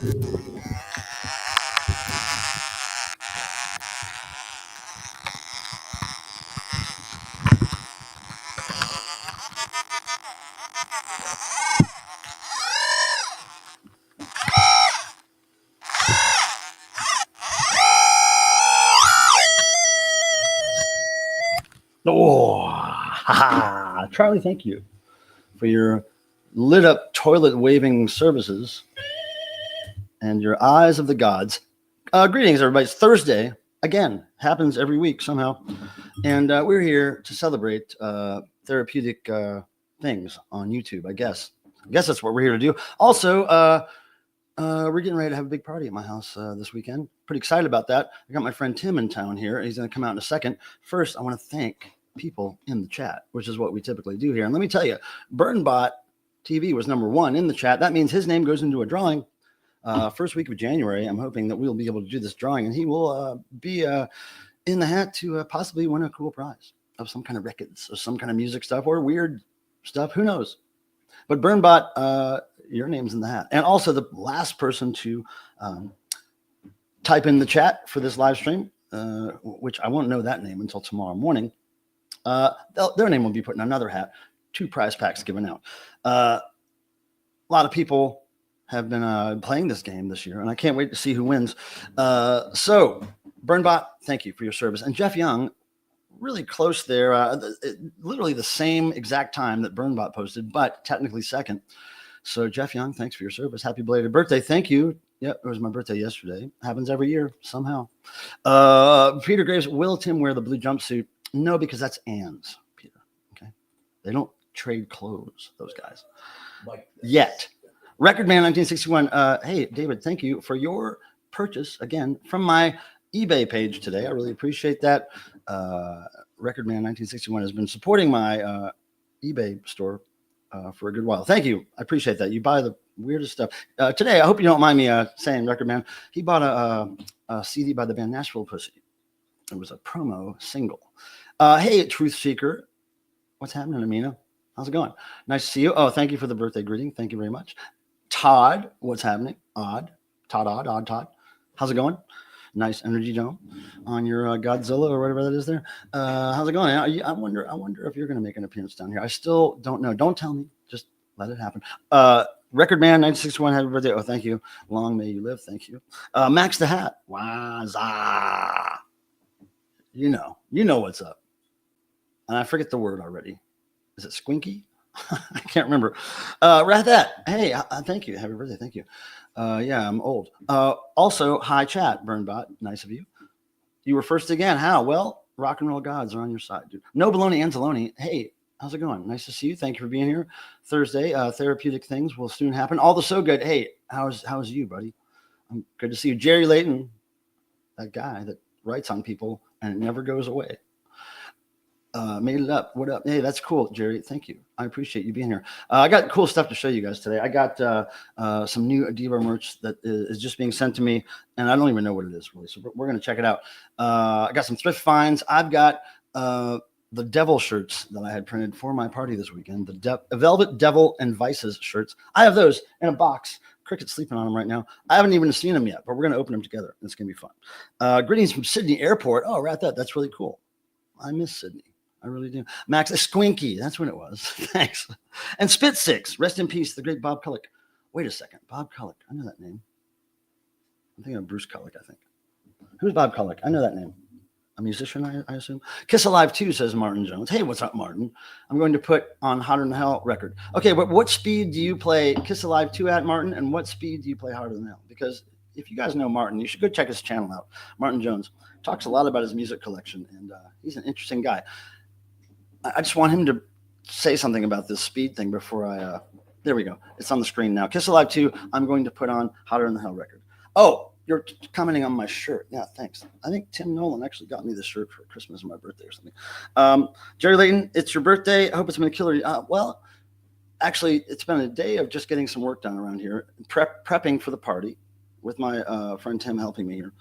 Oh, ha, Charlie, thank you for your lit up toilet waving services and your eyes of the gods. Greetings, everybody. It's Thursday. Again, happens every week somehow. And we're here to celebrate therapeutic things on YouTube, I guess. I guess that's what we're here to do. Also, we're getting ready to have a big party at my house this weekend. Pretty excited about that. I got my friend Tim in town here. He's going to come out in a second. First, I want to thank people in the chat, which is what we typically do here. And let me tell you, BurnBot TV was #1 in the chat. That means his name goes into a drawing. First week of January, I'm hoping that we'll be able to do this drawing, and he will be in the hat to possibly win a cool prize of some kind of records or some kind of music stuff or weird stuff. Who knows? But BurnBot, your name's in the hat. And also the last person to type in the chat for this live stream, which I won't know that name until tomorrow morning. Their name will be put in another hat. 2 prize packs given out. A lot of people have been playing this game this year, and I can't wait to see who wins. So, BurnBot, thank you for your service. And Jeff Young, really close there, literally the same exact time that BurnBot posted, but technically second. So, Jeff Young, thanks for your service. Happy belated birthday. Thank you. Yep, it was my birthday yesterday. Happens every year somehow. Peter Graves, will Tim wear the blue jumpsuit? No, because that's Anne's, Peter. Okay. They don't trade clothes, those guys. Yet. Record Man 1961. Hey, David, thank you for your purchase again from my eBay page today. I really appreciate that. Record Man 1961 has been supporting my eBay store for a good while. Thank you. I appreciate that. You buy the weirdest stuff. Today, I hope you don't mind me saying Record Man. He bought a CD by the band Nashville Pussy. It was a promo single. Hey, Truth Seeker. What's happening, Amina? How's it going? Nice to see you. Oh, thank you for the birthday greeting. Thank you very much. Todd, what's happening? Odd Todd. How's it going? Nice energy dome on your Godzilla or whatever that is there. How's it going? I wonder if you're going to make an appearance down here. I still don't know. Don't tell me. Just let it happen. Record Man 1961, happy birthday. Oh, thank you. Long may you live. Thank you. Max the Hat. Waza. You know what's up. And I forget the word already. Is it squinky? I can't remember. Rathat, hey, thank you. Happy birthday. Thank you. Yeah, I'm old. Also, hi, chat, BurnBot. Nice of you. You were first again. How? Well, rock and roll gods are on your side, dude. No baloney, Anzalone. Hey, how's it going? Nice to see you. Thank you for being here. Thursday, therapeutic things will soon happen. All the so good. Hey, how's you, buddy? Good to see you. Jerry Layton, that guy that writes on people and it never goes away. Made it up. What up? Hey, that's cool, Jerry. Thank you. I appreciate you being here. I got cool stuff to show you guys today. I got some new Adiva merch that is just being sent to me, and I don't even know what it is really. So we're going to check it out. I got some thrift finds. I've got the devil shirts that I had printed for my party this weekend. The Velvet Devil and Vices shirts. I have those in a box. Cricket's sleeping on them right now. I haven't even seen them yet, but we're going to open them together. It's going to be fun. Greetings from Sydney Airport. Oh, right, that's really cool. I miss Sydney. I really do. Max, Squinky. That's when it was. Thanks. And Spit Six. Rest in peace, the great Bob Kullick. Wait a second. Bob Kullick. I know that name. I'm thinking of Bruce Kullick, I think. Who's Bob Kullick? I know that name. A musician, I assume. Kiss Alive 2, says Martin Jones. Hey, what's up, Martin? I'm going to put on Hotter Than Hell record. Okay, but what speed do you play Kiss Alive 2 at, Martin? And what speed do you play Hotter Than Hell? Because if you guys know Martin, you should go check his channel out. Martin Jones talks a lot about his music collection, and he's an interesting guy. I just want him to say something about this speed thing before I, there we go. It's on the screen now. Kiss Alive 2, I'm going to put on Hotter Than Hell record. Oh, you're commenting on my shirt. Yeah, thanks. I think Tim Nolan actually got me this shirt for Christmas or my birthday or something. Jerry Layton, it's your birthday. I hope it's been a killer. Well, actually, it's been a day of just getting some work done around here, prepping for the party with my friend Tim helping me here.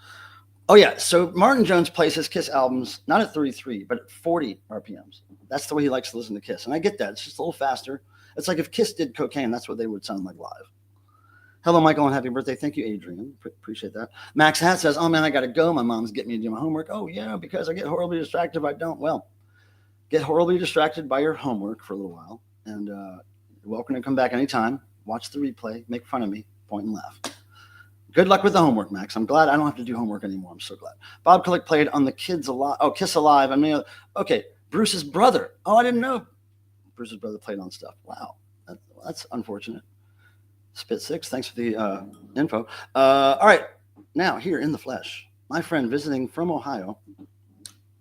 Oh, yeah. So Martin Jones plays his Kiss albums not at 33, but at 40 RPMs. That's the way he likes to listen to Kiss. And I get that. It's just a little faster. It's like if Kiss did cocaine, that's what they would sound like live. Hello, Michael, and happy birthday. Thank you, Adrian. Appreciate that. Max Hat says, oh, man, I got to go. My mom's getting me to do my homework. Oh, yeah, because I get horribly distracted if I don't. Well, get horribly distracted by your homework for a little while. And you're welcome to come back anytime. Watch the replay. Make fun of me. Point and laugh. Good luck with the homework, Max. I'm glad I don't have to do homework anymore. I'm so glad. Bob Click played on the Kids Alive. Oh, Kiss Alive. I mean, okay. Bruce's brother. Oh, I didn't know Bruce's brother played on stuff. Wow. That's unfortunate. Spit Six, thanks for the info. All right, now here in the flesh, my friend visiting from Ohio,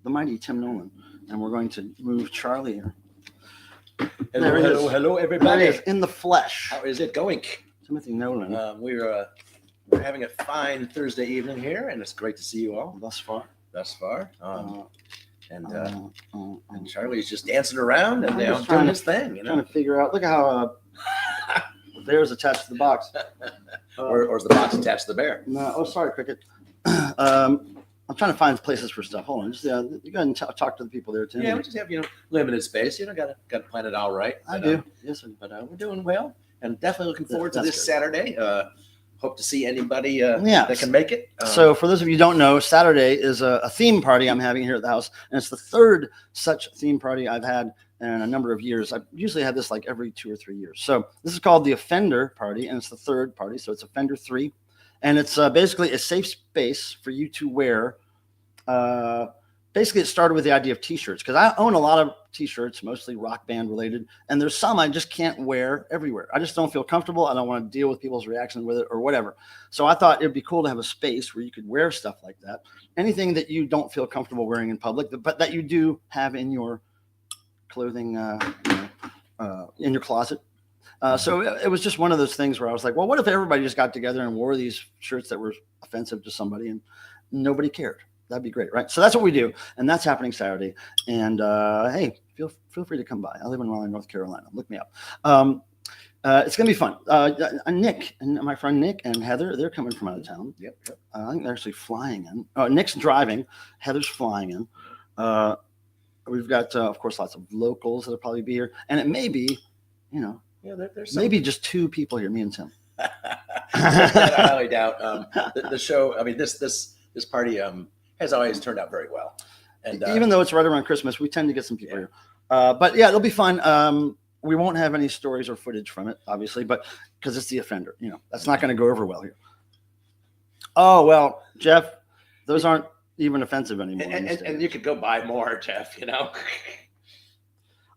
the mighty Tim Nolan, and we're going to move Charlie here. Hello, everybody. There he is, in the flesh. How is it going? Timothy Nolan. We're having a fine Thursday evening here, and it's great to see you all. Thus far. And Charlie's just dancing around and doing his thing. You know, trying to figure out. Look at how the bear's attached to the box. Or is the box attached to the bear? No. Oh, sorry, Cricket. I'm trying to find places for stuff. Hold on. Just you go ahead and talk to the people there, Tim. Yeah, we just have limited space. Got to plan it all right. I do. Yes, sir. But we're doing well, and definitely looking forward to this Saturday. Hope to see anybody that can make it. So for those of you who don't know, Saturday is a theme party I'm having here at the house, and it's the third such theme party I've had in a number of years. I usually have this like every 2 or 3 years. So this is called the Offender Party, and it's the third party. So it's Offender 3, and it's basically a safe space for you to wear. Basically, it started with the idea of T-shirts because I own a lot of T-shirts, mostly rock band related, and there's some I just can't wear everywhere. I just don't feel comfortable. I don't want to deal with people's reactions with it or whatever. So I thought it'd be cool to have a space where you could wear stuff like that. Anything that you don't feel comfortable wearing in public, but that you do have in your clothing, in your closet. So it was just one of those things where I was like, well, what if everybody just got together and wore these shirts that were offensive to somebody and nobody cared? That'd be great, right? So that's what we do, and that's happening Saturday. And hey, feel free to come by. I live in Raleigh, North Carolina. Look me up. It's gonna be fun. Nick and my friend Nick and Heather, they're coming from out of town. Yep. I think they're actually flying in. Nick's driving. Heather's flying in. We've got, of course, lots of locals that'll probably be here, and it may be, there's maybe just 2 people here, me and Tim. I highly doubt the show. I mean, this party has always turned out very well. And even though it's right around Christmas, we tend to get some people here. But yeah, it'll be fun. We won't have any stories or footage from it, obviously, but because it's the Offender, that's not going to go over well here. Oh, well, Jeff, those aren't even offensive anymore. And you could go buy more, Jeff,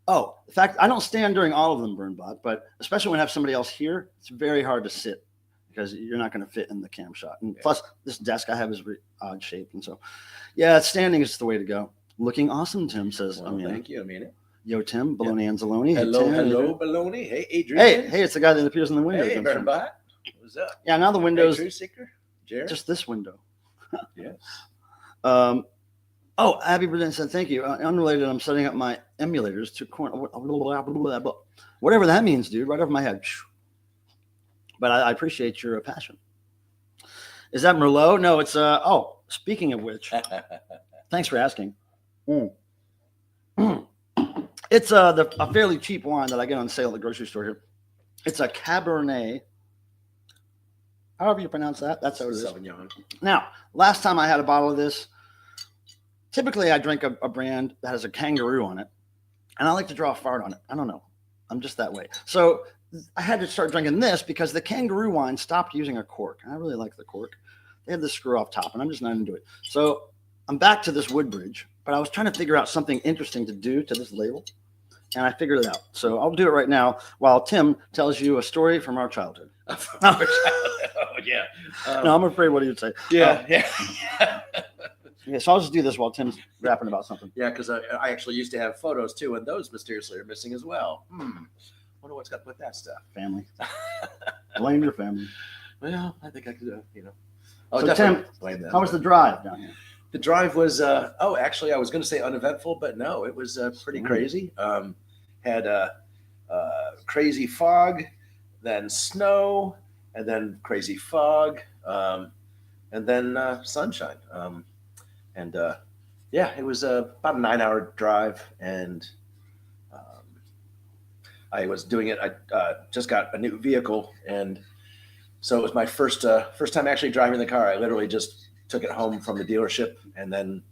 Oh, in fact, I don't stand during all of them, Burnbot, but especially when I have somebody else here, it's very hard to sit because you're not going to fit in the cam shot. And plus, this desk I have is very odd shaped. And so, yeah, standing is the way to go. Looking awesome, Tim says. Well, thank you, Amina. Yo, Tim, Baloney Anzalone. Hello, hey, Tim, hello, Baloney. Hey, Adrian. Hey, it's the guy that appears in the window. Hey, Burnbot. What's up? Yeah, now the window's Truth Seeker? Jared? just this window. Yes. Abby Burdett said, thank you. Unrelated, I'm setting up my emulators to whatever that means, dude, right over my head. But I appreciate your passion. Is that Merlot? No, it's speaking of which, thanks for asking. It's a fairly cheap wine that I get on sale at the grocery store here. It's a Cabernet. However you pronounce that, that's how it is. Sauvignon. Now, last time I had a bottle of this, typically I drink a brand that has a kangaroo on it, and I like to draw a fart on it. I don't know. I'm just that way. So I had to start drinking this because the kangaroo wine stopped using a cork. And I really like the cork. They had the screw off top, and I'm just not into it. So I'm back to this Woodbridge, but I was trying to figure out something interesting to do to this label, and I figured it out. So I'll do it right now while Tim tells you a story from our childhood. Oh, yeah. No, I'm afraid what he would say. Yeah. Yeah, so I'll just do this while Tim's rapping about something. Yeah, because I actually used to have photos too, and those mysteriously are missing as well. Wonder what's got with that stuff. Family. Blame your family. Well, I think I could, So Tim, how was the drive down here? The drive was, actually, I was going to say uneventful, but no, it was pretty crazy. Had crazy fog, then snow, and then crazy fog, and then sunshine. It was about a 9-hour drive, and I was doing it. I just got a new vehicle, and So it was my first time actually driving the car. I literally just took it home from the dealership and then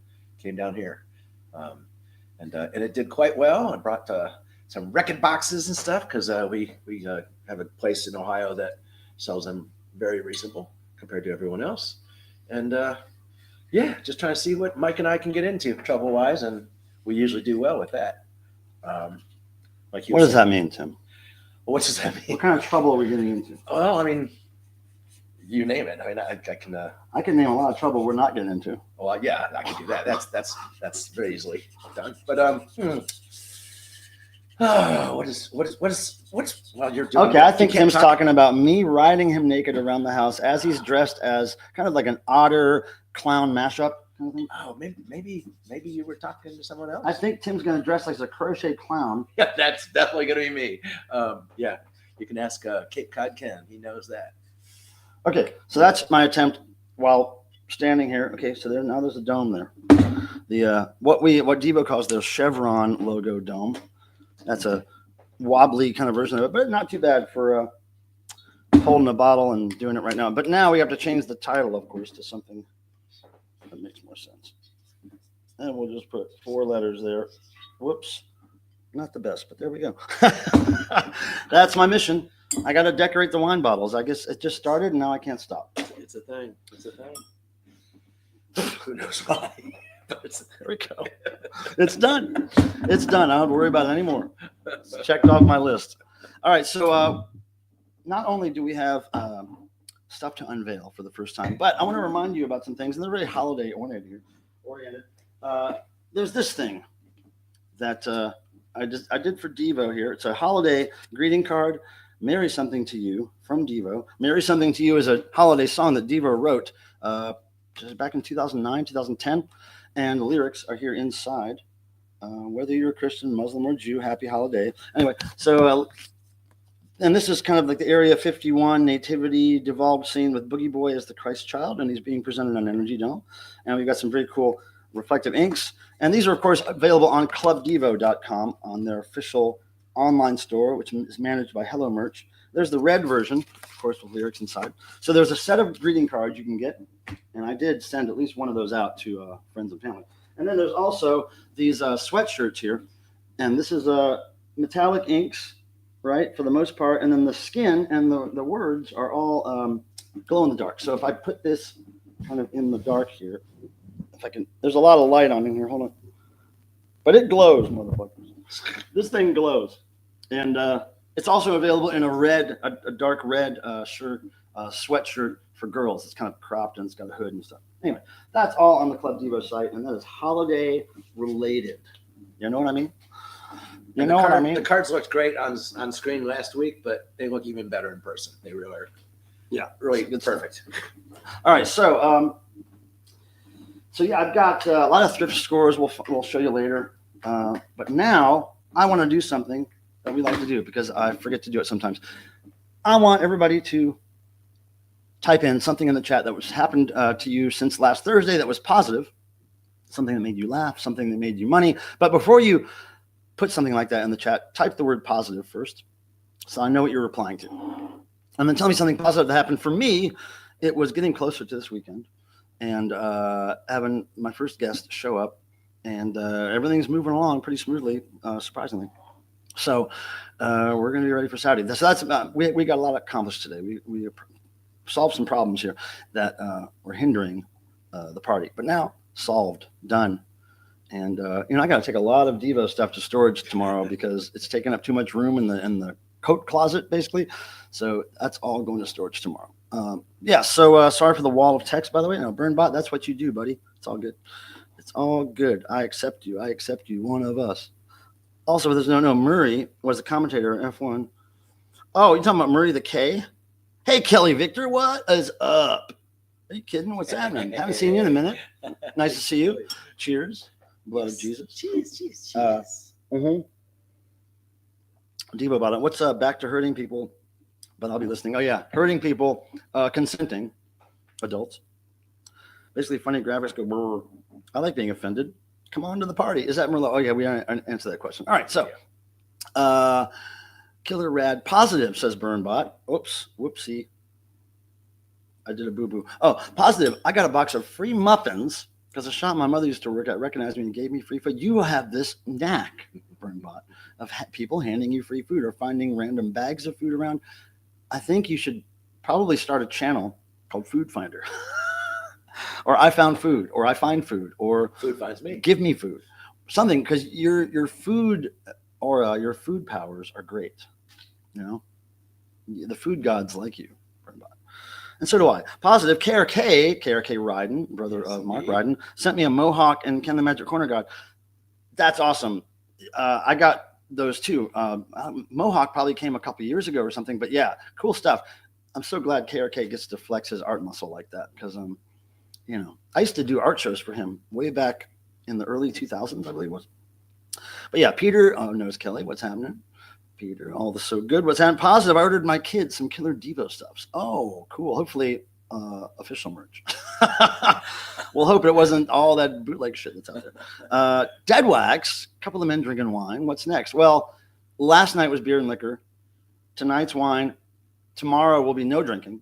came down here, and it did quite well. I brought some record boxes and stuff because we have a place in Ohio that sells them very reasonable compared to everyone else, and yeah, just trying to see what Mike and I can get into trouble wise, and we usually do well with that. Like you What does that mean, Tim? Well, what does that mean? What kind of trouble are we getting into? Well, I mean, you name it. I mean, I can. I can name a lot of trouble we're not getting into. Well, yeah, I can do that. That's very easily done. But what's well, you're doing. Okay, I think Tim's talking about me riding him naked around the house as he's dressed as kind of like an otter clown mashup kind of thing. Oh, maybe you were talking to someone else. I think Tim's going to dress like a crochet clown. Yeah, that's definitely going to be me. Yeah, you can ask Cape Cod Ken. He knows that. Okay, so that's my attempt while standing here. Okay, so now there's a dome there. The what Devo calls their chevron logo dome. That's a wobbly kind of version of it, but not too bad for holding a bottle and doing it right now. But now we have to change the title, of course, to something that makes more sense. And we'll just put 4 letters there. Whoops. Not the best, but there we go. That's my mission. I got to decorate the wine bottles. I guess it just started and now I can't stop. It's a thing. Who knows why? There we go. It's done. It's done. I don't worry about it anymore. It's checked off my list. All right. So not only do we have stuff to unveil for the first time, but I want to remind you about some things, and they're really holiday oriented. There's this thing that I did for Devo here. It's a holiday greeting card. Merry Something to You from Devo. Merry Something to You is a holiday song that Devo wrote back in 2009, 2010. And the lyrics are here inside. Whether you're a Christian, Muslim, or Jew, happy holiday. Anyway, so, and this is kind of like the Area 51 nativity devolved scene with Boogie Boy as the Christ child, and he's being presented on Energy Dome. And we've got some very cool reflective inks. And these are, of course, available on clubdevo.com on their official online store, which is managed by Hello Merch. There's the red version, of course, with lyrics inside. So there's a set of greeting cards you can get, and I did send at least one of those out to friends and family. And then there's also these sweatshirts here, and this is metallic inks, right, for the most part, and then the skin and the words are all glow in the dark. So if I put this kind of in the dark here, if I can, there's a lot of light on in here. Hold on, but it glows, motherfuckers. This thing glows. And it's also available in a dark red shirt, sweatshirt for girls. It's kind of cropped and it's got a hood and stuff. Anyway, that's all on the Club Devo site, and that is holiday related. You know what I mean? You know what I mean? The cards looked great on screen last week, but they look even better in person. They really are. Yeah, really perfect. All right, so yeah, I've got a lot of thrift scores. We'll show you later. But now I want to do something that we like to do because I forget to do it sometimes. I want everybody to type in something in the chat that was happened to you since last Thursday that was positive, something that made you laugh, something that made you money. But before you put something like that in the chat, type the word positive first so I know what you're replying to. And then tell me something positive that happened. For me, it was getting closer to this weekend and having my first guest show up, and everything's moving along pretty smoothly, surprisingly. So we're going to be ready for Saturday. So that's we got a lot accomplished today. We solved some problems here that were hindering the party, but now solved, done. And I got to take a lot of Devo stuff to storage tomorrow because it's taking up too much room in the coat closet, basically. So that's all going to storage tomorrow. So sorry for the wall of text, by the way. No, Burnbot, that's what you do, buddy. It's all good. It's all good. I accept you. I accept you. One of us. Also, there's no Murray was a commentator in F1. Oh, you talking about Murray the K? Hey, Kelly Victor, what is up? Are you kidding? What's happening? Haven't seen you in a minute. Nice to see you. Cheers. Blood of Jesus. Cheers. Devo about it. What's back to hurting people? But I'll be listening. Oh, yeah. Hurting people, consenting adults. Basically, funny graphics go, brr. I like being offended. Come on to the party. Is that Merlot? Oh, yeah, we answered that question. All right, so Killer Rad Positive, says Burnbot. Oops, whoopsie. I did a boo-boo. Oh, positive. I got a box of free muffins because the shop my mother used to work at recognized me and gave me free food. You have this knack, Burnbot, of people handing you free food or finding random bags of food around. I think you should probably start a channel called Food Finder. Or I found food, or I find food, or Food finds me. Give me food. Something, because your food or your food powers are great. You know? The food gods like you, Burnbot. And so do I. Positive, KRK Ryden, brother of Mark Ryden, sent me a Mohawk and Ken the Magic Corner God. That's awesome. I got those too. Mohawk probably came a couple years ago or something, but yeah, cool stuff. I'm so glad KRK gets to flex his art muscle like that because, you know, I used to do art shows for him way back in the early 2000s, I believe it was. But yeah, Peter knows Kelly. What's happening? Peter, all the so good. What's happening? Positive. I ordered my kids some Killer Devo stuffs. Oh, cool. Hopefully, official merch. We'll hope it wasn't all that bootleg shit that's out there. Dead Wax. A couple of men drinking wine. What's next? Well, last night was beer and liquor. Tonight's wine. Tomorrow will be no drinking,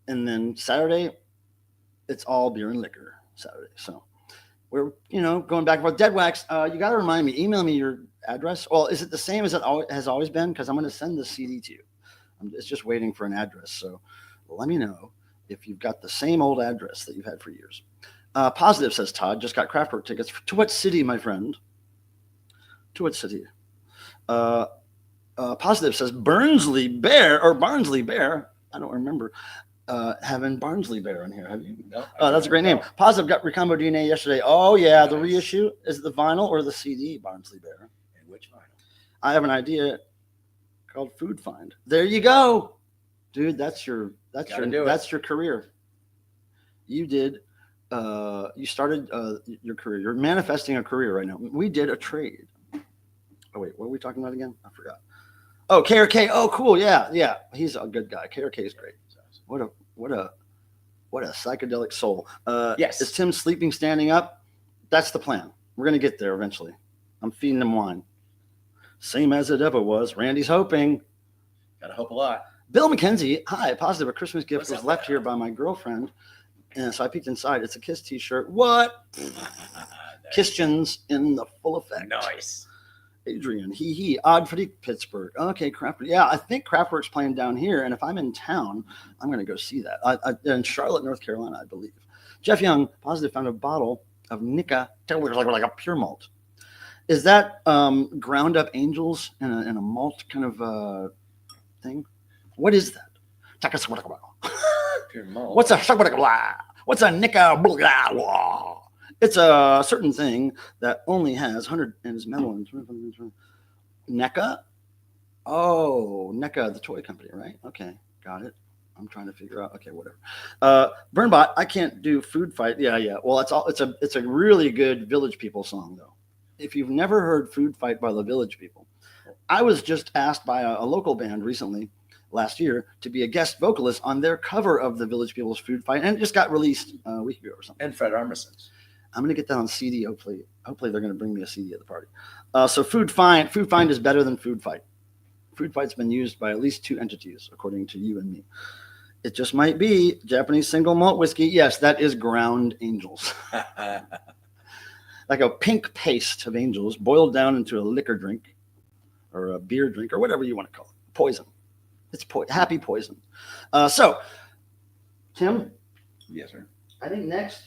and then Saturday, it's all beer and liquor. Saturday. So we're going back and forth. Dead Wax. You got to remind me. Email me your address. Well, is it the same as it has always been? Because I'm going to send the CD to you. It's just waiting for an address. So let me know if you've got the same old address that you've had for years. Positive, says Todd, just got Kraftwerk tickets. To what city, my friend? To what city? Positive says Barnsley Bear. I don't remember having Barnsley Bear in here. Have you? No. That's a great name. Positive got Recombo DNA yesterday. Oh, yeah. The reissue. Is it the vinyl or the CD, Barnsley Bear? Which vinyl? I have an idea called Food Find. There you go, dude. That's your career. You did. You started your career. You're manifesting a career right now. We did a trade. Oh wait, what are we talking about again? I forgot. Oh, KRK. Oh, cool. Yeah. He's a good guy. KRK is great. What a psychedelic soul. Yes. Is Tim sleeping standing up? That's the plan. We're gonna get there eventually. I'm feeding him wine. Same as it ever was. Randy's hoping. Gotta hope a lot. Bill McKenzie, hi. Positive. A Christmas gift was left here by my girlfriend. And so I peeked inside. It's a Kiss t-shirt. What? Christians in the full effect. Nice. Adrian, Odd Freak, Pittsburgh. Okay, Kraftwerk. Yeah, I think Kraftwerk's playing down here. And if I'm in town, I'm going to go see that. In Charlotte, North Carolina, I believe. Jeff Young, Positive, found a bottle of Nika, like a pure malt. Is that ground up angels in a malt kind of thing? What is that? Pure malt. What's a Nika? It's a certain thing that only has 100 and is metal. NECA? Oh, NECA, the toy company, right? Okay, got it. I'm trying to figure out. Okay, whatever. Burnbot, I can't do Food Fight. Yeah. Well, it's a really good Village People song though. If you've never heard Food Fight by the Village People, I was just asked by a local band recently, last year, to be a guest vocalist on their cover of the Village People's Food Fight, and it just got released a week ago or something. And Fred Armisen's. I'm going to get that on CD, hopefully. Hopefully they're going to bring me a CD at the party. So Food Find is better than Food Fight. Food Fight's been used by at least 2 entities, according to you and me. It just might be Japanese single malt whiskey. Yes, that is ground angels. Like a pink paste of angels boiled down into a liquor drink or a beer drink or whatever you want to call it. Poison. It's happy poison. So, Tim? Yes, sir. I think next,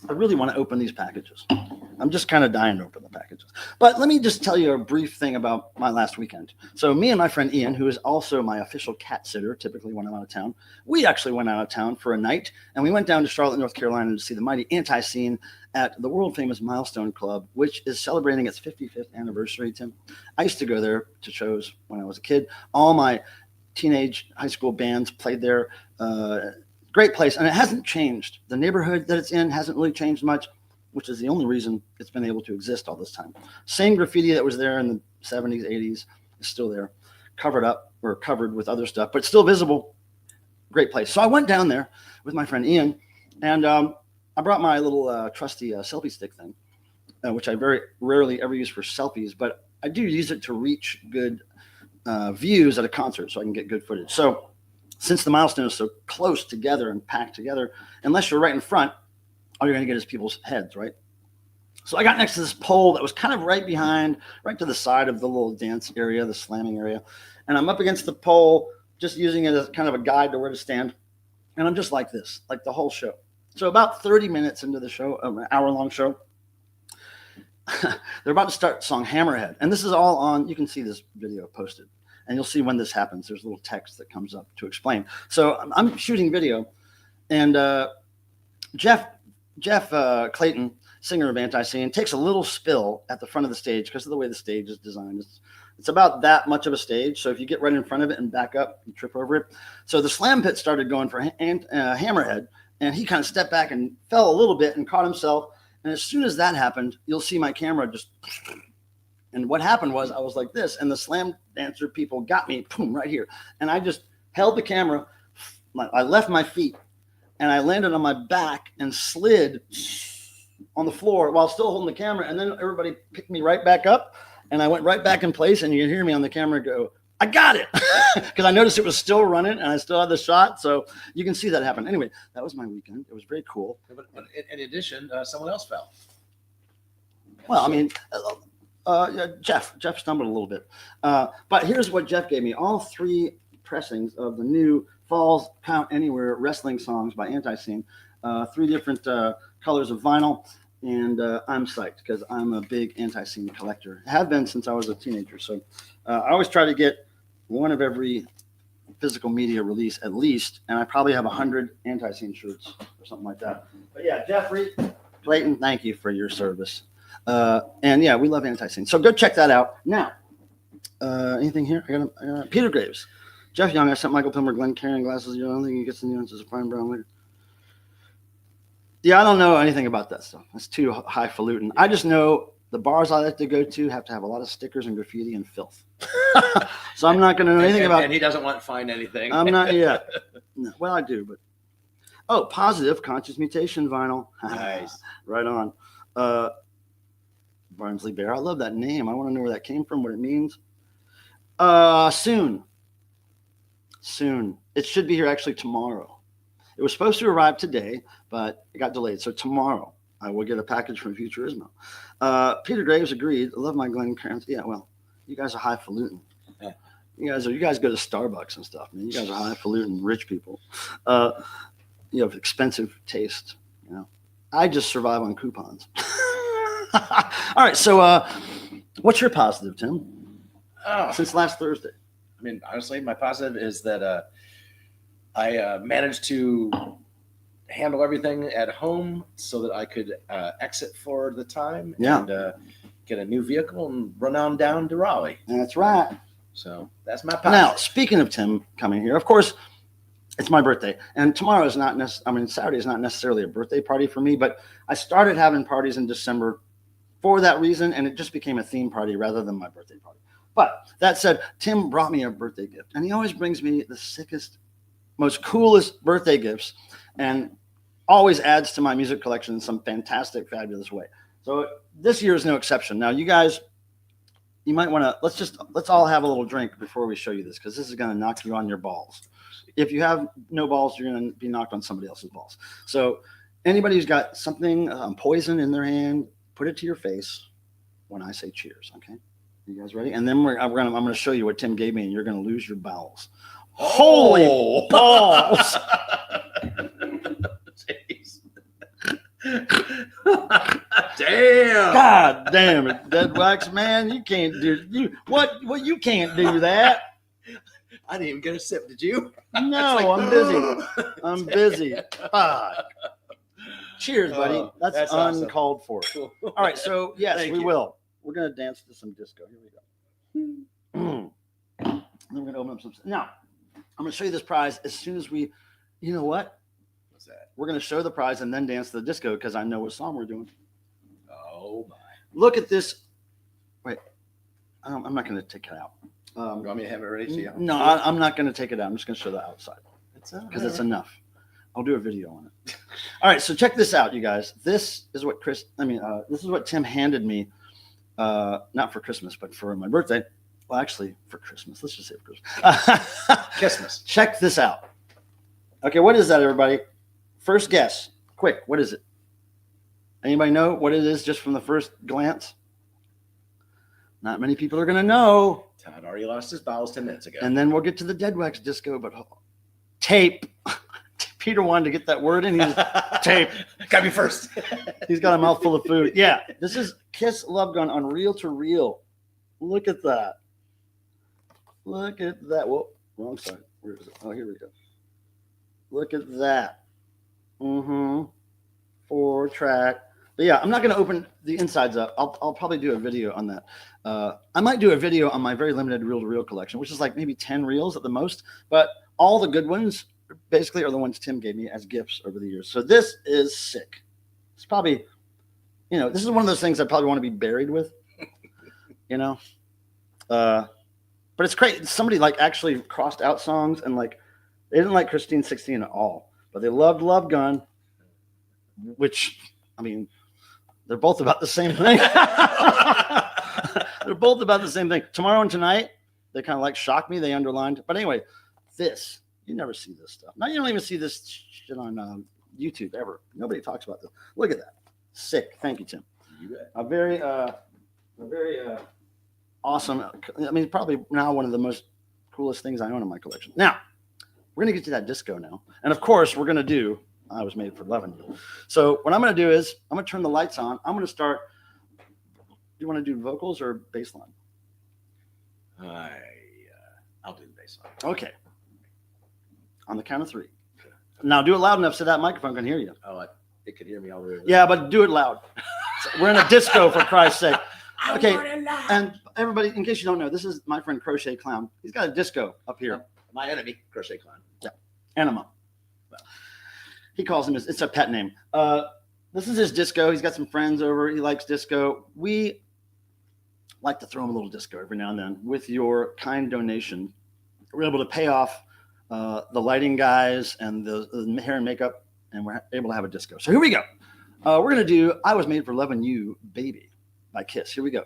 I really want to open these packages. I'm just kind of dying to open the packages. But let me just tell you a brief thing about my last weekend. So me and my friend Ian, who is also my official cat sitter, typically when I'm out of town, we actually went out of town for a night, and we went down to Charlotte, North Carolina to see the mighty Anti-Scene at the world-famous Milestone Club, which is celebrating its 55th anniversary, Tim. I used to go there to shows when I was a kid. All my teenage high school bands played there. Great place, and it hasn't changed. The neighborhood that it's in hasn't really changed much, which is the only reason it's been able to exist all this time. Same graffiti that was there in the 70s, 80s is still there, covered with other stuff, but still visible. Great place. So I went down there with my friend Ian, and I brought my little trusty selfie stick thing, which I very rarely ever use for selfies, but I do use it to reach good views at a concert so I can get good footage. So since the milestone is so close together and packed together, unless you're right in front, all you're going to get is people's heads, right? So I got next to this pole that was kind of right behind, right to the side of the little dance area, the slamming area. And I'm up against the pole, just using it as kind of a guide to where to stand. And I'm just like this, like the whole show. So about 30 minutes into the show, an hour-long show, they're about to start the song Hammerhead. And this is all on, you can see this video posted. And you'll see when this happens. There's a little text that comes up to explain. So I'm shooting video. And Jeff Clayton, singer of Anti-Scene, takes a little spill at the front of the stage because of the way the stage is designed. It's about that much of a stage. So if you get right in front of it and back up, you trip over it. So the slam pit started going for Hammerhead, and he kind of stepped back and fell a little bit and caught himself. And as soon as that happened, you'll see my camera just, and what happened was I was like this, and the slam dancer people got me, boom, right here. And I just held the camera. I left my feet, and I landed on my back and slid on the floor while still holding the camera. And then everybody picked me right back up, and I went right back in place. And you can hear me on the camera go, I got it. Because I noticed it was still running and I still had the shot. So you can see that happen. Anyway, that was my weekend. It was very cool. But in addition, someone else fell. Well, I mean, Jeff stumbled a little bit. But here's what Jeff gave me. All 3 pressings of the new Falls Count Anywhere wrestling songs by Anti-Scene. 3 different colors of vinyl. And I'm psyched because I'm a big Anti-Scene collector. I have been since I was a teenager. So I always try to get one of every physical media release at least. And I probably have 100 Anti-Scene shirts or something like that. But yeah, Jeffrey Clayton, thank you for your service. And yeah, we love Anti-Scene. So go check that out. Now, anything here? I got Peter Graves. Jeff Young, I sent Michael Pilmer, Glenn carrying glasses. I don't think he gets the nuances of fine brown later. Yeah, I don't know anything about that stuff. That's too highfalutin. I just know the bars I like to go to have a lot of stickers and graffiti and filth. So I'm not going to know anything about. And he doesn't want to find anything. I'm not yet. No, well, I do, but positive conscious mutation vinyl. Nice, right on. Barnsley Bear. I love that name. I want to know where that came from, what it means. Soon. It should be here actually tomorrow. It was supposed to arrive today, but it got delayed. So tomorrow I will get a package from Futurismo. Peter Graves agreed. I love my Glenn Krantz. Yeah, well, you guys are highfalutin. Yeah. You guys go to Starbucks and stuff, man. You guys are highfalutin rich people. You have expensive taste. You know, I just survive on coupons. All right. So, what's your positive, Tim? Since last Thursday. I mean, honestly, my positive is that I managed to handle everything at home so that I could exit for the time and get a new vehicle and run on down to Raleigh. That's right. So that's my positive. Now, speaking of Tim coming here, of course, it's my birthday. And tomorrow is not Saturday is not necessarily a birthday party for me, but I started having parties in December for that reason, and it just became a theme party rather than my birthday party. But that said, Tim brought me a birthday gift, and he always brings me the sickest, most coolest birthday gifts, and always adds to my music collection in some fantastic, fabulous way. So this year is no exception. Now, you guys, you might want to let's all have a little drink before we show you this, because this is going to knock you on your balls. If you have no balls, you're going to be knocked on somebody else's balls. So anybody who's got something poison in their hand, put it to your face when I say cheers. Okay, you guys ready? And then I'm going to show you what Tim gave me, and you're going to lose your bowels. Holy balls! Jeez. Damn! God damn it, Dead Wax man! You can't do what you can't do that. I didn't even get a sip. Did you? No, I'm busy. Fuck. Cheers, buddy. That's uncalled for. Cool. All right, so yes, Thank we you. will. We're gonna dance to some disco. Here we go. Then we're gonna open up some. Now, I'm gonna show you this prize as soon as we. You know what? What's that? We're gonna show the prize and then dance to the disco because I know what song we're doing. Oh my! Look at this. Wait, I'm not gonna take it out. You want me to have it ready? So No, I'm not gonna take it out. I'm just gonna show the outside because it's right. enough. I'll do a video on it. All right, so check this out, you guys. This is what this is what Tim handed me, not for Christmas, but for my birthday. Well, actually, for Christmas. Let's just say for Christmas. Christmas. Check this out. Okay, what is that, everybody? First guess. Quick, what is it? Anybody know what it is just from the first glance? Not many people are going to know. Todd already lost his bowels 10 minutes ago. And then we'll get to the Dead Wax disco, but tape. Peter wanted to get that word in. He's tape. Got me first. He's got a mouthful of food. Yeah, this is Kiss Love Gun on reel to reel. Look at that. Look at that. Whoa, wrong side. Where is it? Oh, here we go. Look at that. 4-track. But yeah, I'm not going to open the insides up. I'll probably do a video on that. I might do a video on my very limited reel-to-reel collection, which is like maybe 10 reels at the most. But all the good ones basically are the ones Tim gave me as gifts over the years. So this is sick. It's probably, this is one of those things I probably want to be buried with, But it's great. Somebody like actually crossed out songs and like they didn't like Christine 16 at all, but they loved Love Gun, which, I mean, they're both about the same thing. They're both about the same thing. Tomorrow and Tonight, they kind of like shocked me. They underlined. But anyway, this, you never see this stuff. Now, you don't even see this shit on YouTube ever. Nobody talks about this. Look at that. Sick. Thank you, Tim. You bet. A very awesome. I mean, probably now one of the most coolest things I own in my collection. Now, we're going to get to that disco now. And of course, we're going to do I Was Made for Loving You. So what I'm going to do is I'm going to turn the lights on. I'm going to start. Do you want to do vocals or bass line? I'll do the bass line. Okay. On the count of 3. Now do it loud enough so that microphone can hear you. Oh, it could hear me all the way over. Yeah, but do it loud. We're in a disco, for Christ's sake. Okay. And everybody, in case you don't know, this is my friend Crochet Clown. He's got a disco up here. My enemy, Crochet Clown. Yeah. Enema. He calls him, it's a pet name. This is his disco. He's got some friends over. He likes disco. We like to throw him a little disco every now and then. With your kind donation, we're able to pay off the lighting guys and the hair and makeup, and we're able to have a disco. So here we go. We're going to do I Was Made for Loving You, Baby by Kiss. Here we go.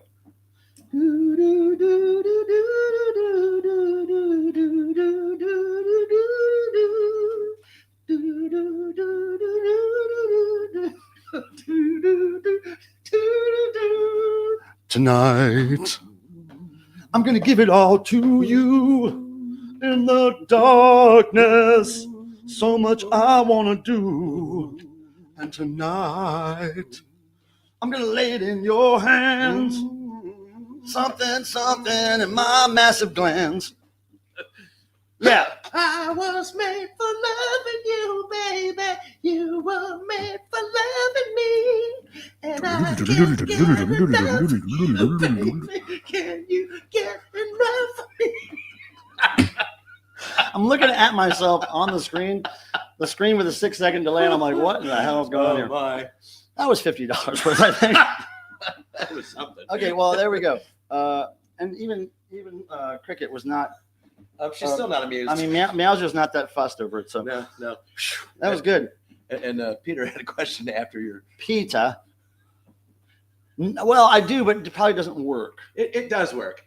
Tonight, I'm going to give it all to you in the darkness. So much I want to do. And tonight, I'm going to lay it in your hands. Something in my massive glands. Yeah. I was made for loving you, baby. You were made for loving me. And I can't get enough of you, baby. Can you get enough of me? I'm looking at myself on the screen with a 6-second delay, and I'm like, what in the hell is going on here? My. That was $50 worth, I think. That was something. Okay, well, there we go. And even Cricket was not. She's still not amused. I mean, Meowser's not that fussed over it, so No. that was good. And Peter had a question after your. Peter. Well, I do, but it probably doesn't work. It does work.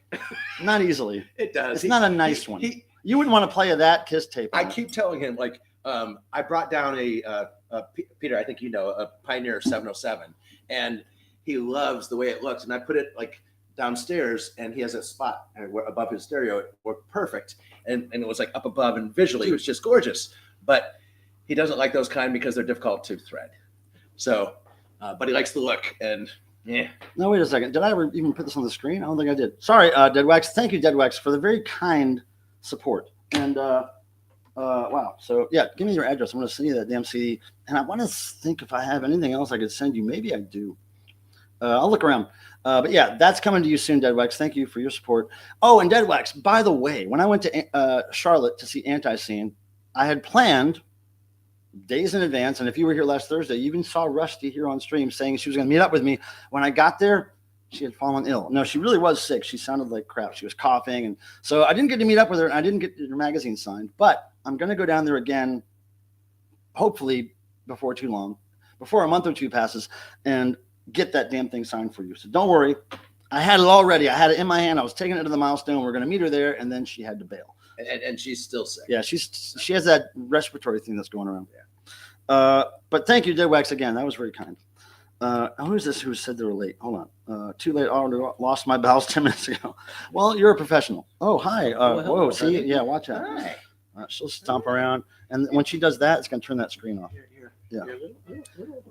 Not easily. It does. It's not a nice one. You wouldn't want to play that Kiss tape. I keep telling him, like, I brought down a Peter, I think you know, a Pioneer 707, and he loves the way it looks. And I put it like downstairs, and he has a spot above his stereo. It worked perfect, and it was like up above, and visually it was just gorgeous. But he doesn't like those kind because they're difficult to thread. So, but he likes the look, and yeah. No, wait a second. Did I ever even put this on the screen? I don't think I did. Sorry, Dead Wax. Thank you, Dead Wax, for the very kind support. And wow. So yeah, give me your address. I'm going to send you that damn CD. And I want to think if I have anything else I could send you. Maybe I do. I'll look around. But yeah, that's coming to you soon, Dead Wax. Thank you for your support. Oh, and Dead Wax, by the way, when I went to Charlotte to see Anti-Scene, I had planned days in advance. And if you were here last Thursday, you even saw Rusty here on stream saying she was going to meet up with me. When I got there, she had fallen ill. No, she really was sick. She sounded like crap. She was coughing. And so I didn't get to meet up with her, and I didn't get her magazine signed. But I'm going to go down there again, hopefully before too long, before a month or two passes, and get that damn thing signed for you. So don't worry. I had it already. I had it in my hand. I was taking it to the milestone. We're going to meet her there, and then she had to bail. And she's still sick. Yeah, she has that respiratory thing that's going around. Yeah. But thank you, Dead Wax, again. That was very kind. Who is this who said they were late? Hold on. Too late. Already lost my bowels 10 minutes ago. Well, you're a professional. Oh, hi. Hello, Whoa, see? honey. Yeah, watch out. Hi. She'll stomp around. And when she does that, it's going to turn that screen off. Here. Yeah. Little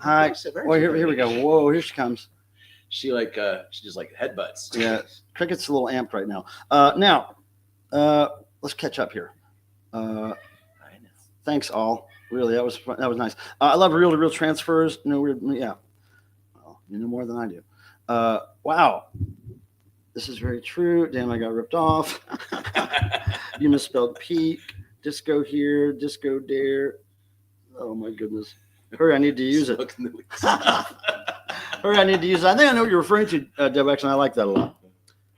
Hi. Well, here we go. Whoa, here she comes. She just like headbutts. Yeah. Cricket's a little amped right now. Let's catch up here. I know. Thanks, all. Really, that was nice. I love reel-to-reel transfers. No weird. Yeah. Well, you know more than I do. Wow. This is very true. Damn, I got ripped off. You misspelled peak. Disco here. Disco there. Oh my goodness. Hurry, I need to use it. Hurry, I need to use it. I think I know what you're referring to, Debex, and I like that a lot.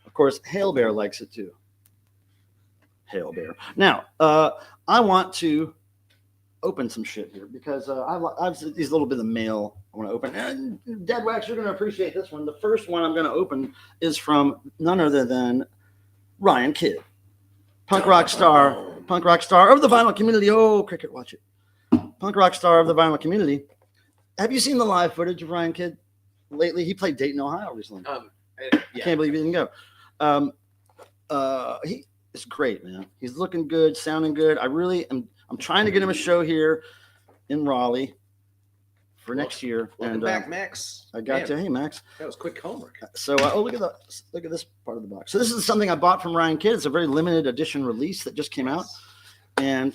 Of course, Hail Bear likes it too. Hail Bear. Now, I want to open some shit here because I've these little bit of mail I want to open. And Dead Wax, you're going to appreciate this one. The first one I'm going to open is from none other than Ryan Kidd, punk rock star of the vinyl community. Oh, Cricket, watch it. Punk rock star of the vinyl community. Have you seen the live footage of Ryan Kidd lately? He played Dayton, Ohio recently. I can't believe he didn't go. He is great, man. He's looking good, sounding good. I'm trying to get him a show here in Raleigh for next year. Welcome back, Max. I got to. Hey, Max. That was quick homework. So, look at this part of the box. So this is something I bought from Ryan Kidd. It's a very limited edition release that just came out, and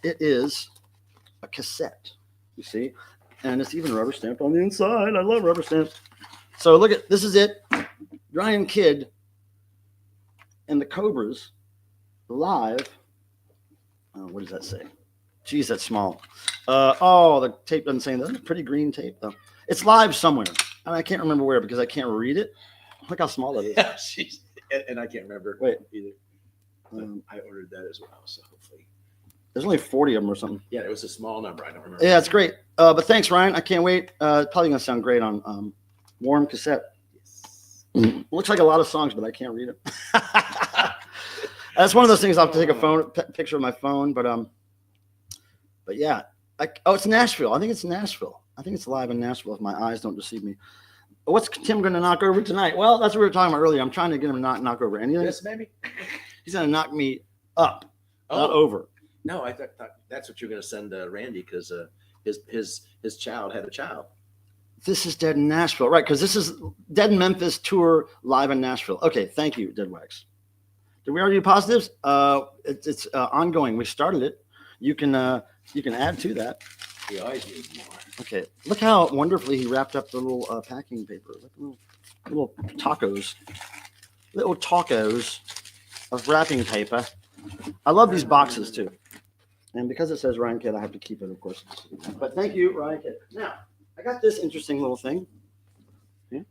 it is a cassette. You see, and it's even rubber stamped on the inside. I love rubber stamps. So look at this. Is it? Ryan Kidd and the Cobras live. What does that say? Geez, that's small. The tape doesn't say anything. That's a pretty green tape, though. It's live somewhere. I can't remember where because I can't read it. Look how small that is. Yeah, and I can't remember either. I ordered that as well, so hopefully. There's only 40 of them or something. Yeah, it was a small number. I don't remember. Yeah, it's great. But thanks, Ryan. I can't wait. It's probably going to sound great on warm cassette. Yes. Looks like a lot of songs, but I can't read it. That's one of those things I'll have to take a picture of my phone, but yeah. It's Nashville. I think it's Nashville. I think it's live in Nashville if my eyes don't deceive me. What's Tim going to knock over tonight? Well, that's what we were talking about earlier. I'm trying to get him to not knock over anything. Yes, maybe. He's going to knock me up, not over. No, I thought that's what you're going to send Randy because his child had a child. This is Dead in Nashville, right? Because this is Dead in Memphis tour live in Nashville. Okay, thank you, Dead Wax. Did we already do positives? It's ongoing. We started it. You can add to that. We always need more. Okay, look how wonderfully he wrapped up the little packing paper. Look, little tacos of wrapping paper. I love these boxes too. And because it says Ryan Kidd, I have to keep it, of course. But thank you, Ryan Kidd. Now, I got this interesting little thing. Yeah.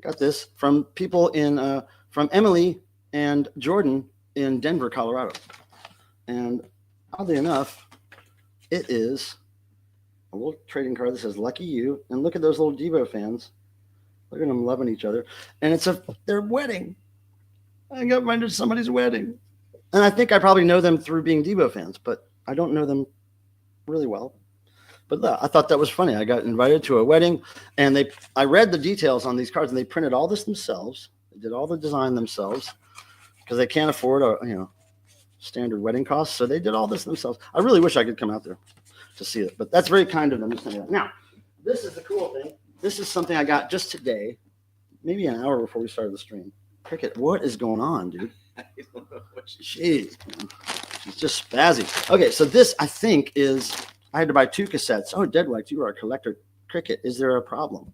Got this from people from Emily and Jordan in Denver, Colorado. And oddly enough, it is a little trading card that says "Lucky You," and look at those little Devo fans. Look at them loving each other, and it's their wedding. I got invited to somebody's wedding, and I think I probably know them through being Devo fans, but I don't know them really well. But I thought that was funny. I got invited to a wedding, and I read the details on these cards, and they printed all this themselves. They did all the design themselves because they can't afford standard wedding costs, so they did all this themselves. I really wish I could come out there to see it, but that's very kind of them to say that. Now, this is the cool thing. This is something I got just today, maybe an hour before we started the stream. Cricket, what is going on, dude? I don't know what Jeez, she's just spazzy. Okay, so this I think is. I had to buy 2 cassettes. Oh, Dead Wax, you are a collector. Cricket, is there a problem?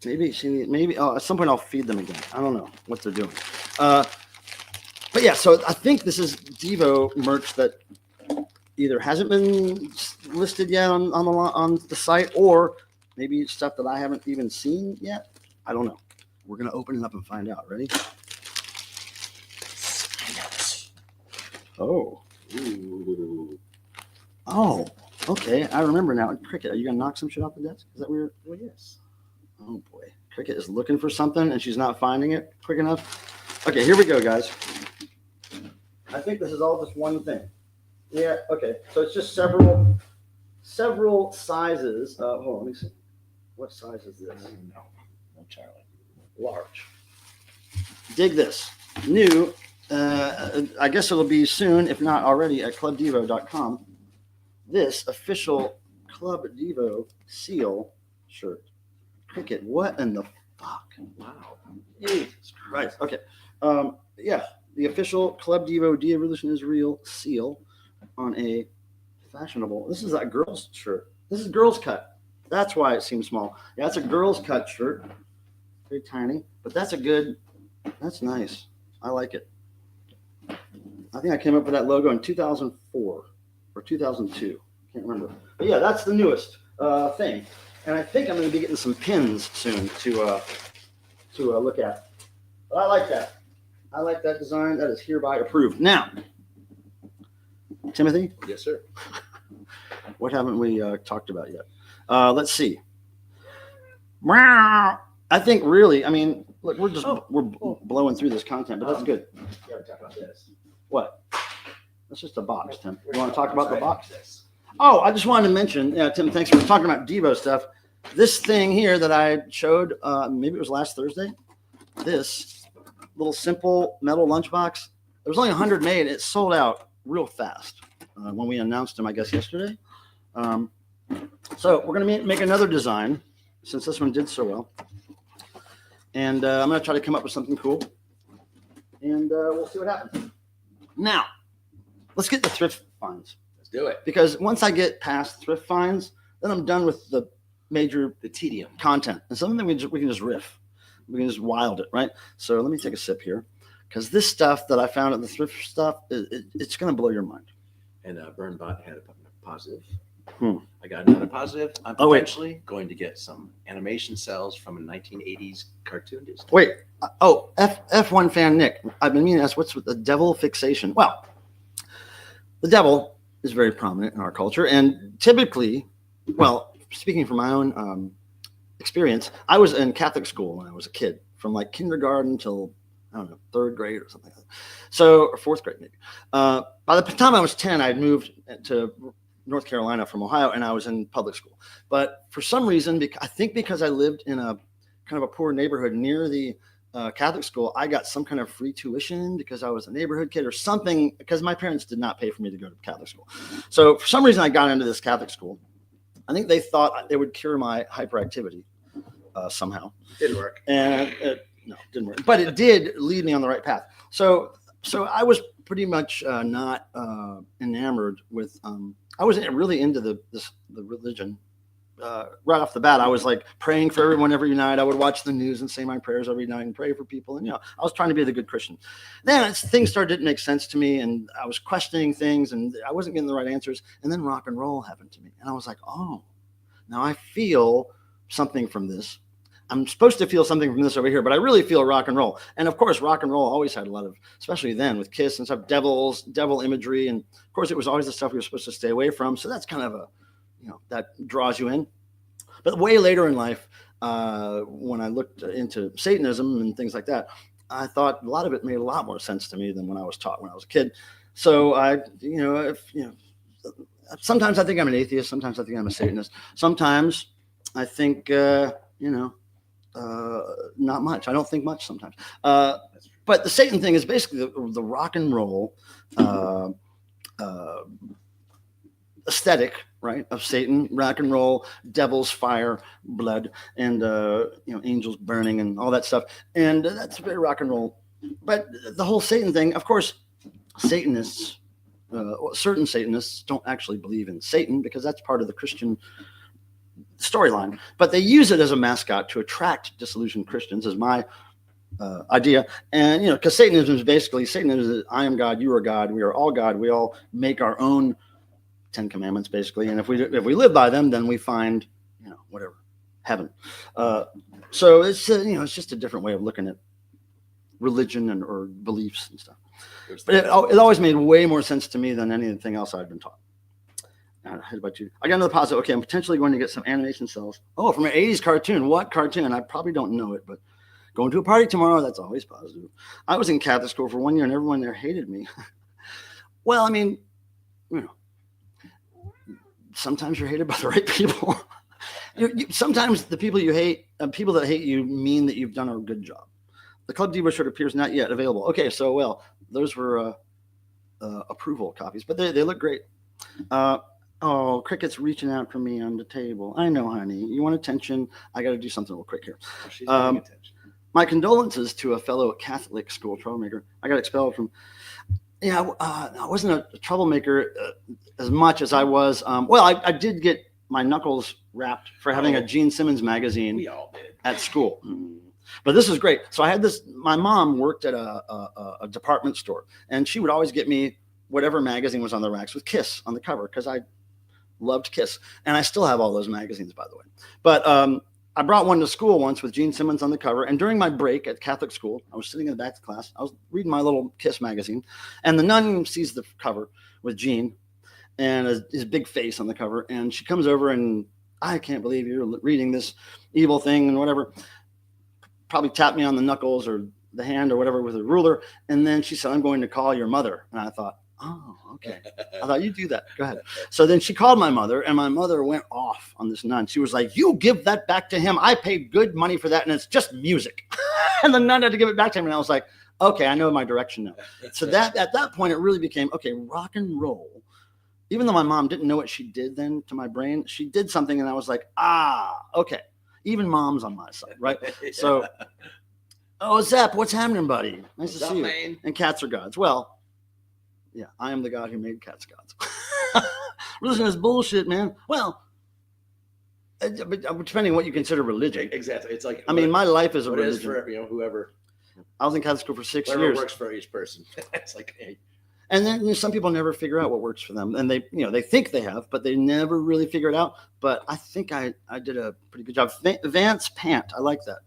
Maybe at some point I'll feed them again. I don't know what they're doing. But yeah, so I think this is Devo merch that either hasn't been listed yet on the site, or maybe stuff that I haven't even seen yet. I don't know. We're gonna open it up and find out. Ready? Oh. Ooh. Oh. Okay. I remember now. Cricket, are you gonna knock some shit off the desk? Is that weird? Well, yes. Oh boy. Cricket is looking for something and she's not finding it quick enough. Okay, here we go, guys. I think this is all just one thing. Yeah, okay. So it's just several sizes. Hold on, let me see. What size is this? No, Charlie. Large. Dig this. New, I guess it'll be soon, if not already, at clubdevo.com. This official Club Devo seal shirt. Cricket, what in the fuck? Wow. Right. Okay. Yeah, the official Club Devo De-Evolution is Real seal on a fashionable. This is a girl's shirt. This is girl's cut. That's why it seems small. Yeah, it's a girl's cut shirt. Very tiny, but that's nice. I like it. I think I came up with that logo in 2004 or 2002. Can't remember. But yeah, that's the newest thing. And I think I'm going to be getting some pins soon to look at. But I like that. I like that design. That is hereby approved. Now, Timothy? Yes, sir. What haven't we talked about yet? Let's see. I think really, I mean, look, we're blowing through this content, but that's good. You gotta talk about this. What? That's just a box, Tim. You want to talk about the box? Oh, I just wanted to mention, yeah, Tim, thanks for talking about Devo stuff. This thing here that I showed, maybe it was last Thursday, this little simple metal lunchbox, there was only 100 made. It sold out real fast when we announced them, I guess, yesterday. So we're going to make another design since this one did so well. And I'm going to try to come up with something cool. And we'll see what happens. Now, let's get the thrift finds. Let's do it. Because once I get past thrift finds, then I'm done with the tedium content. And something we can just riff. We can just wild it, right? So let me take a sip here. Because this stuff that I found at the thrift stuff, it's going to blow your mind. And BurnBot had a positive. Hmm. I got another positive. I'm potentially going to get some animation cells from a 1980s cartoon Disney. Wait. F1 fan Nick. I've been meaning to ask, what's with the devil fixation? Well, the devil is very prominent in our culture. And typically, well, speaking from my own experience, I was in Catholic school when I was a kid, from like kindergarten till, I don't know, 3rd grade or something like that. So, or 4th grade maybe. By the time I was 10, I had moved to North Carolina from Ohio, and I was in public school. But for some reason, I think because I lived in a kind of a poor neighborhood near the Catholic school, I got some kind of free tuition because I was a neighborhood kid or something, because my parents did not pay for me to go to Catholic school. So for some reason, I got into this Catholic school. I think they thought they would cure my hyperactivity somehow. Didn't work. And no, it didn't work. But it did lead me on the right path. So I was pretty much not enamored with. I wasn't really into the religion right off the bat. I was like praying for everyone every night. I would watch the news and say my prayers every night and pray for people. And, I was trying to be the good Christian. Then things started to make sense to me, and I was questioning things, and I wasn't getting the right answers. And then rock and roll happened to me. And I was like, oh, now I feel something from this. I'm supposed to feel something from this over here, but I really feel rock and roll. And of course, rock and roll always had a lot of, especially then with Kiss and stuff, devil imagery. And of course, it was always the stuff we were supposed to stay away from. So that's kind of that draws you in. But way later in life, when I looked into Satanism and things like that, I thought a lot of it made a lot more sense to me than when I was taught when I was a kid. So sometimes I think I'm an atheist. Sometimes I think I'm a Satanist. Sometimes I think, not much. I don't think much sometimes. But the Satan thing is basically the rock and roll aesthetic, right, of Satan, rock and roll, devil's fire, blood, and angels burning and all that stuff. And that's very rock and roll. But the whole Satan thing, of course, Satanists, certain Satanists don't actually believe in Satan because that's part of the Christian storyline, but they use it as a mascot to attract disillusioned Christians, is my idea. And because Satanism is I am God, you are God, we are all God, we all make our own 10 commandments basically, and if we live by them, then we find whatever, heaven. So it's it's just a different way of looking at religion or beliefs and stuff. But it always made way more sense to me than anything else I'd been taught. How about you? I got another positive. Okay, I'm potentially going to get some animation cells. Oh, from an 80s cartoon. What cartoon? I probably don't know it, but going to a party tomorrow, that's always positive. I was in Catholic school for 1 year, and everyone there hated me. Well, I mean, you know, sometimes you're hated by the right people. Sometimes the people you hate, people that hate you, mean that you've done a good job. The Club Diva shirt appears not yet available. Okay, so well, those were approval copies, but they look great. Oh, Cricket's reaching out for me on the table. I know, honey. You want attention? I got to do something real quick here. She's paying attention. My condolences to a fellow Catholic school troublemaker. I got expelled from. Yeah, I wasn't a troublemaker as much as I was. I did get my knuckles wrapped for having a Gene Simmons magazine. We all did at school. But this is great. So I had this. My mom worked at a department store, and she would always get me whatever magazine was on the racks with Kiss on the cover because I loved Kiss, and I still have all those magazines, by the way. But I brought one to school once with Gene Simmons on the cover, and during my break at Catholic school, I was sitting in the back of the class. I was reading my little Kiss magazine, and the nun sees the cover with Gene and his big face on the cover, and she comes over and, I can't believe you're reading this evil thing and whatever. Probably tapped me on the knuckles or the hand or whatever with a ruler, and then she said, I'm going to call your mother. And I thought, oh, okay. I thought, you do that. Go ahead. So then she called my mother, and my mother went off on this nun. She was like, you give that back to him. I paid good money for that, and it's just music. And the nun had to give it back to him, and I was like, okay, I know my direction now. So that at that point, it really became, okay, rock and roll. Even though my mom didn't know what she did then to my brain, she did something, and I was like, okay. Even mom's on my side, right? Yeah. So, oh, Zep, what's happening, buddy? Nice to see you. Man? And cats are gods. Well, yeah, I am the God who made cats gods. Religion is bullshit, man. Well, depending on what you consider religion. Exactly. It's like, I mean, my life is a what it religion. is for whoever. I was in Catholic school for 6 Whatever years. works for each person. It's like, hey. And then some people never figure out what works for them, and they think they have, but they never really figure it out. But I think I did a pretty good job. Vance pant, I like that.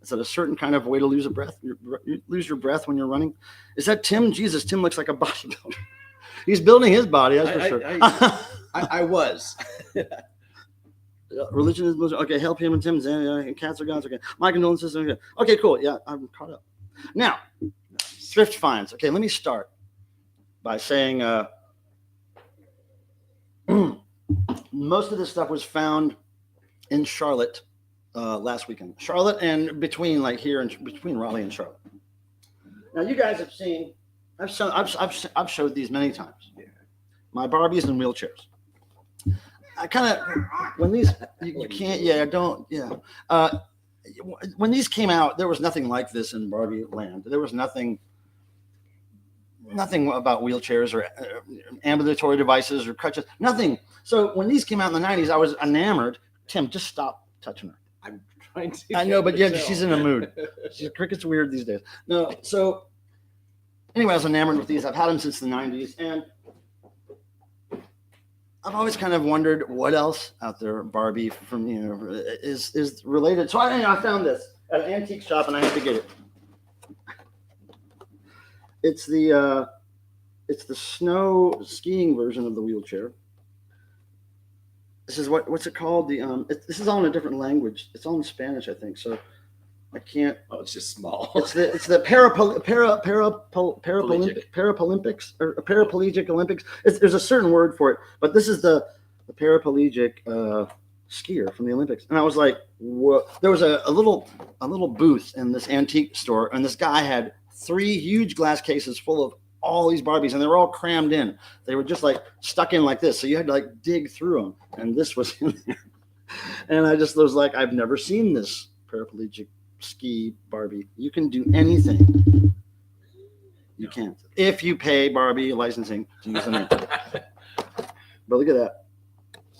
Is that a certain kind of way to lose a breath? You lose your breath when you're running. Is that Tim? Jesus, Tim looks like a bodybuilder. He's building his body, that's for sure. I was. Religion is okay. Help him and Tim. And cats are gods. Okay, my condolences. Okay, cool. Yeah, I'm caught up. Now, thrift finds. Okay, let me start by saying most of this stuff was found in Charlotte last weekend. Charlotte and between between Raleigh and Charlotte. Now you guys have seen. I've showed these many times. Yeah. My Barbies and wheelchairs. I kind of when these you can't. Yeah, don't. Yeah. When these came out, there was nothing like this in Barbie land. There was nothing about wheelchairs or ambulatory devices or crutches, nothing. So when these came out in the 90s, I was enamored. Tim, just stop touching her. I'm trying to. I know, but yeah, she's in a mood. Cricket's weird these days. No, so anyway, I was enamored with these. I've had them since the 90s, and I've always kind of wondered what else out there Barbie from is related. So I found this at an antique shop, and I had to get it. It's the snow skiing version of the wheelchair. This is what's it called? This is all in a different language. It's all in Spanish, I think. So I can't. Oh, it's just small. It's the Paralympics or Paraplegic Olympics. There's a certain word for it, but this is the paraplegic skier from the Olympics. And I was like, whoa. There was a little booth in this antique store, and this guy had 3 huge glass cases full of all these Barbies, and they were all crammed in. They were just like stuck in like this. So you had to dig through them. And this was in there. And I just was like, I've never seen this paraplegic ski Barbie. You can do anything. You can't. If you pay Barbie licensing to use the name. But look at that.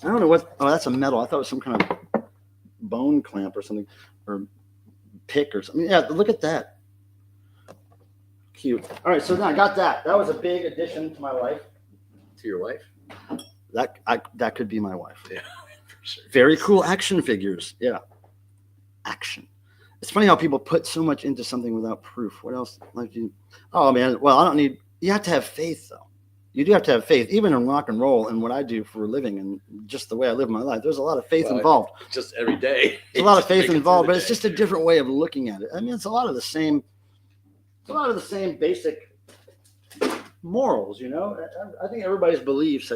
I don't know what. Oh, that's a metal. I thought it was some kind of bone clamp or something, or pick or something. Yeah, look at that. Cute. All right, so now I got that. That was a big addition to my life. To your wife? That could be my wife. Yeah, for sure. Very cool action figures. Yeah, action. It's funny how people put so much into something without proof. What else? Oh man. Well, I don't need. You have to have faith, though. You do have to have faith, even in rock and roll and what I do for a living and just the way I live my life. There's a lot of faith involved. Just every day. There's a lot of faith involved, but it's just a different way of looking at it. I mean, it's a lot of the same. It's a lot of the same basic morals. I think everybody's beliefs,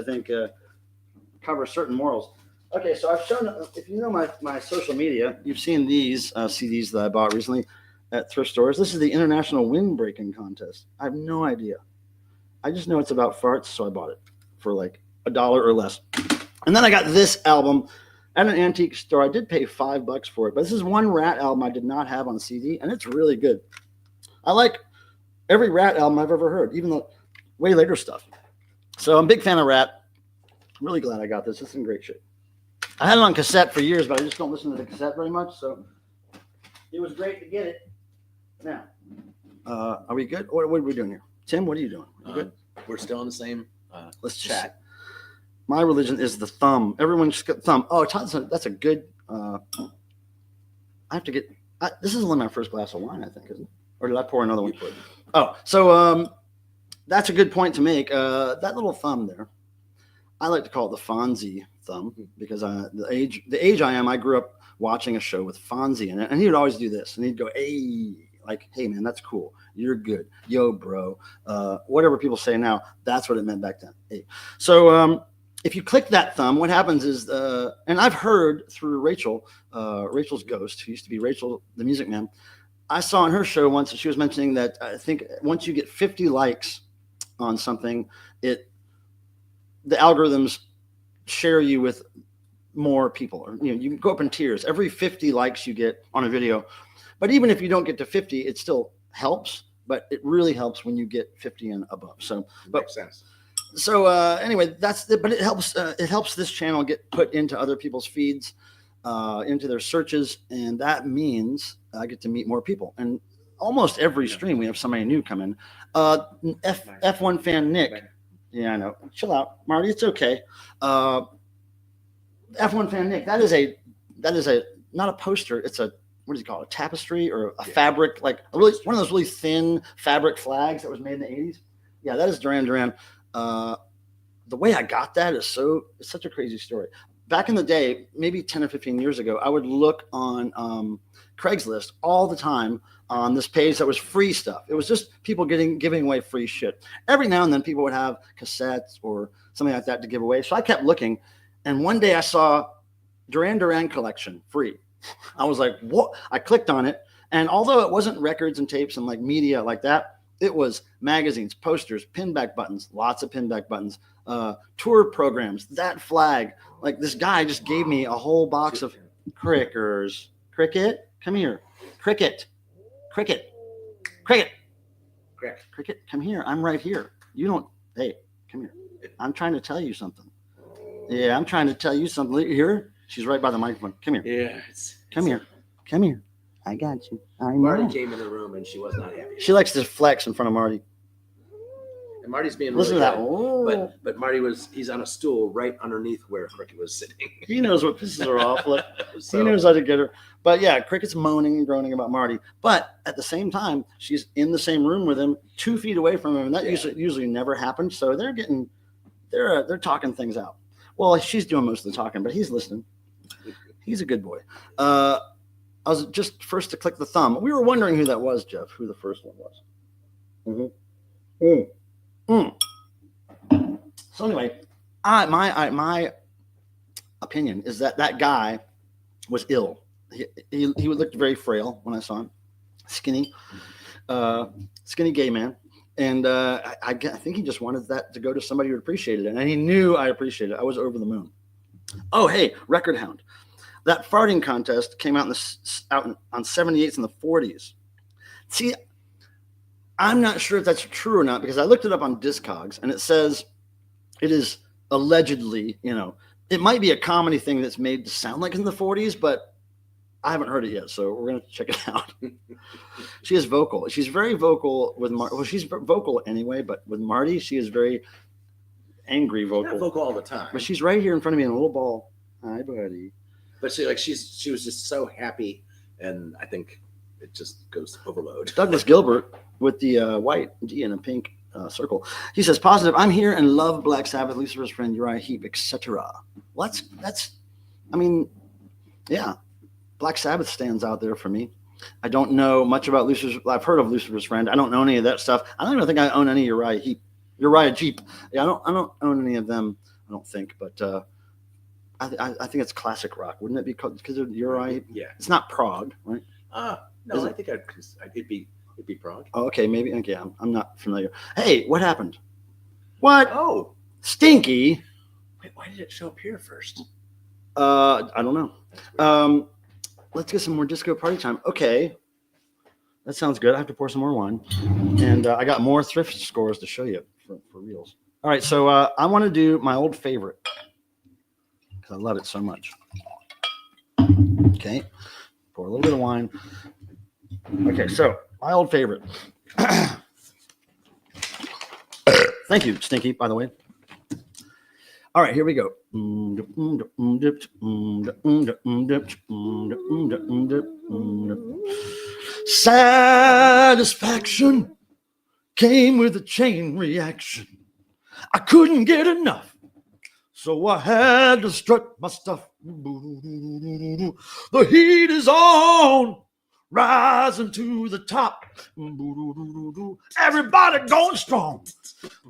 cover certain morals. Okay, so I've shown, if you know my social media, you've seen these CDs that I bought recently at thrift stores. This is the International Windbreaking Contest. I have no idea. I just know it's about farts, so I bought it for like $1 or less. And then I got this album at an antique store. I did pay $5 for it, but this is one Rat album I did not have on CD, and it's really good. I like every Rat album I've ever heard, even the way later stuff. So I'm a big fan of Rat. I'm really glad I got this. It's in great shape. I had it on cassette for years, but I just don't listen to the cassette very much, so it was great to get it. Now, are we good? What are we doing here? Tim, what are you doing? You good? We're still in the same Let's chat. My religion is the thumb. Everyone just got thumb. Oh, that's a good. I have to get. This is only my first glass of wine, I think, isn't it? Or did I pour another one? Oh, so that's a good point to make. That little thumb there, I like to call it the Fonzie thumb because the age I am, I grew up watching a show with Fonzie in it, and he would always do this, and he'd go, "Hey, like, hey man, that's cool. You're good. Yo, bro." Whatever people say now, that's what it meant back then. Hey. So if you click that thumb, what happens is, and I've heard through Rachel, Rachel's ghost, who used to be Rachel, the Music Man. I saw on her show once that she was mentioning that I think once you get 50 likes on something, the algorithms share you with more people, or you can go up in tiers. Every 50 likes you get on a video, but even if you don't get to 50, it still helps. But it really helps when you get 50 and above. So, makes sense. So anyway, that's it. But it helps this channel get put into other people's feeds, into their searches, and that means I get to meet more people. And almost every stream we have somebody new come in. F1 fan Nick. Yeah, I know. Chill out, Marty. It's okay. F1 fan Nick. That is a not a poster. It's a, what do you call it? A tapestry or a fabric, like one of those really thin fabric flags that was made in the 80s. Yeah, that is Duran Duran. The way I got that is it's such a crazy story. Back in the day, maybe 10 or 15 years ago, I would look on Craigslist all the time on this page that was free stuff. It was just people giving away free shit. Every now and then people would have cassettes or something like that to give away. So I kept looking, and one day I saw Duran Duran collection free. I was like, what? I clicked on it, and although it wasn't records and tapes and like media like that, it was magazines, posters, pinback buttons, lots of pinback buttons, tour programs, that flag. Like this guy just gave me a whole box of crickers. Cricket, come here. Cricket, come here. I'm right here. You don't, hey, come here. I'm trying to tell you something. Yeah, I'm trying to tell you something. Here, she's right by the microphone. Come here. Yeah. Come here. I got you. I know. Marty came in the room and she was not happy. She likes to flex in front of Marty. And Marty's being listen really to that. Oh. But Marty he's on a stool right underneath where Cricket was sitting. He knows what pisses her off. Look, So, he knows how to get her. But yeah, Cricket's moaning and groaning about Marty. But at the same time, she's in the same room with him, 2 feet away from him, and that usually never happens. So they're talking things out. Well, she's doing most of the talking, but he's listening. He's a good boy. I was just first to click the thumb. We were wondering who that was, Jeff, who the first one was. So anyway, my opinion is that guy was ill. He looked very frail when I saw him, skinny gay man, and I think he just wanted that to go to somebody who appreciated it, and he knew I appreciated it. I was over the moon. Oh, hey, Record Hound. That farting contest came out on 78s in the 40s. See, I'm not sure if that's true or not because I looked it up on Discogs and it says it is allegedly, it might be a comedy thing that's made to sound like in the 40s, but I haven't heard it yet, so we're going to check it out. She is vocal. She's very vocal with Marty. Well, she's vocal anyway, but with Marty, she is very angry vocal. Not vocal all the time. But she's right here in front of me in a little ball. Hi, buddy. But she was just so happy, and I think it just goes overload. Douglas Gilbert with the white D and a pink circle. He says, positive, I'm here and love Black Sabbath, Lucifer's Friend, Uriah Heep, etc. Well, yeah, Black Sabbath stands out there for me. I don't know much about Lucifer's. I've heard of Lucifer's Friend. I don't know any of that stuff. I don't even think I own any Uriah Heep Uriah Jeep. Yeah, I don't own any of them. I don't think, but I think it's classic rock, wouldn't it be? Because of Uriah. Yeah. It's not prog, right? No, I think it'd be prog. Oh, okay, maybe. Okay, I'm not familiar. Hey, what happened? What? Oh, Stinky. wait, why did it show up here first? I don't know. Let's get some more disco party time. Okay, that sounds good. I have to pour some more wine, and I got more thrift scores to show you for reals. All right, so I want to do my old favorite because I love it so much. Okay, pour a little bit of wine. Okay, so my old favorite. Thank you, Stinky, by the way. All right, here we go. Satisfaction came with a chain reaction. I couldn't get enough, so I had to strut my stuff. The heat is on, rising to the top. Everybody going strong.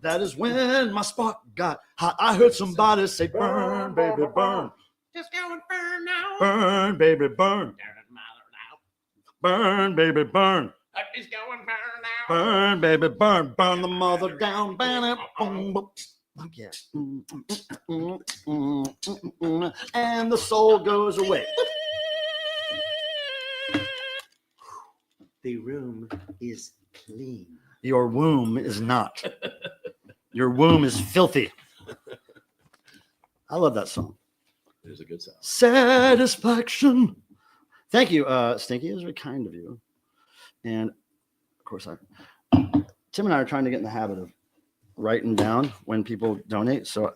That is when my spark got hot. I heard somebody say, burn, baby, burn. Just go and burn now. Burn, baby, burn. Burn, baby, burn. Just go and burn now. Burn, baby, burn. Burn the mother down. Yeah. And the soul goes away. The room is clean. Your womb is not. Your womb is filthy. I love that song. It is a good song. Satisfaction. Thank you, Stinky. It was very kind of you. And of course, Tim and I are trying to get in the habit of writing down when people donate. So,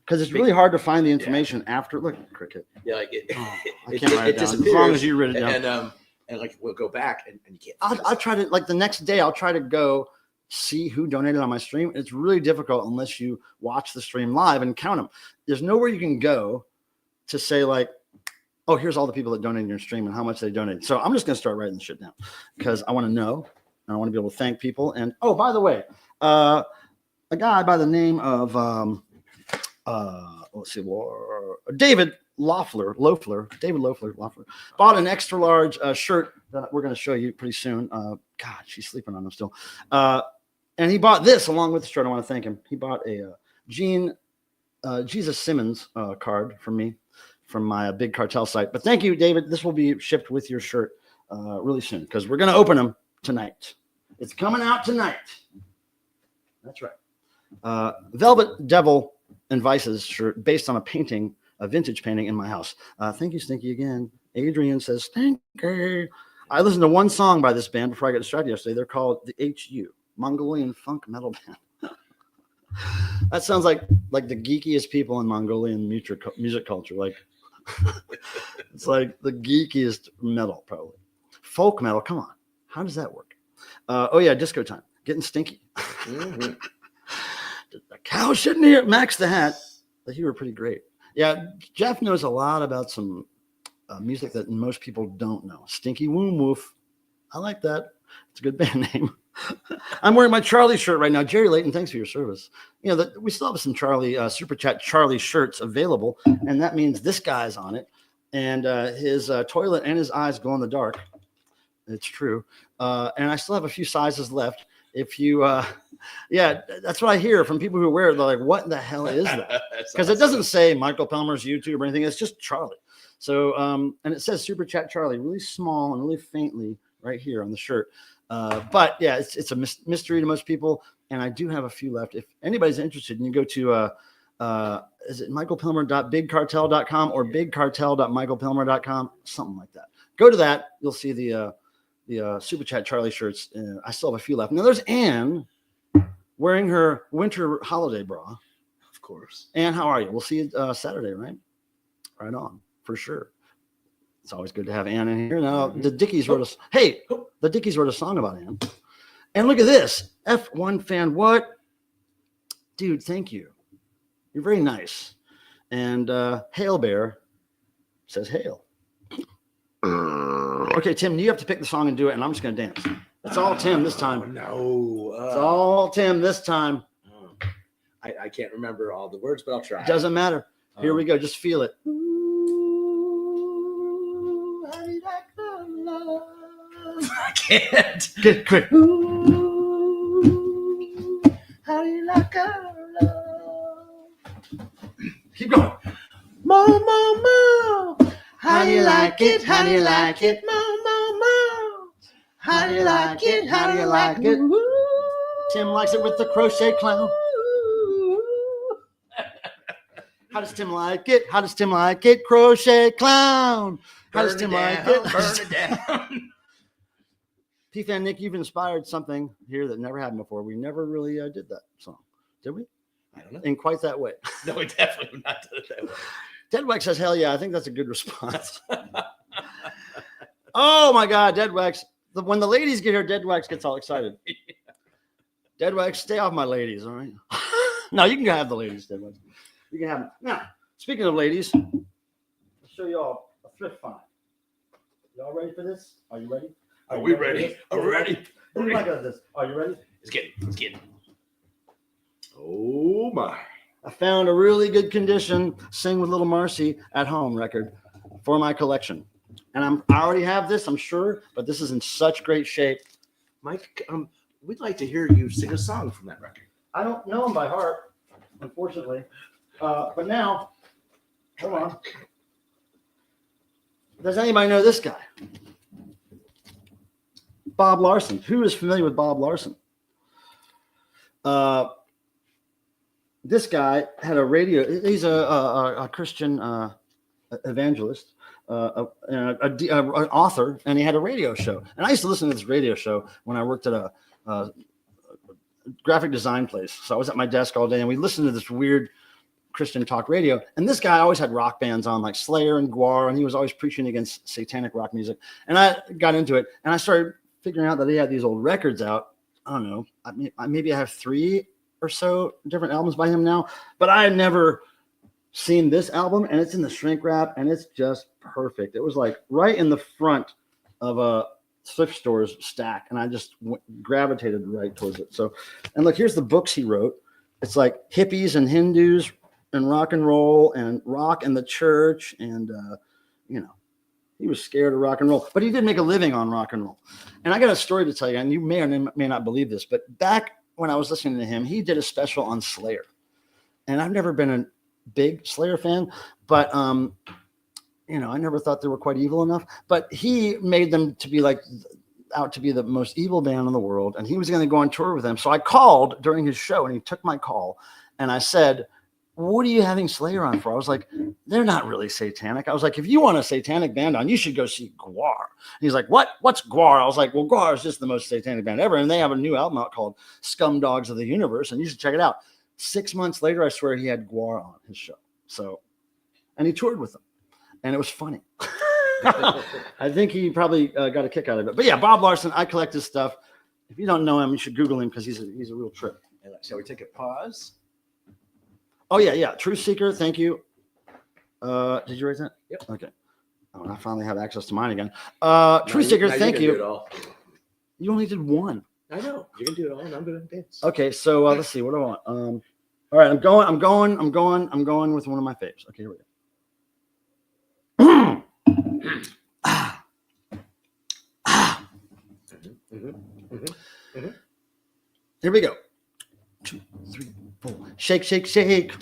because it's really hard to find the information after. Look, Cricket. Yeah, like it. I can't write it down. As long as you write it down. And like we'll go back and you can't. I'll try to, like, the next day. I'll try to go see who donated on my stream. It's really difficult unless you watch the stream live and count them. There's nowhere you can go to say, like, oh, here's all the people that donated your stream and how much they donated. So I'm just going to start writing this shit down because I want to know and I want to be able to thank people. And oh, by the way, a guy by the name of let's see, David Loeffler bought an extra large shirt that we're going to show you pretty soon. God, she's sleeping on him still. And he bought this along with the shirt. I want to thank him. He bought a Jesus Simmons card from me from my Big Cartel site. But thank you, David. This will be shipped with your shirt really soon because we're going to open them tonight. It's coming out tonight. That's right. Velvet Devil and Vices shirt based on a vintage painting in my house. Thank you, Stinky, again. Adrian says, Stinky. I listened to one song by this band before I got distracted yesterday. They're called the HU, Mongolian funk metal band. That sounds like the geekiest people in Mongolian music culture. Like, it's like the geekiest metal, probably. Folk metal, come on. How does that work? Oh, yeah, disco time. Getting stinky. Mm-hmm. The cow shouldn't hear. Max the Hat. You were pretty great. Yeah, Jeff knows a lot about some music that most people don't know. Stinky Woom Woof. I like that. It's a good band name. I'm wearing my Charlie shirt right now. Jerry Layton, thanks for your service. You know, we still have some Charlie, SuperChat Charlie shirts available, and that means this guy's on it, and his toilet and his eyes glow in the dark. It's true. And I still have a few sizes left. If you, yeah, that's what I hear from people who wear it. They're like, what the hell is that? Because it doesn't say Michael Pelmer's YouTube or anything. It's just Charlie. So, and it says SuperChat Charlie really small and really faintly right here on the shirt. But yeah, it's a mystery to most people. And I do have a few left. If anybody's interested, you can go to, is it michaelpelmer.bigcartel.com or bigcartel.michaelpelmer.com? Something like that. Go to that. You'll see the SuperChat Charlie shirts. I still have a few left. Now there's Anne wearing her winter holiday bra. Of course. Anne, how are you? We'll see you Saturday, right? Right on, for sure. It's always good to have Anne in here. Now the Dickies wrote the Dickies wrote a song about Anne. And look at this. F1 fan. What? Dude, thank you. You're very nice. And Hail Bear says hail. Okay, Tim, you have to pick the song and do it, and I'm just going to dance. It's all Tim this time. No. It's all Tim this time. I can't remember all the words, but I'll try. It doesn't matter. Here we go. Just feel it. Ooh, how do you like my love? I can't. Get quick. Ooh, how do you like our love? Keep going. Mo, mo, mo. How do you like it? How do you like it? Mo, mo, mo. How do you like it? How do you like it? Tim likes it with the Crochet Clown. How does Tim like it? How does Tim like it? Crochet Clown. How does Tim like it? Burn it down. P Fan Nick, you've inspired something here that never happened before. We never really did that song, did we? I don't know. In quite that way. No, we definitely would not do it that way. Deadwax says, hell yeah, I think that's a good response. Oh my God, Deadwax. When the ladies get here, Deadwax gets all excited. Deadwax, stay off my ladies, all right? No, you can have the ladies, Deadwax. You can have them. Now, speaking of ladies, I'll show you all a thrift find. Y'all ready for this? Are you ready? Are we ready? Are we ready? What do you like of this? Are you ready? Let's get it. Let's get it. Oh my. I found a really good condition Sing with Little Marcy at Home record for my collection. And I already have this, I'm sure, but this is in such great shape. Mike, we'd like to hear you sing a song from that record. I don't know them by heart, unfortunately. But now, hold on. Does anybody know this guy? Bob Larson. Who is familiar with Bob Larson? This guy had a radio. He's a Christian evangelist, an author, and he had a radio show. And I used to listen to this radio show when I worked at a graphic design place. So I was at my desk all day, and we listened to this weird Christian talk radio. And this guy always had rock bands on, like Slayer and Gwar, and he was always preaching against satanic rock music. And I got into it, and I started figuring out that he had these old records out. I don't know. Maybe I have 3 or so different albums by him now, but I had never seen this album, and it's in the shrink wrap, and it's just perfect. It was like right in the front of a thrift store's stack, and I just gravitated right towards it. So, and look, here's the books he wrote. It's like hippies and Hindus and rock and roll and rock and the church, and he was scared of rock and roll, but he did make a living on rock and roll. And I got a story to tell you, and you may or may not believe this, but back when I was listening to him, he did a special on Slayer. And I've never been a big Slayer fan, but I never thought they were quite evil enough. But he made them to be out to be the most evil band in the world, and he was going to go on tour with them. So I called during his show, and he took my call, and I said, "What are you having Slayer on for?" I was like, "They're not really satanic." I was like, "If you want a satanic band on, you should go see Gwar." And he's like, "What? What's Gwar?" I was like, "Well, Gwar is just the most satanic band ever, and they have a new album out called Scum Dogs of the Universe, and you should check it out." 6 months later, I swear he had Gwar on his show. So, and he toured with them, and it was funny. I think he probably got a kick out of it. But yeah, Bob Larson, I collect his stuff. If you don't know him, you should Google him because he's a real trip. Shall we take a pause? Oh, yeah. Truth Seeker, thank you. Did you raise that? Yep. Okay. Oh, I finally have access to mine again. Truth Seeker, thank you. You only did one. I know. You can do it all, and I'm going to dance. Okay, so let's see. What do I want? All right, I'm going with one of my faves. Okay, here we go. Here we go. 2, 3, 4. Shake, shake, shake.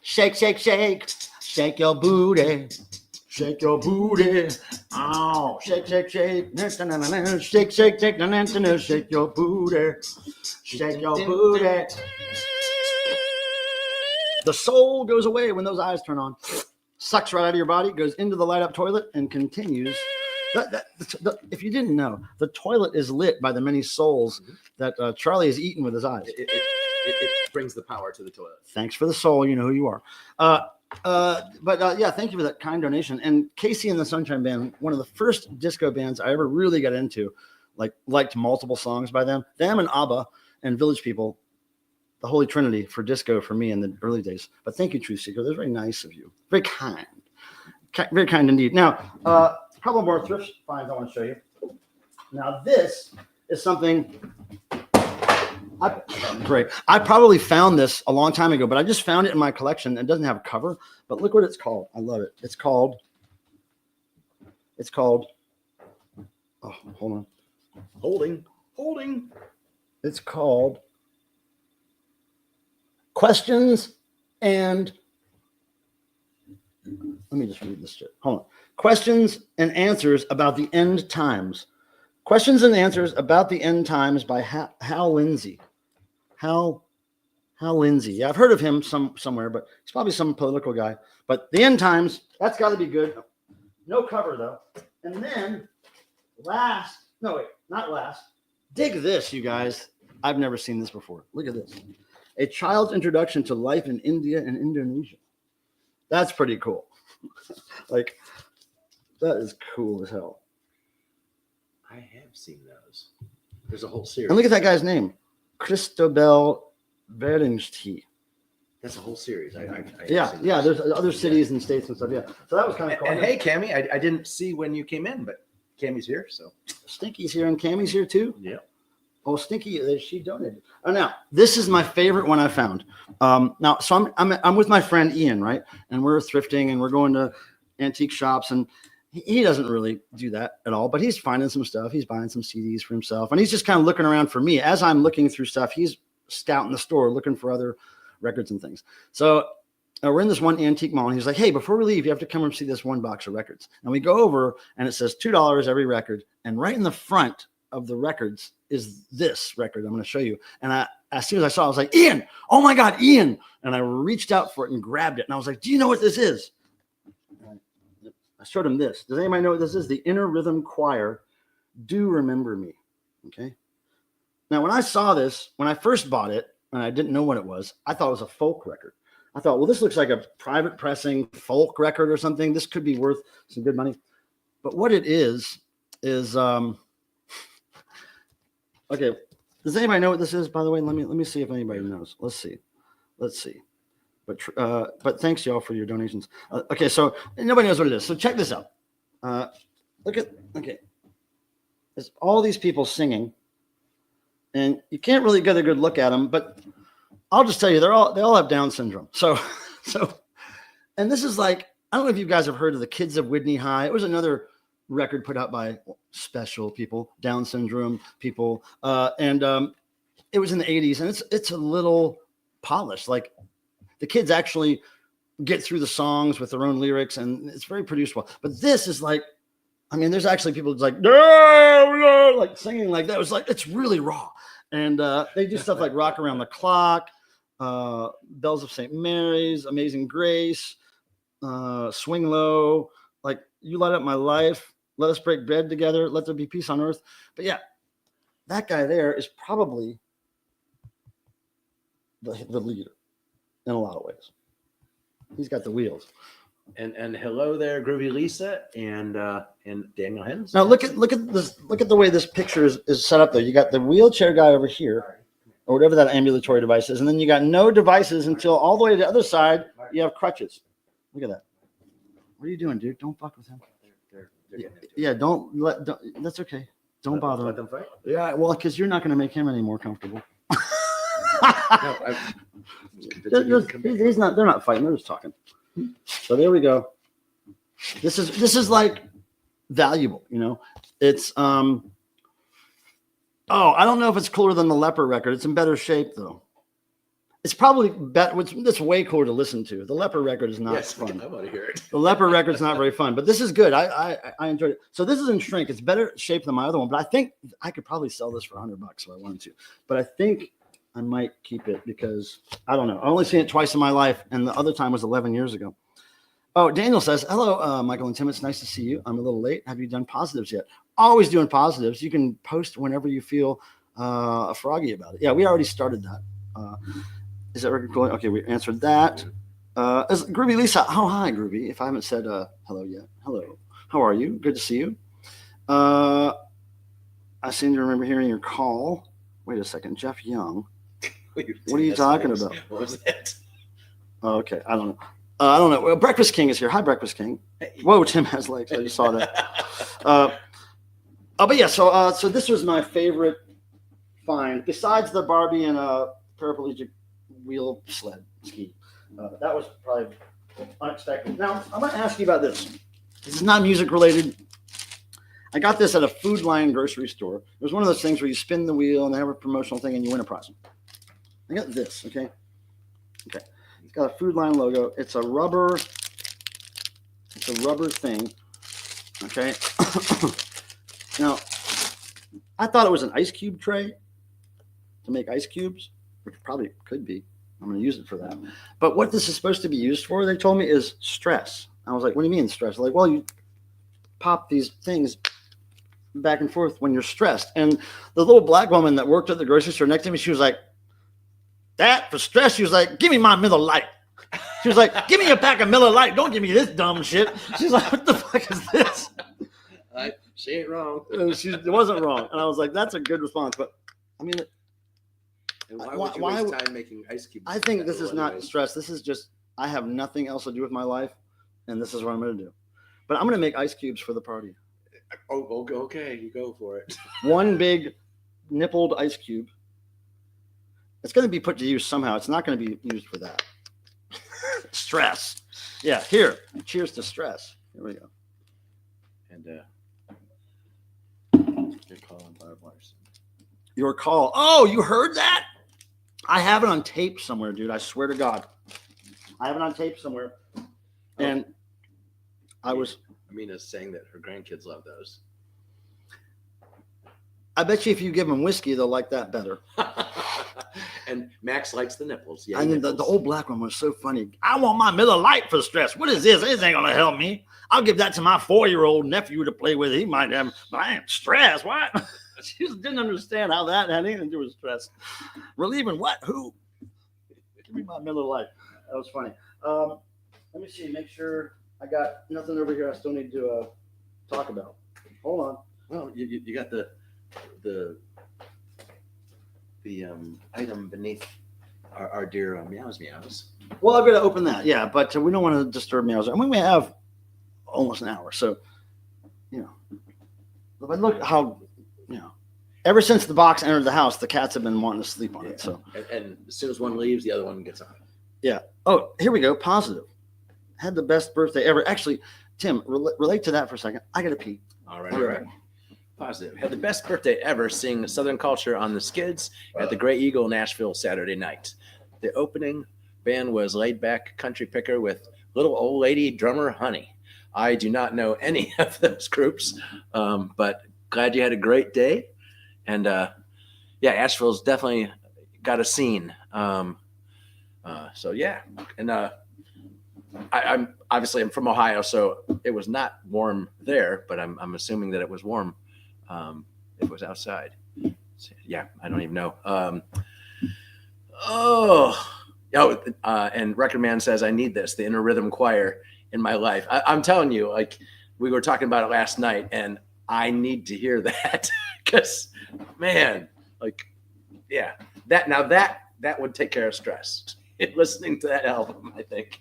Shake, shake, shake. Shake your booty. Shake your booty. Oh, shake, shake, shake. Shake, shake, shake. Shake your booty. Shake your booty. The soul goes away when those eyes turn on. Sucks right out of your body, goes into the light up toilet, and continues. If you didn't know, the toilet is lit by the many souls that Charlie has eaten with his eyes. It brings the power to the toilet. Thanks for the soul. You know who you are. Yeah, thank you for that kind donation. And Casey and the Sunshine Band, one of the first disco bands I ever really got into, liked multiple songs by them and ABBA and Village People, the Holy Trinity for disco for me in the early days. But thank you, Truth Seeker. That's very nice of you. Very kind. Very kind indeed. Now, a couple more thrift finds I want to show you. Now, this is something Great. I probably found this a long time ago, but I just found it in my collection. It doesn't have a cover, but look what it's called. I love it. It's called. Oh, hold on. Holding. It's called Questions and. Let me just read this shit. Hold on. Questions and Answers About the End Times. Questions and Answers About the End Times by Hal Lindsey. Hal Lindsey. Yeah, I've heard of him somewhere, but he's probably some political guy. But the End Times, that's got to be good. No cover, though. And then not last. Dig this, you guys. I've never seen this before. Look at this. A Child's Introduction to Life in India and Indonesia. That's pretty cool. Like, that is cool as hell. I have seen those. There's a whole series. And look at that guy's name. Cristobal Beringsti. That's a whole series. Yeah. There's other cities and states and stuff. Yeah. So that was kind of cool. And hey, Cammie, I didn't see when you came in, but Cammie's here. So Stinky's here and Cammie's here too. Yeah. Oh, Stinky, she donated. Oh, now this is my favorite one I found. Now, so I'm with my friend Ian, right? And we're thrifting and we're going to antique shops, and he doesn't really do that at all. But he's finding some stuff. He's buying some CDs for himself, and he's just kind of looking around for me as I'm looking through stuff. He's scouting the store, looking for other records and things. So we're in this one antique mall, and he's like, "Hey, before we leave, you have to come and see this one box of records." And we go over, and it says $2 every record, and right in the front of the records is this record I'm going to show you. And as soon as I saw it, I was like, Ian, oh my God, Ian. And I reached out for it and grabbed it. And I was like, do you know what this is? I showed him this. Does anybody know what this is? The Inner Rhythm Choir, Do Remember Me. Okay. Now, when I saw this, when I first bought it, and I didn't know what it was, I thought it was a folk record. I thought, well, this looks like a private pressing folk record or something. This could be worth some good money. But what it is okay. Does anybody know what this is, by the way? Let me see if anybody knows. Let's see. But thanks y'all for your donations. Okay, so nobody knows what it is. So check this out. There's all these people singing, and you can't really get a good look at them, but I'll just tell you, they all have Down syndrome. So, and this is like, I don't know if you guys have heard of the Kids of Whitney High. It was another record put out by special people, Down syndrome people, and it was in the 80s, and it's a little polished. Like the kids actually get through the songs with their own lyrics, and it's very produced well. But this is like, I mean, there's actually people like no, like singing like that. It was like, it's really raw, and they do stuff like Rock Around the Clock, Bells of St. Mary's, Amazing Grace, Swing Low, like You Light Up My Life, Let Us Break Bread Together, Let There Be Peace on Earth. But yeah, that guy there is probably the leader in a lot of ways. He's got the wheels. And hello there, Groovy Lisa and Daniel Hens. Now look at this. Look at the way this picture is set up. There, you got the wheelchair guy over here, or whatever that ambulatory device is, and then you got no devices until all the way to the other side. You have crutches. Look at that. What are you doing, dude? Don't fuck with him. Yeah, don't. That's okay. Don't bother. Let them fight. Yeah, well, because you're not going to make him any more comfortable. He's not. They're not fighting. They're just talking. So there we go. This is like valuable. You know, it's I don't know if it's cooler than the Leper record. It's in better shape though. It's probably better. It's way cooler to listen to. The Leper record is not fun. I want to hear it. The Leper record's not very fun, but this is good. I enjoyed it. So this is in shrink. It's better shape than my other one, but I think I could probably sell this for $100 if I wanted to. But I think I might keep it because I don't know. I only seen it twice in my life, and the other time was 11 years ago. Oh, Daniel says, hello, Michael and Tim. It's nice to see you. I'm a little late. Have you done positives yet? Always doing positives. You can post whenever you feel froggy about it. Yeah, we already started that. Is that record cool? Okay, we answered that. Is Groovy Lisa? Oh, hi, Groovy. If I haven't said hello yet. Hello. How are you? Good to see you. I seem to remember hearing your call. Wait a second. Jeff Young. What are you talking about? What was that? Oh, okay. I don't know. Well, Breakfast King is here. Hi, Breakfast King. Hey. Whoa, Tim has legs. I just saw that. But yeah, so this was my favorite find besides the Barbie and a paraplegic wheel sled ski. That was probably unexpected. Now, I'm going to ask you about this. This is not music related. I got this at a Food Lion grocery store. It was one of those things where you spin the wheel and they have a promotional thing and you win a prize. I got this, okay? Okay. It's got a Food Lion logo. It's a rubber thing, okay? Now, I thought it was an ice cube tray to make ice cubes, which probably could be. I'm going to use it for that. But what this is supposed to be used for, they told me, is stress. I was like, what do you mean stress? They're like, well, you pop these things back and forth when you're stressed. And the little black woman that worked at the grocery store next to me, she was like, that for stress? She was like, give me my Miller Lite. She was like, give me a pack of Miller Lite. Don't give me this dumb shit. She's like, what the fuck is this? She ain't wrong. It wasn't wrong. And I was like, that's a good response. But I mean, and why would you waste time making ice cubes? I think this is not stress. This is just, I have nothing else to do with my life. And this is what I'm going to do. But I'm going to make ice cubes for the party. Oh, okay. You go for it. One big nippled ice cube. It's going to be put to use somehow. It's not going to be used for that. Stress. Yeah, here. Cheers to stress. Here we go. And your call on Barb Larson. Your call. Oh, you heard that? I have it on tape somewhere, dude. I swear to God. I have it on tape somewhere. And Amina's saying that her grandkids love those. I bet you if you give them whiskey, they'll like that better. And Max likes the nipples. Yeah, and then the old black one was so funny. I want my Miller Lite for stress. What is this? This ain't going to help me. I'll give that to my 4-year-old nephew to play with. He might have, but I ain't stressed. What? She just didn't understand how that had anything to do with stress. Relieving what? Who? Give me my Miller Lite. That was funny. Let me see. Make sure I got nothing over here I still need to talk about. Hold on. Well, you got the item beneath our dear meows. Well, I'm going to open that. Yeah, but we don't want to disturb meows. I mean, we have almost an hour. So, but look how, ever since the box entered the house, the cats have been wanting to sleep on it. So, and as soon as one leaves, the other one gets on it. Yeah. Oh, here we go. Positive. Had the best birthday ever. Actually, Tim, relate to that for a second. I got to pee. All right. Positive. Had the best birthday ever seeing Southern Culture on the Skids at the Grey Eagle, Nashville, Saturday night. The opening band was Laid Back Country Picker with Little Old Lady Drummer Honey. I do not know any of those groups, but glad you had a great day. And Asheville's definitely got a scene. So yeah, and I'm obviously from Ohio, so it was not warm there, but I'm assuming that it was warm. It was outside. So, yeah, I don't even know. And Record Man says, I need this, the Inner Rhythm Choir in my life. I'm telling you, like, we were talking about it last night, and I need to hear that because, man, like, yeah, that would take care of stress. Listening to that album, I think.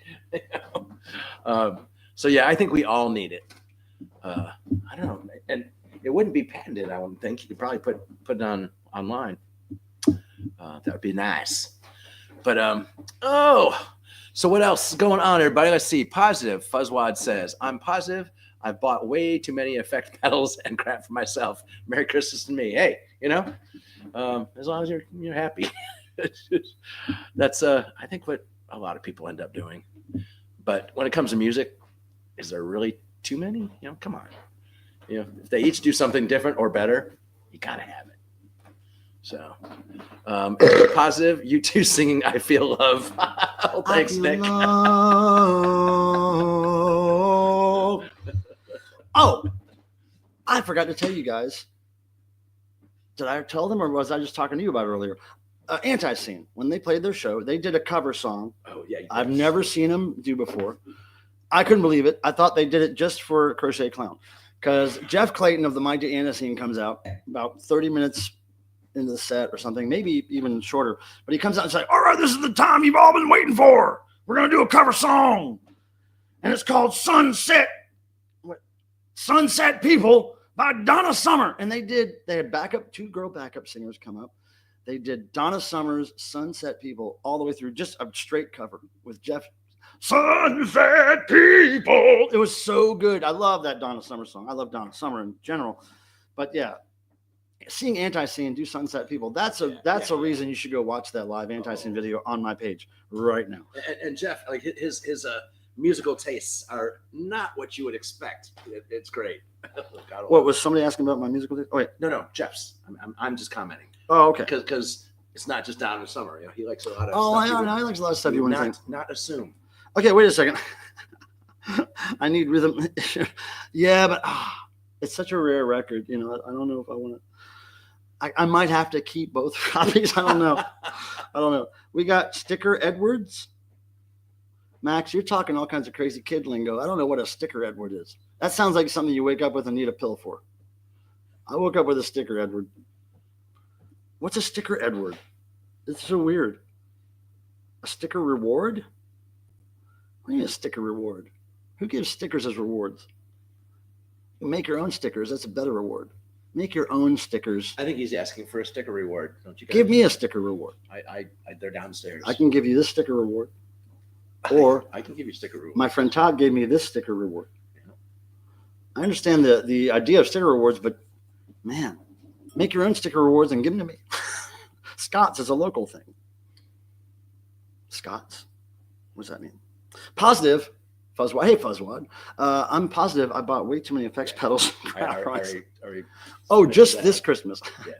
So yeah, I think we all need it. I don't know, and it wouldn't be patented. I wouldn't think. You could probably put it on online. That would be nice. But so what else is going on, everybody? Let's see. Positive. Fuzzwad says, I'm positive. I've bought way too many effect pedals and crap for myself. Merry Christmas to me. Hey, as long as you're happy. That's I think what a lot of people end up doing. But when it comes to music, is there really too many? Come on. If they each do something different or better, you gotta have it. So positive, you two singing I Feel Love. Oh, thanks, Nick. Oh, I forgot to tell you guys. Did I tell them or was I just talking to you about it earlier? Anti-Scene, when they played their show, they did a cover song. Oh, yeah. I've never seen them do before. I couldn't believe it. I thought they did it just for Crochet Clown because Jeff Clayton of the My Anti-Scene comes out about 30 minutes into the set or something, maybe even shorter. But he comes out and says, all right, this is the time you've all been waiting for. We're going to do a cover song. And it's called Sunset People by Donna Summer. And they had two girl backup singers come up. They did Donna Summer's Sunset People all the way through, just a straight cover with Jeff. Sunset People. It was so good. I love that Donna Summer song. I love Donna Summer in general. But yeah, seeing Anti-Scene do Sunset People, that's a reason you should go watch that live Anti-Scene video on my page right now. And Jeff, like his musical tastes are not what you would expect. It's great. What was somebody asking about my musical taste? Oh wait, no, Jeff's. I'm just commenting. Oh, okay. Because it's not just Donna Summer. You know, he likes a lot of. Oh, I like a lot of stuff. You not assume. Okay, wait a second. I need rhythm. Yeah, but it's such a rare record. You know, I don't know if I want to. I might have to keep both copies. I don't know. We got Sticker Edwards. Max, you're talking all kinds of crazy kid lingo. I don't know what a Sticker Edward is. That sounds like something you wake up with and need a pill for. I woke up with a Sticker Edward. What's a Sticker Edward? It's so weird. A sticker reward? What do you mean a sticker reward? Who gives stickers as rewards? You make your own stickers. That's a better reward. Make your own stickers. I think he's asking for a sticker reward. Don't you guys? Give me a sticker reward. They're downstairs. I can give you this sticker reward. Or I can give you sticker reward. My friend Todd gave me this sticker reward. Yeah. I understand the idea of sticker rewards, but man, make your own sticker rewards and give them to me. Scott's is a local thing. Scott's? What does that mean? Positive. Fuzzwad. Hey, Fuzzwad. I'm positive I bought way too many effects pedals. Just this Christmas. Yeah.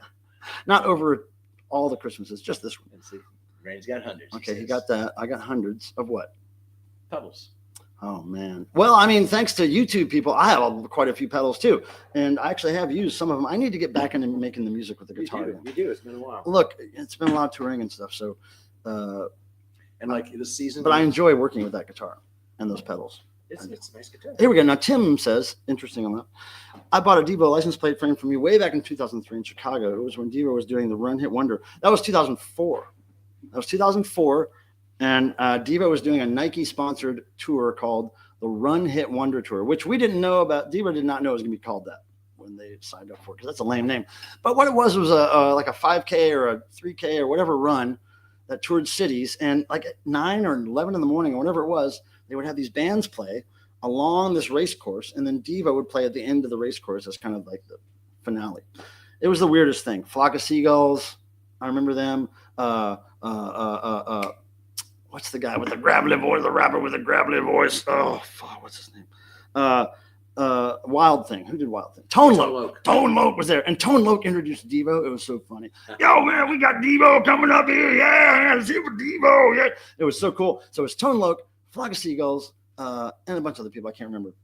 Not over all the Christmases, just this one. See, Rain's got hundreds. Okay, he got that. I got hundreds of what? Pedals. Oh, man. Well, I mean, thanks to YouTube people, I have quite a few pedals too. And I actually have used some of them. I need to get back into making the music with the guitar. You do. It's been a while. Look, it's been a lot of touring and stuff. So, and like this season. But I enjoy working with that guitar and those pedals. It's a nice guitar. Here we go. Now, Tim says, interesting on that. I bought a Devo license plate frame from you way back in 2003 in Chicago. It was when Devo was doing the Run Hit Wonder. That was 2004. And Devo was doing a Nike-sponsored tour called the Run Hit Wonder Tour, which we didn't know about. Devo did not know it was going to be called that when they signed up for it, because that's a lame name. But what it was like a 5K or a 3K or whatever run that toured cities. And like at 9 or 11 in the morning or whatever it was, they would have these bands play along this race course, and then Devo would play at the end of the race course as kind of like the finale. It was the weirdest thing. Flock of Seagulls, I remember them. What's the guy with the gravelly voice? The rapper with the gravelly voice. Oh, fuck, what's his name? Wild Thing. Who did Wild Thing? Tone Loc. Tone Loc was there, and Tone Loc introduced Devo. It was so funny. Yo, man, we got Devo coming up here. Yeah, Super Devo. Yeah, it was so cool. So it was Tone Loc, Flock of Seagulls, and a bunch of other people I can't remember.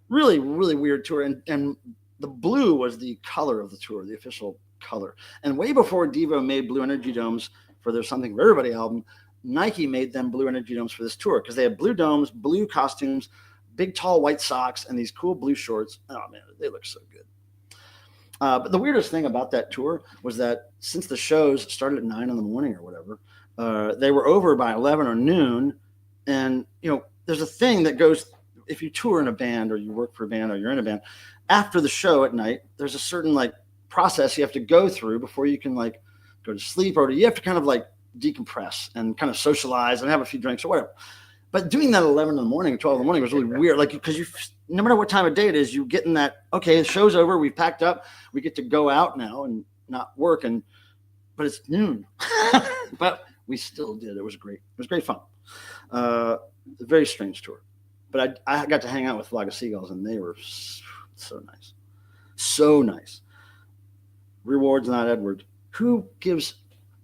Really, really weird tour, and the blue was the color of the tour, the official color. And way before Devo made Blue Energy Domes for their Something for Everybody album, Nike made them Blue Energy Domes for this tour because they had blue domes, blue costumes, big tall white socks, and these cool blue shorts. Oh man, they look so good. But the weirdest thing about that tour was that since the shows started at 9 in the morning or whatever, they were over by 11 or noon. And you know, there's a thing that goes if you tour in a band or you work for a band or you're in a band. After the show at night, there's a certain like process you have to go through before you can like go to sleep, or you have to kind of like decompress and kind of socialize and have a few drinks or whatever. But doing that at 11 in the morning, 12 in the morning was really weird. Like, because you, no matter what time of day it is, you get in that, okay, the show's over, we've packed up, we get to go out now and not work, but it's noon. But we still did. It was great. It was great fun. A very strange tour. But I got to hang out with Flock of Seagulls, and they were so nice. So nice. Rewards, not Edward. Who gives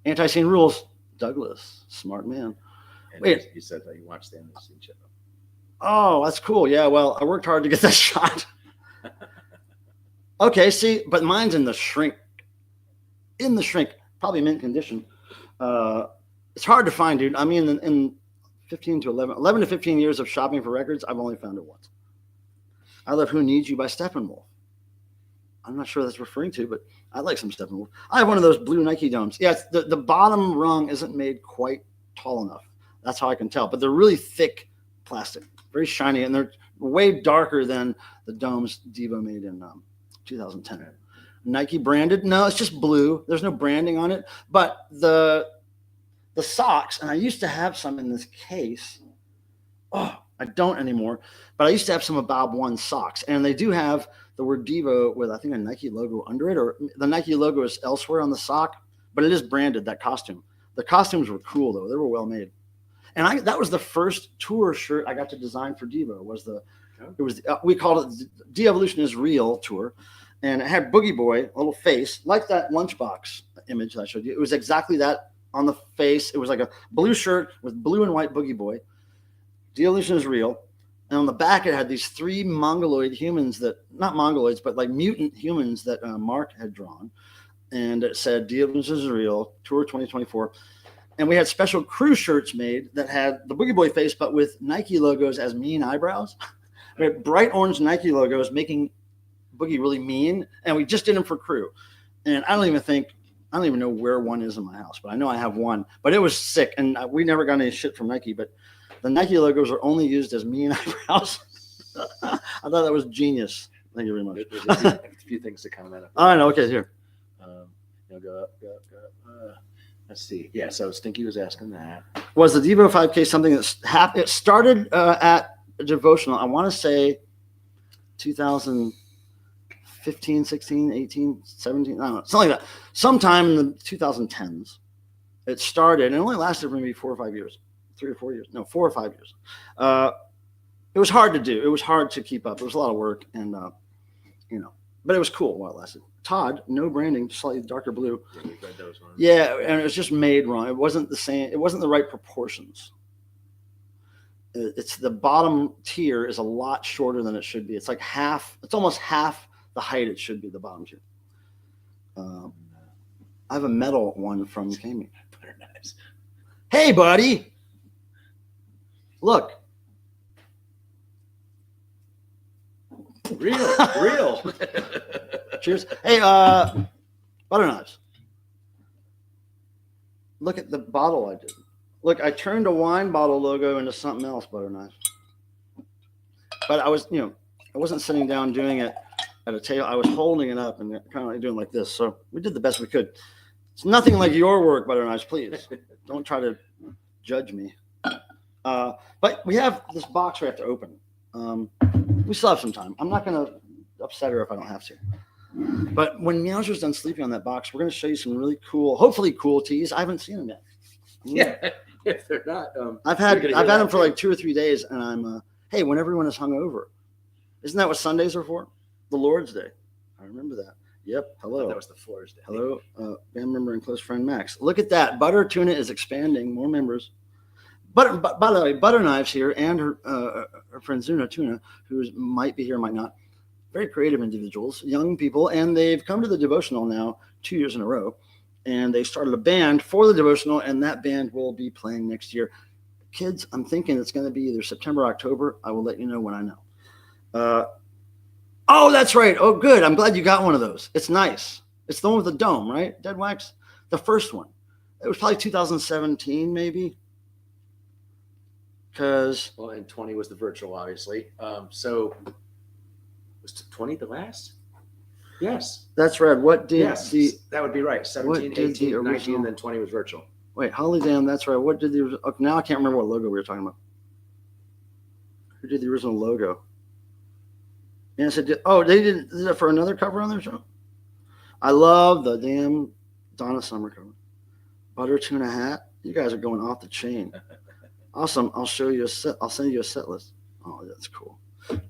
Anti-Scene rules? Douglas, smart man. And wait, you said that you watched the Anti-Scene show. Oh, that's cool. Yeah, well, I worked hard to get that shot. Okay, see, but mine's in the shrink. Probably mint condition. It's hard to find, dude. I mean, in 11 to 15 years of shopping for records, I've only found it once. I love Who Needs You by Steppenwolf. I'm not sure what that's referring to, but I like some Steppenwolf. I have one of those blue Nike domes. Yeah, the bottom rung isn't made quite tall enough. That's how I can tell. But they're really thick plastic, very shiny, and they're way darker than the domes Devo made in 2010. Nike branded. No, it's just blue. There's no branding on it. But the socks, and I used to have some in this case. Oh, I don't anymore. But I used to have some of Bob One socks, and they do have the word Devo with, I think, a Nike logo under it, or the Nike logo is elsewhere on the sock, but it is branded, that costume. The costumes were cool, though. They were well made. And that was the first tour shirt I got to design for Devo. We called it the De-Evolution is Real tour. And it had Boogie Boy, a little face, like that lunchbox image that I showed you. It was exactly that on the face. It was like a blue shirt with blue and white Boogie Boy. De-Evolution is Real. And on the back, it had these 3 mongoloid humans that, not mongoloids, but like mutant humans that Mark had drawn. And it said, De-Evolution is Real, Tour 2024. And we had special crew shirts made that had the Boogie Boy face, but with Nike logos as mean eyebrows. We had bright orange Nike logos making Boogie really mean. And we just did them for crew. And I don't even know where one is in my house, but I know I have one. But it was sick. And we never got any shit from Nike, but the Nike logos are only used as mean eyebrows. I thought that was genius. Thank you very much. There's a few things to comment on. I know. Okay, here. Go up. Let's see. Yeah, so Stinky was asking that. Was the Devo 5K something that it started at a devotional, I want to say 2015, 16, 18, 17, I don't know, something like that. Sometime in the 2010s, it started, and it only lasted for maybe 4 or 5 years. 3 or 4 years. No, 4 or 5 years. It was hard to do. It was hard to keep up. It was a lot of work, and but it was cool while it lasted. Todd, no branding, slightly darker blue. Yeah, we've read those ones. Yeah, and it was just made wrong. It wasn't the same. It wasn't the right proportions. It's the bottom tier is a lot shorter than it should be. It's like half. It's almost half the height it should be. The bottom tier. I have a metal one from Kami. Butter knives. Hey, buddy. Look. Real. Cheers. Hey, butter knives. Look at the bottle I did. Look, I turned a wine bottle logo into something else, butter knives. But I wasn't sitting down doing it at a table. I was holding it up and kind of like doing like this. So we did the best we could. It's nothing like your work, butter knives, please. Don't try to judge me. But we have this box we have to open. We still have some time. I'm not going to upset her if I don't have to. But when Meowser's done sleeping on that box, we're going to show you some really cool, hopefully cool teas. I haven't seen them yet. Yeah, if they're not. I've had them for like 2 or 3 days, and I'm hey, when everyone is hungover, isn't that what Sundays are for? The Lord's Day. I remember that. Yep. Hello. That was the Floor's Day. Hello, band member and close friend Max. Look at that. Butter Tuna is expanding. More members. By the way, Butter Knives here and her friend Zuna Tuna, who might be here, might not. Very creative individuals, young people, and they've come to the devotional now 2 years in a row. And they started a band for the devotional, and that band will be playing next year. Kids, I'm thinking it's going to be either September or October. I will let you know when I know. Oh, that's right. Oh, good. I'm glad you got one of those. It's nice. It's the one with the dome, right? Dead Wax? The first one. It was probably 2017, maybe. And 20 was the virtual, obviously. So was 20 the last? Yes. That's right. What did that would be right. 17, 18, 19, and then 20 was virtual. Wait, Holly Damn, that's right. What did now I can't remember what logo we were talking about. Who did the original logo? Yes, it did. Oh, they did it for another cover on their show? I love the damn Donna Summer cover. Butter Tuna hat. You guys are going off the chain. Awesome. I'll show you I'll send you a set list. Oh, that's cool.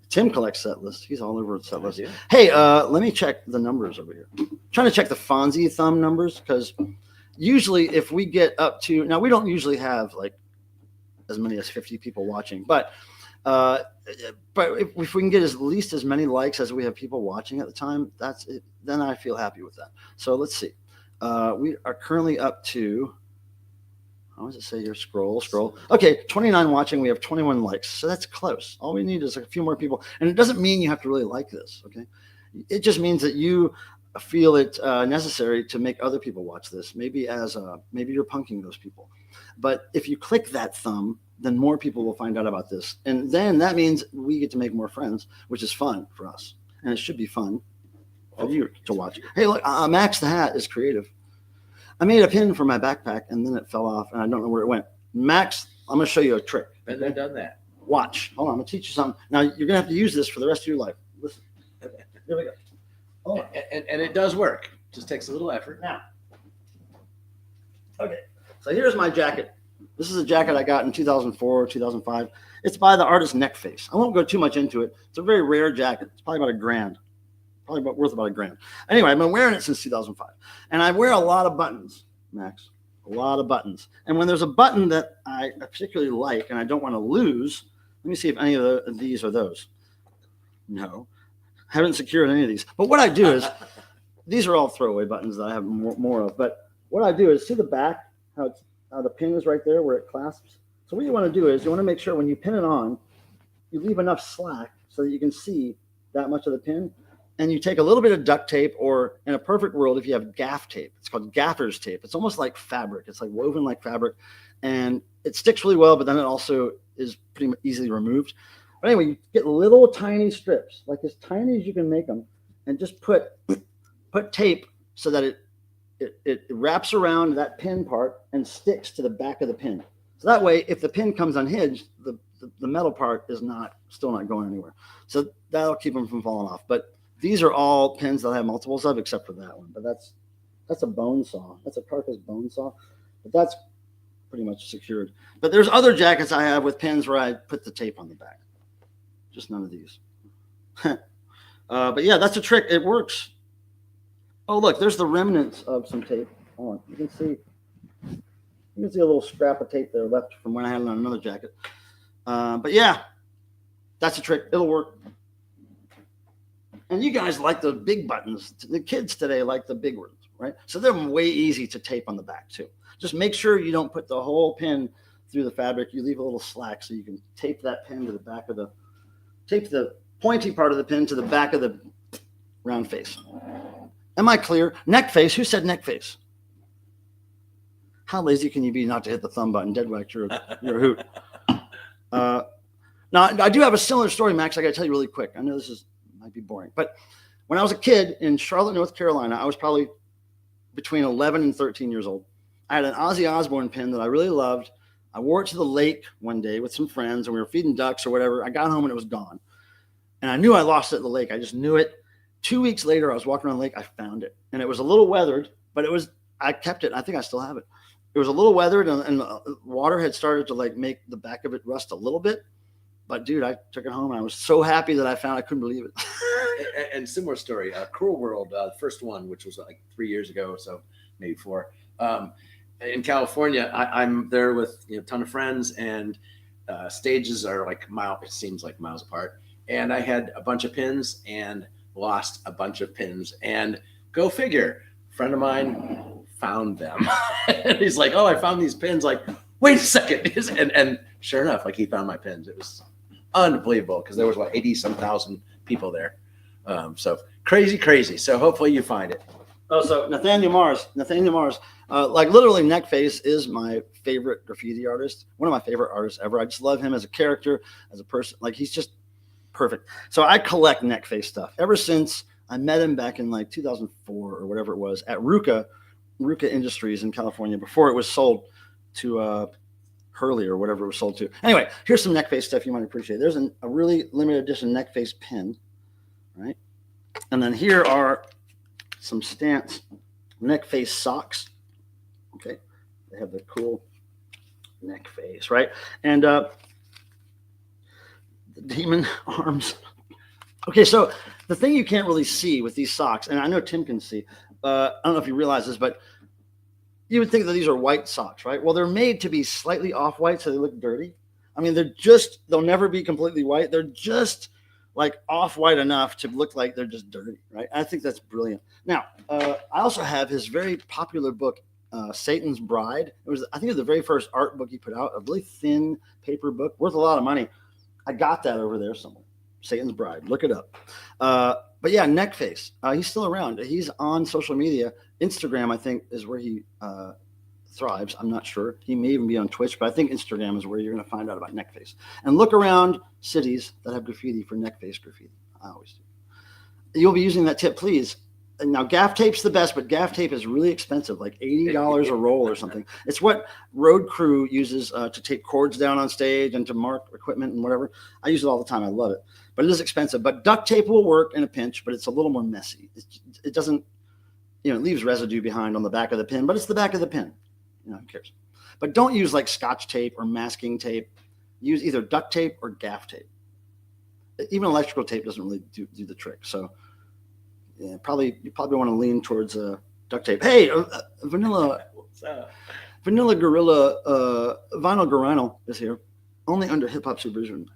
Tim collects set lists. He's all over the set list. Yeah. Hey, let me check the numbers over here. I'm trying to check the Fonzie thumb numbers, because usually if we get up to, now we don't usually have like as many as 50 people watching, but if we can get at least as many likes as we have people watching at the time, that's it. Then I feel happy with that. So let's see. We are currently up to, how does it say here? Scroll. Okay, 29 watching. We have 21 likes. So that's close. All we need is a few more people. And it doesn't mean you have to really like this, okay? It just means that you feel it necessary to make other people watch this. Maybe maybe you're punking those people. But if you click that thumb, then more people will find out about this. And then that means we get to make more friends, which is fun for us. And it should be fun for you to watch. Hey, look, Max the Hat is creative. I made a pin for my backpack and then it fell off and I don't know where it went. Max, I'm going to show you a trick. Been there, done that. Watch. Hold on. I'm going to teach you something. Now, you're going to have to use this for the rest of your life. Listen. Here we go. Hold on. And it does work. Just takes a little effort. Now. Okay. So here's my jacket. This is a jacket I got in 2004, 2005. It's by the artist Neckface. I won't go too much into it. It's a very rare jacket. It's probably about $1,000. Probably worth about $1,000. Anyway, I've been wearing it since 2005. And I wear a lot of buttons, Max. A lot of buttons. And when there's a button that I particularly like and I don't want to lose, let me see if any of these are those. No. Haven't secured any of these. But what I do is, these are all throwaway buttons that I have more of. But what I do is, see the back, how the pin is right there where it clasps. So what you want to do is you want to make sure when you pin it on, you leave enough slack so that you can see that much of the pin. And you take a little bit of duct tape, or in a perfect world, if you have gaff tape, it's called gaffer's tape. It's almost like fabric. It's like woven like fabric. And it sticks really well, but then it also is pretty easily removed. But anyway, you get little tiny strips, like as tiny as you can make them, and just put tape so that it wraps around that pin part and sticks to the back of the pin. So that way, if the pin comes unhinged, the metal part is still not going anywhere. So that'll keep them from falling off. But these are all pins that I have multiples of, except for that one. But that's a bone saw. That's a carcass bone saw. But that's pretty much secured. But there's other jackets I have with pins where I put the tape on the back. Just none of these. But yeah, that's a trick. It works. Oh, look, there's the remnants of some tape. Hold on. You can see a little scrap of tape there left from when I had it on another jacket. But yeah, that's a trick. It'll work. And you guys like the big buttons. The kids today like the big ones, right? So they're way easy to tape on the back too. Just make sure you don't put the whole pin through the fabric. You leave a little slack so you can tape that pin to the back of tape the pointy part of the pin to the back of the round face. Am I clear? Neck face. Who said neck face? How lazy can you be not to hit the thumb button? Dead whacked your hoot. Now, I do have a similar story, Max. I got to tell you really quick. I know this might be boring, but when I was a kid in Charlotte, North Carolina, I was probably between 11 and 13 years old. I had an Ozzy Osbourne pin that I really loved. I wore it to the lake one day with some friends, and we were feeding ducks or whatever. I got home and it was gone. And I knew I lost it at the lake. I just knew it. 2 weeks later, I was walking around the lake. I found it. And it was a little weathered, but I kept it. I think I still have it. It was a little weathered, and the water had started to like make the back of it rust a little bit. But dude, I took it home and I was so happy that I couldn't believe it. And similar story, Cruel World, the first one, which was like 3 years ago, so maybe 4. In California, I'm there with a ton of friends, and stages are like it seems like miles apart. And I had a bunch of pins and lost a bunch of pins. And go figure, a friend of mine found them. And he's like, "Oh, I found these pins." Like, wait a second. And sure enough, like he found my pins. It was unbelievable because there was 80-some thousand people there. So crazy. So hopefully you find it. Oh, so Nathaniel Mars, like literally Neckface is my favorite graffiti artist. One of my favorite artists ever. I just love him as a character, as a person. Like he's just perfect. So I collect Neckface stuff ever since I met him back in like 2004 or whatever it was at Ruka Industries in California before it was sold to Hurley or whatever it was sold to. Anyway, here's some Neckface stuff you might appreciate. There's a really limited edition Neckface pin, right? And then here are some Stance Neckface socks. Okay, they have the cool Neckface, right? And the demon arms. Okay, so the thing you can't really see with these socks, and I know Tim can see, I don't know if you realize this, but you would think that these are white socks, right? Well, they're made to be slightly off-white so they look dirty. I mean, they'll never be completely white. They're just like off-white enough to look like they're just dirty, right? I think that's brilliant. Now, I also have his very popular book, Satan's Bride. I think it was the very first art book he put out, a really thin paper book, worth a lot of money. I got that over there somewhere. Satan's Bride. Look it up. But yeah, Neckface. He's still around. He's on social media. Instagram, I think, is where he thrives. I'm not sure. He may even be on Twitch, but I think Instagram is where you're going to find out about Neckface. And look around cities that have graffiti for Neckface graffiti. I always do. You'll be using that tip. Please Now gaff tape's the best, but gaff tape is really expensive, like $80 a roll or something. It's what road crew uses to tape cords down on stage and to mark equipment and whatever. I use it all the time. I love it, but it is expensive. But duct tape will work in a pinch, but it's a little more messy. It doesn't, it leaves residue behind on the back of the pin, but it's the back of the pin. Who cares? But don't use like Scotch tape or masking tape. Use either duct tape or gaff tape. Even electrical tape doesn't really do the trick. So yeah, you probably want to lean towards duct tape. Hey, Vanilla Gorilla Vinyl Guarino is here, only under hip hop supervision.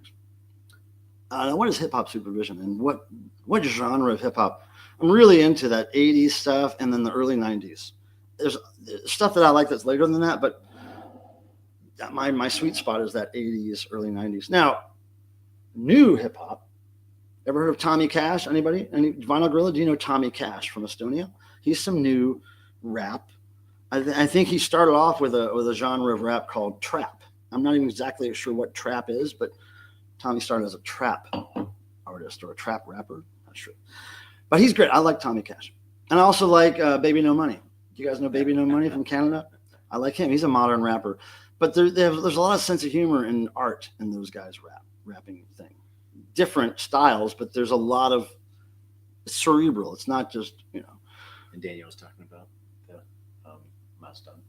What is hip hop supervision, and what genre of hip hop? I'm really into that 80s stuff, and then the early 90s. There's stuff that I like that's later than that, but my sweet spot is that 80s, early 90s. Now, new hip hop. Ever heard of Tommy Cash? Anybody? Any Vinyl Gorilla? Do you know Tommy Cash from Estonia? He's some new rap. I think he started off with a genre of rap called trap. I'm not even exactly sure what trap is, but Tommy started as a trap artist or a trap rapper. Not sure. But he's great. I like Tommy Cash. And I also like Baby No Money. Do you guys know Baby No Money from Canada? I like him. He's a modern rapper. But there's a lot of sense of humor and art in those guys' rapping thing. Different styles, but there's a lot of cerebral. It's not just, And Daniel was talking about the milestone.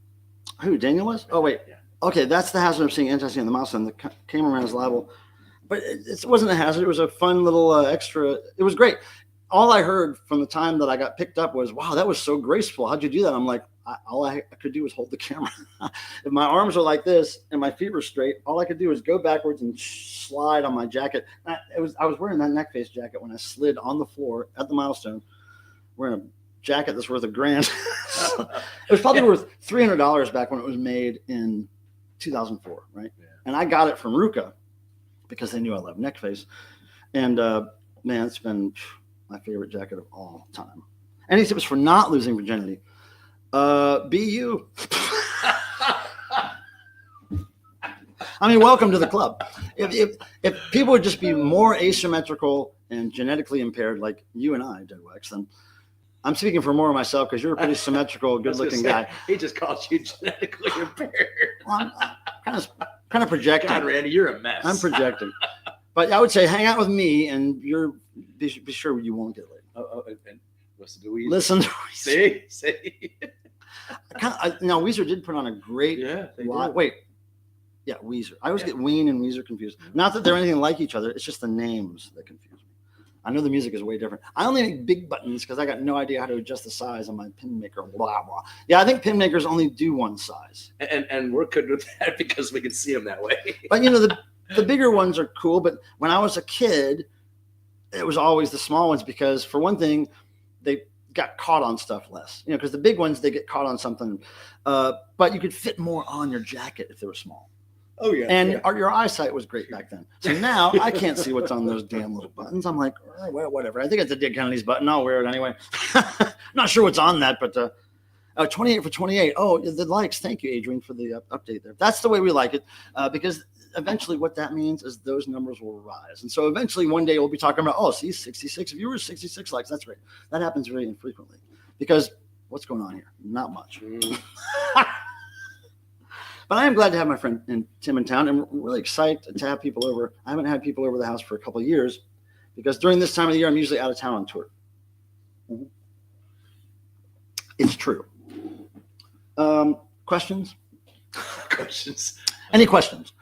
Who, Daniel was? Oh, wait. Yeah. Okay, that's the hazard of seeing anti-seeing on the milestone. The cameraman is liable. But it wasn't a hazard. It was a fun little extra. It was great. All I heard from the time that I got picked up was, wow, that was so graceful. How'd you do that? I'm like, all I could do was hold the camera. If my arms were like this and my feet were straight, all I could do was go backwards and slide on my jacket. I was wearing that neck face jacket when I slid on the floor at the milestone, wearing a jacket that's worth $1,000. It was probably worth $300 back when it was made in 2004, right? Yeah. And I got it from Ruka because they knew I loved neck face. And man, it's been my favorite jacket of all time. Any tips for not losing virginity? Be you. I mean, welcome to the club. If people would just be more asymmetrical and genetically impaired like you and I, Deadwax, then I'm speaking for more of myself because you're a pretty symmetrical, good-looking guy. He just calls you genetically impaired. Well, I'm kind of projecting. God, Randy, you're a mess. I'm projecting. But I would say hang out with me and be sure you won't get laid. And listen to Weezer. Listen to Weezer. See? Now, Weezer did put on a great lot. Wait. Yeah, Weezer. I always get Ween and Weezer confused. Not that they're anything like each other. It's just the names that confuse me. I know the music is way different. I only make big buttons because I got no idea how to adjust the size on my pin maker. Blah, blah. Yeah, I think pin makers only do one size. And we're good with that because we can see them that way. But, the bigger ones are cool. But when I was a kid, it was always the small ones because, for one thing, they got caught on stuff less. Because the big ones, they get caught on something. But you could fit more on your jacket if they were small. Oh, yeah. And your eyesight was great back then. So now I can't see what's on those damn little buttons. I'm like, oh, well, whatever. I think it's a Dick Kennedy's button. I'll wear it anyway. Not sure what's on that, but 28 for 28. Oh, the likes. Thank you, Adrian, for the update there. That's the way we like it because eventually what that means is those numbers will rise. And so eventually one day we'll be talking about, 66 viewers, 66 likes. That's great. That happens very infrequently because what's going on here? Not much. But I am glad to have my friend Tim in town. And we're really excited to have people over. I haven't had people over the house for a couple of years because during this time of the year, I'm usually out of town on tour. Mm-hmm. It's true. Questions? Questions. Any questions?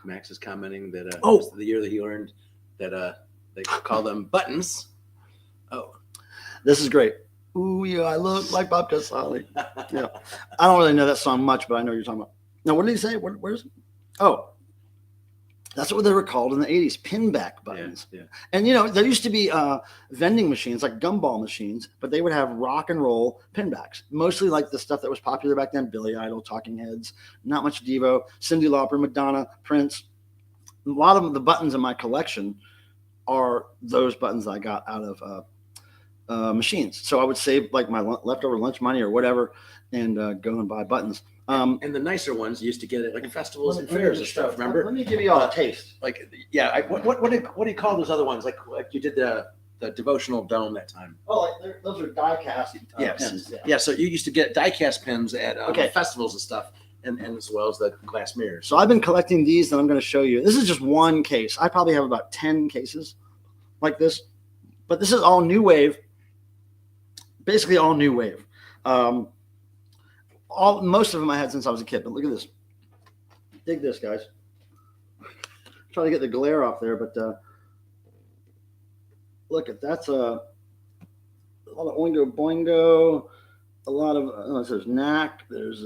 Max is commenting that this was the year that he learned that they call them buttons. Oh. This is great. Ooh, yeah, I look like Bob Casale. Yeah. I don't really know that song much, but I know what you're talking about. Now, what did he say? Where's it? Oh, that's what they were called in the 80s, pinback buttons. Yeah. And, there used to be vending machines, like gumball machines, but they would have rock and roll pinbacks, mostly like the stuff that was popular back then, Billy Idol, Talking Heads, not much Devo, Cyndi Lauper, Madonna, Prince. A lot of the buttons in my collection are those buttons that I got out of machines. So I would save like my leftover lunch money or whatever and go and buy buttons. And the nicer ones you used to get at like festivals and fairs and stuff. Remember? Let me give you all a taste. Like, yeah. What do you call those other ones? Like you did the the devotional dome that time. Oh, like those are die cast Yes. pins. Yeah. So you used to get die cast pins at Okay. festivals and stuff, and as well as the glass mirrors. So I've been collecting these that I'm going to show you. This is just one case. I probably have about 10 cases like this, but this is all new wave. Basically all new wave. Most of them I had since I was a kid, but look at this. Dig this, guys. Try to get the glare off there, but look at that's a lot of Oingo Boingo, a lot of there's Knack, there's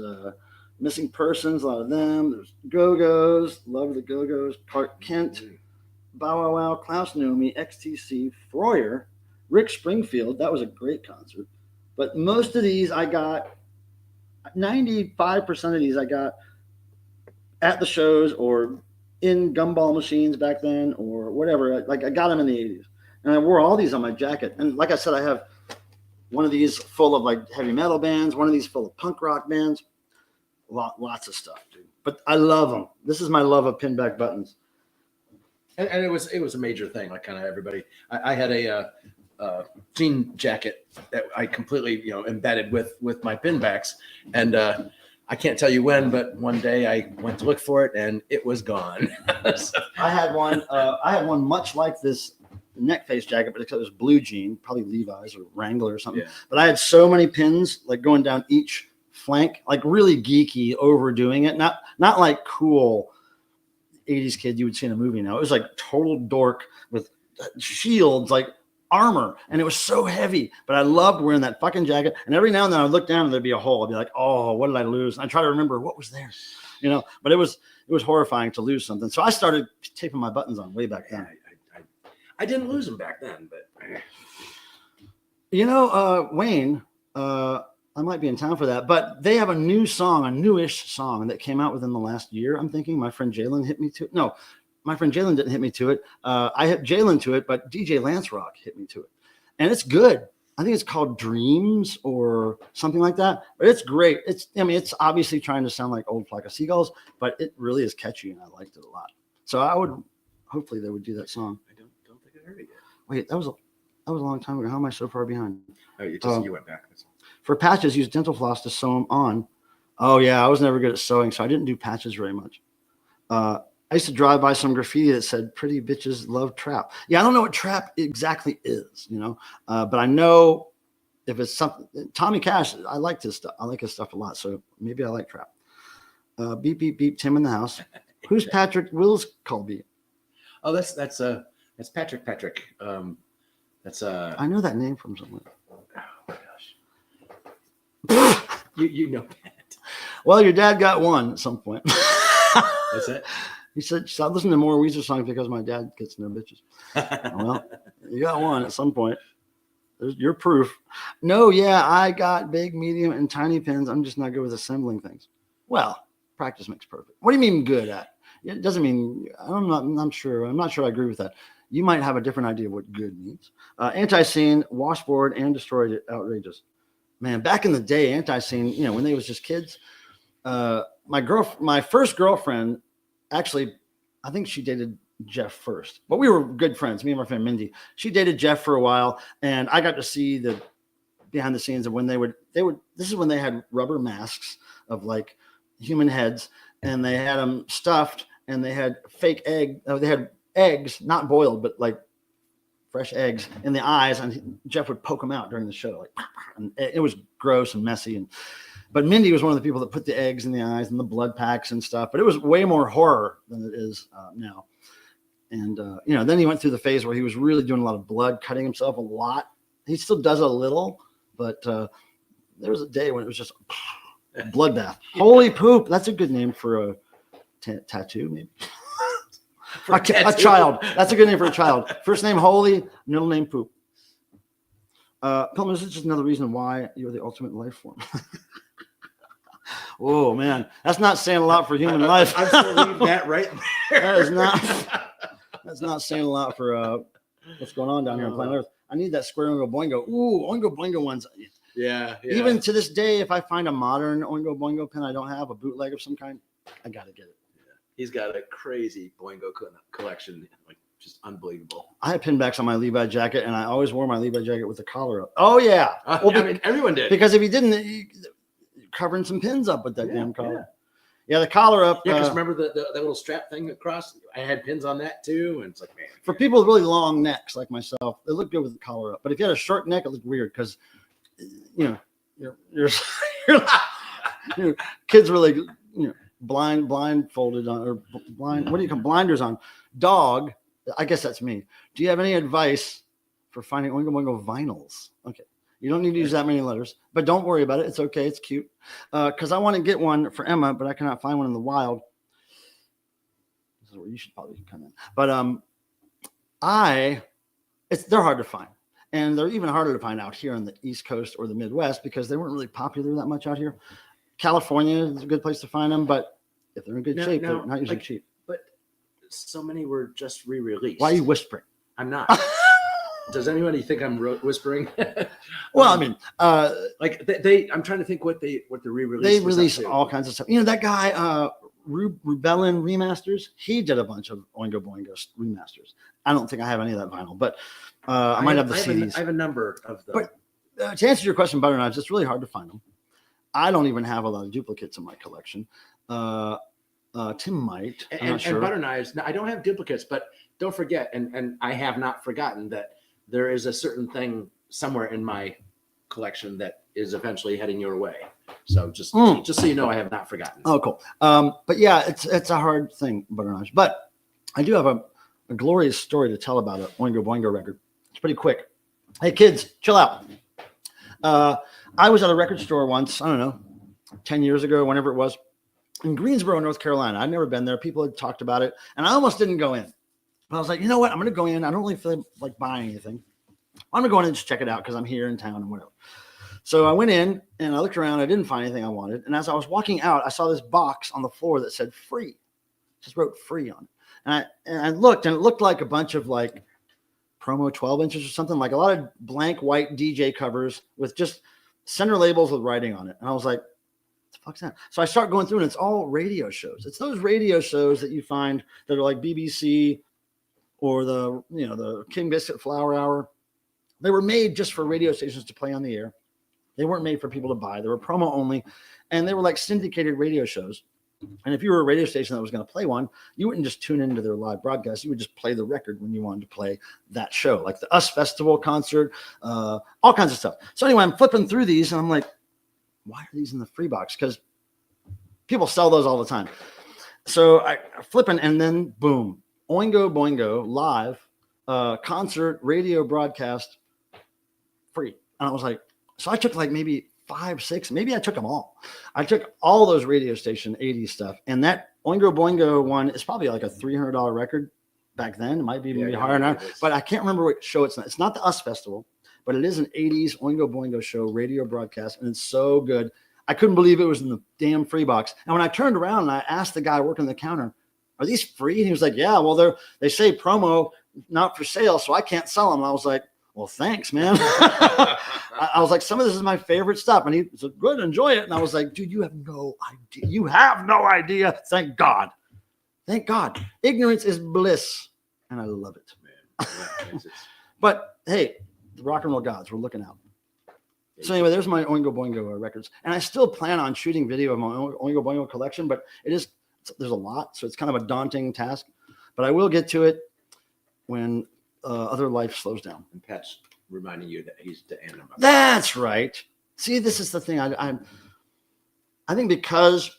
Missing Persons, a lot of them. There's Go-Go's, love the Go-Go's, Clark Kent, Bow Wow Wow, Klaus Nomi, XTC, Freuer, Rick Springfield. That was a great concert. But most of these I got, 95% of these I got at the shows or in gumball machines back then or whatever. Like I got them in the 80s. And I wore all these on my jacket. And like I said, I have one of these full of like heavy metal bands, one of these full of punk rock bands. Lots of stuff, dude. But I love them. This is my love of pinback buttons. And it was a major thing. Like kind of everybody. I had a jean jacket that I completely embedded with my pinbacks, and I can't tell you when, but one day I went to look for it and it was gone. So. I had one much like this neck face jacket, but except it was blue jean, probably Levi's or Wrangler or something. Yeah. But I had so many pins like going down each flank, like really geeky, overdoing it. Not like cool 80s kid you would see in a movie now. It was like total dork with shields, like armor, and it was so heavy. But I loved wearing that fucking jacket. And every now and then I'd look down and there'd be a hole. I'd be like, oh, what did I lose? And I try to remember what was there, but it was horrifying to lose something. So I started taping my buttons on way back then. I didn't lose them back then, but Wayne, I might be in town for that, but they have a newish song that came out within the last year. I'm thinking my friend Jalen hit me to it. No, my friend Jalen didn't hit me to it. I hit Jalen to it, but DJ Lance Rock hit me to it. And it's good. I think it's called Dreams or something like that, but it's great. It's obviously trying to sound like Old Flock of Seagulls, but it really is catchy and I liked it a lot. So hopefully they would do that song. I don't think I heard it yet. Wait, that was a long time ago. How am I so far behind? Oh, you went back. For patches, use dental floss to sew them on. Oh, yeah, I was never good at sewing, so I didn't do patches very much. I used to drive by some graffiti that said, pretty bitches love trap. Yeah, I don't know what trap exactly is, but I know if it's something. Tommy Cash, I like his stuff. I like his stuff a lot, so maybe I like trap. Beep, beep, beep, Tim in the house. Who's Patrick Wills Colby? Oh, that's Patrick. That's I know that name from somewhere. You know that. Well, your dad got one at some point. That's it. He said, stop listening to more Weezer songs because my dad gets no bitches. Well, you got one at some point. There's your proof. No, yeah, I got big, medium, and tiny pins. I'm just not good with assembling things. Well, practice makes perfect. What do you mean good at? It doesn't mean, I'm not sure I agree with that. You might have a different idea of what good means. Anti-scene, washboard, and destroyed it. Outrageous. Man, back in the day, anti-scene, when they was just kids, my first girlfriend, actually, I think she dated Jeff first, but we were good friends, me and my friend Mindy. She dated Jeff for a while, and I got to see the behind the scenes of when they would, this is when they had rubber masks of like human heads, and they had them stuffed, and they had they had eggs, not boiled, but like fresh eggs in the eyes, and Jeff would poke them out during the show, and it was gross and messy. But Mindy was one of the people that put the eggs in the eyes and the blood packs and stuff. But it was way more horror than it is now. And then he went through the phase where he was really doing a lot of blood, cutting himself a lot. He still does a little, but there was a day when it was just bloodbath. Holy poop! That's a good name for a tattoo, maybe. A child. That's a good name for a child. First name Holy, middle name Poop. Pilman, this is just another reason why you're the ultimate life form. Oh man, that's not saying a lot for human life. I'm just gonna leave that right there. That's not saying a lot for what's going on down here on planet Earth. I need that square Oingo Boingo. Ooh, Oingo Boingo ones. Yeah. Even to this day, if I find a modern Oingo Boingo pin I don't have, a bootleg of some kind, I gotta get it. He's got a crazy Boingo collection. Like just unbelievable. I had pinbacks on my Levi jacket, and I always wore my Levi jacket with the collar up. Oh yeah, Well, I mean, everyone did. Because if you didn't, you're covering some pins up with that damn collar. Yeah, the collar up. Yeah, because remember the little strap thing across? I had pins on that too, and it's like, man. For people with really long necks like myself, it looked good with the collar up. But if you had a short neck, it looked weird because, you know, your kids were like, blindfolded on, or blind. What do you call blinders on? Dog. I guess that's me. Do you have any advice for finding Oingo Boingo vinyls? Okay. You don't need to use that many letters, but don't worry about it. It's okay. It's cute. Because I want to get one for Emma, but I cannot find one in the wild. This is where you should probably come in. But they're hard to find. And they're even harder to find out here on the East Coast or the Midwest because they weren't really popular that much out here. California is a good place to find them, but if they're in good shape, they're not usually cheap. But so many were just re-released. Why are you whispering? I'm not. Does anybody think I'm whispering? Well, I mean, I'm trying to think what the re-release. They release all kinds of stuff. You know, that guy, Rebellin Remasters, he did a bunch of Oingo Boingo remasters. I don't think I have any of that vinyl, but I might have the CDs. I have a number of them. But to answer your question, Butter Knives, it's really hard to find them. I don't even have a lot of duplicates in my collection. Tim might. I'm not sure. And Butter Knives, now, I don't have duplicates, but don't forget, and I have not forgotten that there is a certain thing somewhere in my collection that is eventually heading your way. So just so you know, I have not forgotten. Oh, cool. But yeah, it's a hard thing, Butter Knives. But I do have a glorious story to tell about an Oingo Boingo record. It's pretty quick. Hey, kids, chill out. I was at a record store once, I don't know, 10 years ago, whenever it was, in Greensboro, North Carolina. I'd never been there. People had talked about it, and I almost didn't go in. But I was like, you know what? I'm going to go in. I don't really feel like buying anything. I'm going to go in and just check it out because I'm here in town and whatever. So I went in, and I looked around. I didn't find anything I wanted. And as I was walking out, I saw this box on the floor that said free. It just wrote free on it. And I looked, and it looked like a bunch of like promo 12 inches or something, like a lot of blank white DJ covers with just center labels with writing on it. And I was like, what the fuck's that? So I start going through, and it's all radio shows. It's those radio shows that you find that are like BBC or the King Biscuit Flower Hour. They were made just for radio stations to play on the air. They weren't made for people to buy. They were promo only, and they were like syndicated radio shows. And if you were a radio station that was going to play one, you wouldn't just tune into their live broadcast. You would just play the record when you wanted to play that show, like the US Festival concert, all kinds of stuff. So anyway, I'm flipping through these, and I'm like, why are these in the free box? Because people sell those all the time. So I flipping, and then boom, Oingo Boingo live concert radio broadcast free. And I was like, so I took like maybe 5, 6, maybe I took them all. I took all those radio station 80s stuff. And that Oingo Boingo one is probably like a $300 record back then. It might be even higher now, but I can't remember what show it's not. It's not the US Festival, but it is an 80s Oingo Boingo show radio broadcast. And it's so good. I couldn't believe it was in the damn free box. And when I turned around and I asked the guy working the counter, are these free? And he was like, yeah, well, they say promo, not for sale, so I can't sell them. And I was like, well, thanks, man. I was like, some of this is my favorite stuff. And he said, good, enjoy it. And I was like, dude, you have no idea. You have no idea. Thank God. Thank God. Ignorance is bliss. And I love it. Man. But hey, the rock and roll gods, we're looking out. So anyway, there's my Oingo Boingo records. And I still plan on shooting video of my Oingo Boingo collection, but there's a lot. So it's kind of a daunting task. But I will get to it when other life slows down. And Pat's reminding you that he's the animal. That's right. See, this is the thing. I think because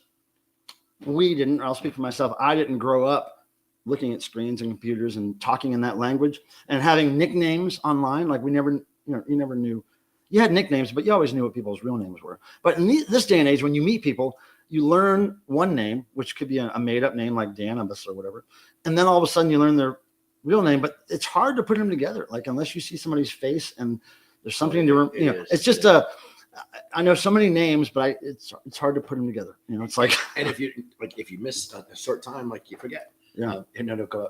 I'll speak for myself, I didn't grow up looking at screens and computers and talking in that language and having nicknames online. Like you never knew. You had nicknames, but you always knew what people's real names were. But in this day and age, when you meet people, you learn one name, which could be a made-up name like Danibus or whatever. And then all of a sudden you learn their real name, but it's hard to put them together. Like unless you see somebody's face and there's something it's just I know so many names, but it's hard to put them together. It's like, and if you miss a short time, like you forget. Yeah. And then go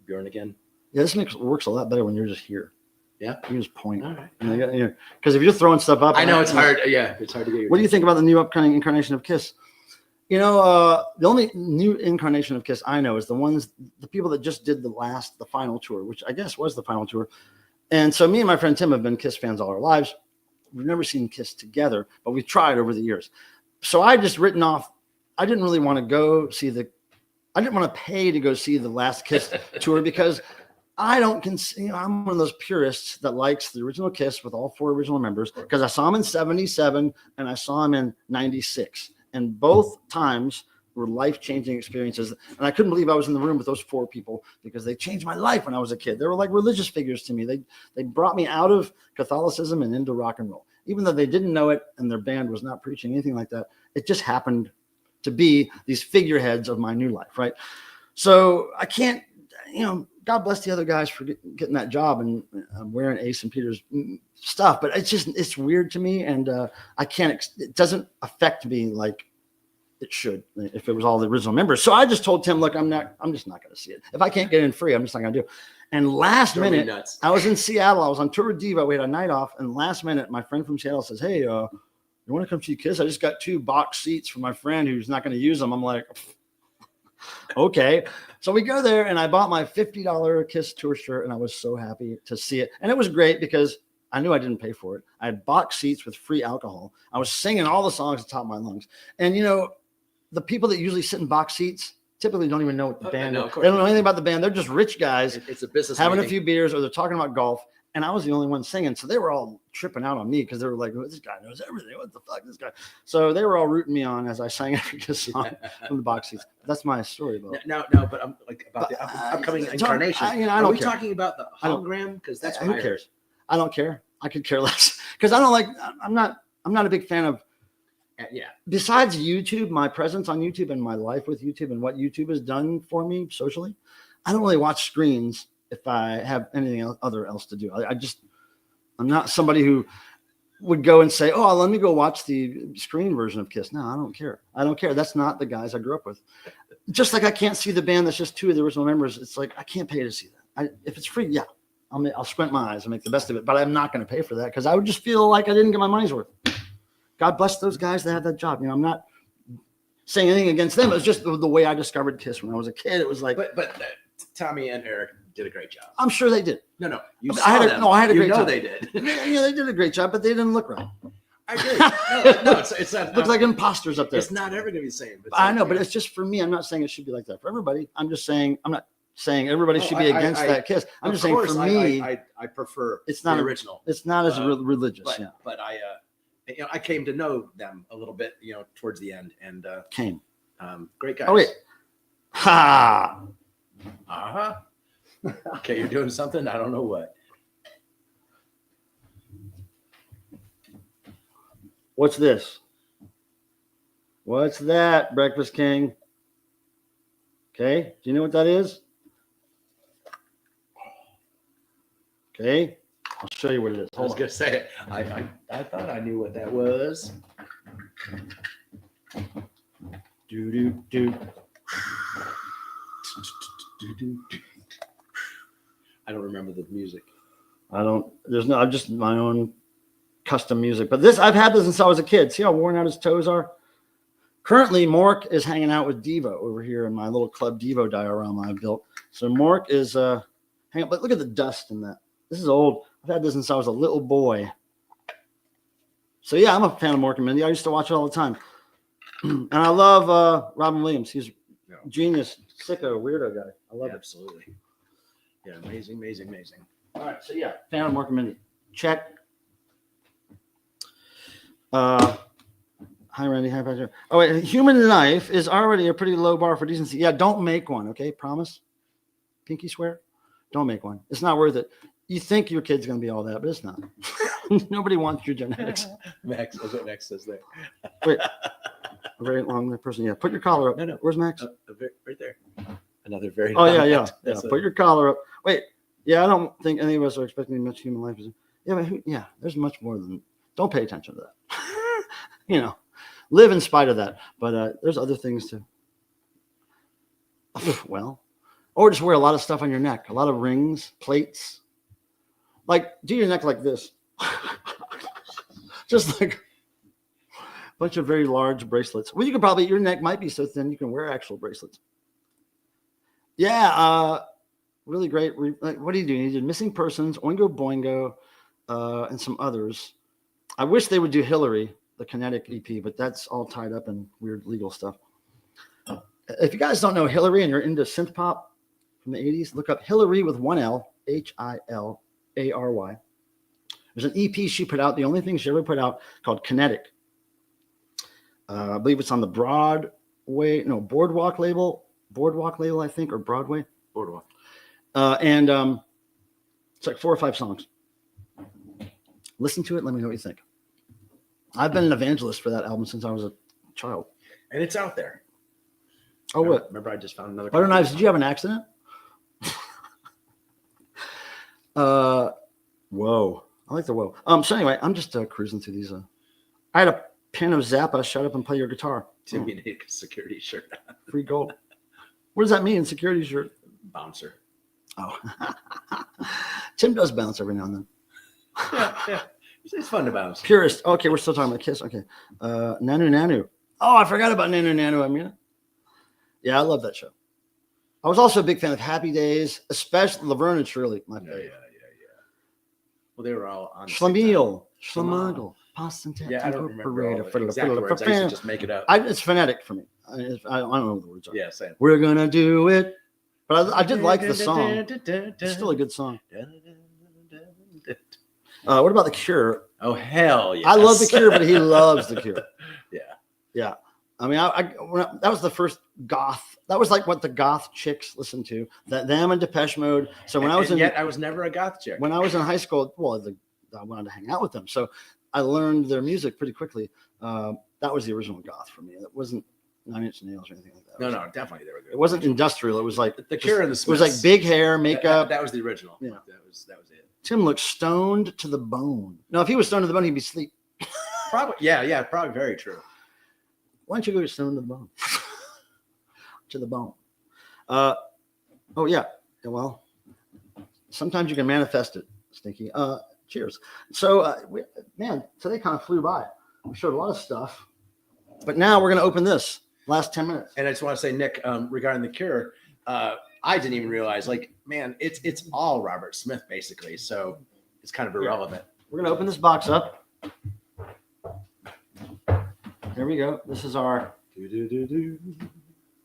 Bjorn again. Yeah, this works a lot better when you're just here. Yeah. You just point. All right. Because if you're throwing stuff up, I know it's hard. Yeah, it's hard to get. What do you think about the new upcoming incarnation of Kiss? The only new incarnation of Kiss I know is the people that just did the final tour, which I guess was the final tour. And so me and my friend Tim have been Kiss fans all our lives. We've never seen Kiss together, but we've tried over the years. So I just written off. I didn't really want to go see I didn't want to pay to go see the last Kiss tour because I don't consider, I'm one of those purists that likes the original Kiss with all 4 original members because I saw them in 77 and I saw them in 96. And both times were life-changing experiences. And I couldn't believe I was in the room with those 4 people because they changed my life when I was a kid. They were like religious figures to me. They brought me out of Catholicism and into rock and roll. Even though they didn't know it and their band was not preaching anything like that, it just happened to be these figureheads of my new life, right? So I can't, God bless the other guys for getting that job and wearing Ace and Peter's stuff, but it's weird to me, and I can't. It doesn't affect me like it should if it was all the original members. So I just told Tim, look, I'm just not going to see it. If I can't get in free, I'm just not going to do it. And last minute, I was in Seattle. I was on tour with Diva. We had a night off, and last minute, my friend from Seattle says, "Hey, you want to come see Kiss? I just got 2 box seats for my friend who's not going to use them." I'm like, okay. So we go there and I bought my $50 Kiss tour shirt and I was so happy to see it. And it was great because I knew I didn't pay for it. I had box seats with free alcohol. I was singing all the songs at the top of my lungs. And the people that usually sit in box seats typically don't even know what the band is. They don't know anything about the band. They're just rich guys. It's a business having meeting. A few beers, or they're talking about golf. And I was the only one singing. So they were all tripping out on me because they were like, this guy knows everything. What the fuck, this guy? So they were all rooting me on as I sang every Kiss song from the box seats. That's my story, though. No, but I'm like about the upcoming incarnation. Are we talking about the hologram? Because that's who cares. I don't care. I could care less because I don't like. I'm not a big fan of. Besides YouTube, my presence on YouTube and my life with YouTube and what YouTube has done for me socially, I don't really watch screens if I have anything else to do. I'm not somebody who would go and say, oh, let me go watch the screen version of Kiss. No, I don't care. That's not the guys I grew up with. Just like I can't see the band that's just 2 of the original members. It's like, I can't pay to see that. If it's free, yeah, I'll squint my eyes and make the best of it, but I'm not going to pay for that because I would just feel like I didn't get my money's worth. God bless those guys that have that job. I'm not saying anything against them. It was just the way I discovered Kiss when I was a kid. It was like, but Tommy and Eric did a great job. I'm sure they did. No, I had a great job. They did. Yeah, they did a great job, but they didn't look right. I agree. No, it's not. Looks like imposters up there. It's not ever going to be the same. I know, but it's just for me. I'm not saying it should be like that for everybody. I'm not saying everybody should be against that Kiss. I'm just saying for me, I prefer it's not the original. It's not as religious. But I came to know them a little bit, towards the end, and great guys. Oh wait, ha. Okay, you're doing something. I don't know what. What's this? What's that, Breakfast King? Okay, do you know what that is? Okay, I'll show you what it is. I was gonna say it. I thought I knew what that was. Do. I don't remember the music. I'm just my own custom music. But this, I've had this since I was a kid. See how worn out his toes are? Currently, Mork is hanging out with Devo over here in my little Club Devo diorama I built. So Mork is hanging out, but look at the dust in that. This is old. I've had this since I was a little boy. So yeah, I'm a fan of Mork and Mindy. I used to watch it all the time. And I love Robin Williams. He's a genius, sicko, weirdo guy. I love it. Absolutely. Yeah, amazing. All right, so yeah, fan of Mork and Mindy. Check. Hi, Randy. Hi, Patrick. Oh, wait, human life is already a pretty low bar for decency. Yeah, don't make one, okay? Promise? Pinky swear? Don't make one. It's not worth it. You think your kid's going to be all that, but it's not. Nobody wants your genetics. Max, that's what Max says there. Wait, a very long person. Yeah, put your collar up. No. Where's Max? Right there. Another very. Oh, yeah. Put your collar up. Wait, yeah, I don't think any of us are expecting much human life. Yeah, but there's much more than. Don't pay attention to that. Live in spite of that. But there's other things too. Well, or just wear a lot of stuff on your neck, a lot of rings, plates. Like, do your neck like this. Just like bunch of very large bracelets. Well, you could probably, your neck might be so thin you can wear actual bracelets. Yeah, really great. What do you do? You did Missing Persons, Oingo Boingo, and some others. I wish they would do Hillary, the Kinetic EP, but that's all tied up in weird legal stuff. If you guys don't know Hillary and you're into synth pop from the 80s, look up Hillary with one L, Hilary. There's an EP she put out, the only thing she ever put out, called Kinetic. I believe it's on the Boardwalk label, I think, or Broadway. Boardwalk. And it's like 4 or 5 songs. Listen to it. Let me know what you think. I've been an evangelist for that album since I was a child. And it's out there. Oh, what? Remember, I just found another. Butter Knives, did you have an accident? Whoa. I like the whoa. So anyway, I'm just cruising through these. I had a pin of Zappa, shut up and play your guitar. Timmy need a security shirt. Free gold. What does that mean, security shirt? Bouncer. Oh. Tim does bounce every now and then. Yeah. It's fun to bounce. Purist. Okay, we're still talking about Kiss. Okay. Nanu Nanu. Oh, I forgot about Nanu Nanu. I mean, yeah, I love that show. I was also a big fan of Happy Days, especially Laverne and Shirley, my favorite. Yeah. Well, they were all on. Schlemiel, Schlemagle, Pastentet. Yeah, I don't remember all the exact words. I used to just make it up. It's phonetic for me. I don't know what the words are. Yeah, same. We're gonna do it. But I did like the song. It's still a good song. What about The Cure? Oh, hell yeah. I love The Cure, but he loves The Cure. Yeah. I mean, that was the first goth. That was like what the goth chicks listened to. Them and Depeche Mode. So when I was I was never a goth chick. When I was in high school, I wanted to hang out with them. So I learned their music pretty quickly. That was the original goth for me. It wasn't 9 Inch Nails or anything like that. No, definitely they were good. It wasn't industrial. It was like The Cure and the Smiths. It was like big hair, makeup. That was the original. Yeah. That was it. Tim looked stoned to the bone. Now, if he was stoned to the bone, he'd be asleep. Probably, yeah, probably very true. Why don't you go get stoned to the bone? To the bone. Oh yeah. Well, sometimes you can manifest it, Stinky. Cheers. So, today kind of flew by. We showed a lot of stuff, but now we're going to open this last 10 minutes. And I just want to say, Nick, regarding The Cure, I didn't even realize, it's all Robert Smith basically, so it's kind of irrelevant. We're going to open this box up. There we go. This is our.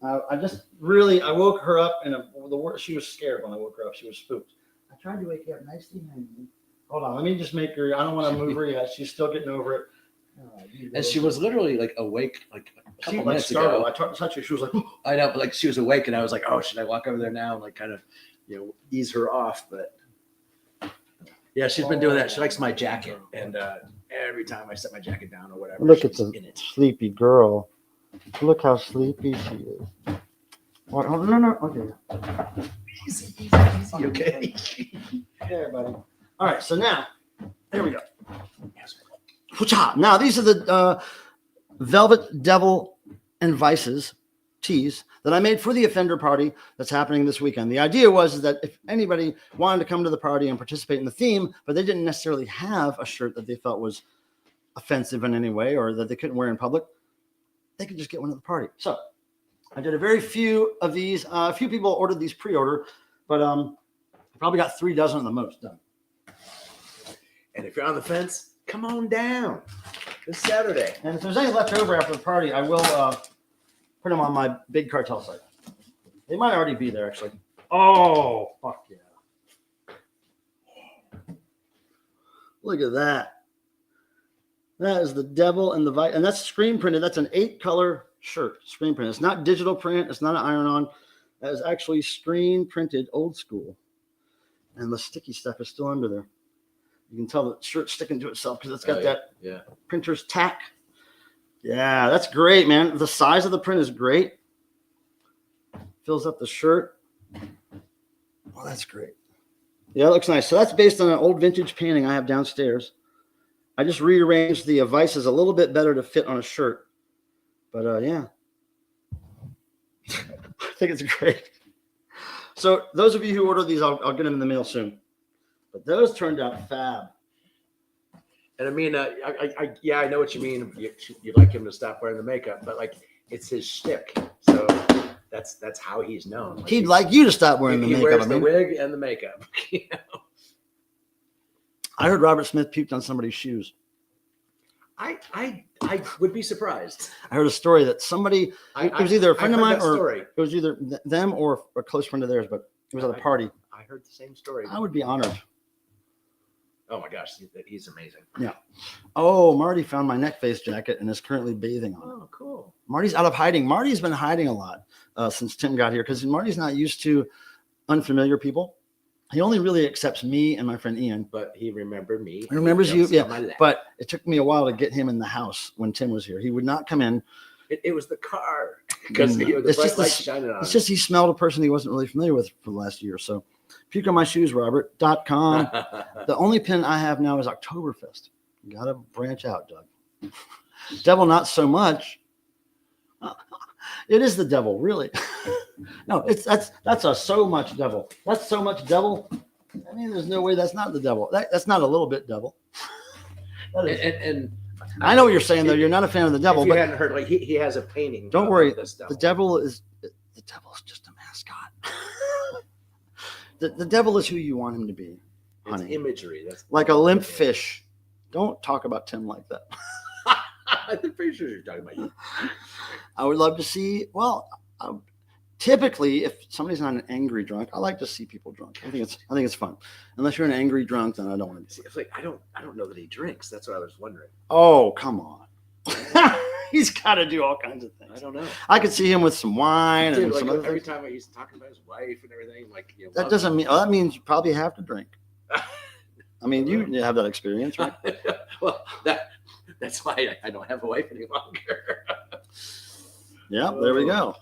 I woke her up and she was scared when I woke her up. She was spooked. I tried to wake you up nicely, honey. Hold on, let me just make her. I don't want to move her yet. She's still getting over it. And she was literally awake a couple minutes ago. I tried to touch her. She was like, I know, but she was awake, and I was like, oh, should I walk over there now and kind of, ease her off? But yeah, she's been doing that. She likes my jacket, and every time I set my jacket down or whatever, look at the sleepy girl. Look how sleepy she is. What? Oh, no. Okay. Easy. Okay. There, buddy. All right. So now, here we go. Now, these are the Velvet Devil and Vices tees that I made for the Offender Party that's happening this weekend. The idea was that if anybody wanted to come to the party and participate in the theme, but they didn't necessarily have a shirt that they felt was offensive in any way or that they couldn't wear in public, they could just get one at the party. So I did a very few of these. A few people ordered these pre-order, but I probably got 3 dozen at the most done. And if you're on the fence, come on down this Saturday. And if there's any left over after the party, I will put them on my big cartel site. They might already be there, actually. Oh, fuck yeah. Look at that. That is the Devil and the Vice. And that's screen printed. That's an 8-color shirt, screen printed. It's not digital print. It's not an iron-on. That is actually screen printed, old school. And the sticky stuff is still under there. You can tell the shirt's sticking to itself because it's got that printer's tack. Yeah, that's great, man. The size of the print is great. Fills up the shirt. Oh, that's great. Yeah, it looks nice. So that's based on an old vintage painting I have downstairs. I just rearranged the vices a little bit better to fit on a shirt. But yeah. I think it's great. So those of you who order these, I'll get them in the mail soon. But those turned out fab. And I mean, yeah, I know what you mean. You'd like him to stop wearing the makeup, but like it's his shtick. So that's how he's known. Like, He'd like you to stop wearing the he makeup. wears the wig and the makeup. You know? I heard Robert Smith puked on somebody's shoes. I would be surprised. I heard a story that somebody, it was either a friend of mine or it was either them or a close friend of theirs, but it was at a party. I heard the same story. I would be honored. Oh my gosh, he's amazing. Yeah. Oh, Marty found my neck face jacket and is currently bathing on it. Oh, cool. Marty's out of hiding. Marty's been hiding a lot since Tim got here because Marty's not used to unfamiliar people. He only really accepts me and my friend Ian. But he remembered me. He remembers you, yeah. But it took me a while to get him in the house when Tim was here. He would not come in. It was the car because the bright light shining on him. It's just he smelled a person he wasn't really familiar with for the last year. So puke on my shoes, Robert.com. The only pin I have now is Oktoberfest. You gotta branch out, Doug. Devil, not so much. It is the devil, really. No, that's a so much devil. That's so much devil. I mean, there's no way that's not the devil. That's not a little bit devil. And I know what you're saying, though. You're not a fan of the devil. If you but hadn't heard, like he has a painting. Don't worry. The devil is just a mascot. The devil is who you want him to be. It's honey. Imagery. That's like a limp fish. Don't talk about Tim like that. I'm pretty sure you're talking about you. I would love to see. Well, typically, if somebody's not an angry drunk, I like to see people drunk. I think it's fun. Unless you're an angry drunk, then I don't want to see. It's like I don't know that he drinks. That's what I was wondering. Oh, come on. He's got to do all kinds of things. I don't know. I could see him with some wine. Dude, and like some other every things. time he's talking about his wife and everything, like that doesn't mean. That means you probably have to drink. I mean, you have that experience, right? Well, that's why I don't have a wife any longer. Yeah, there we go.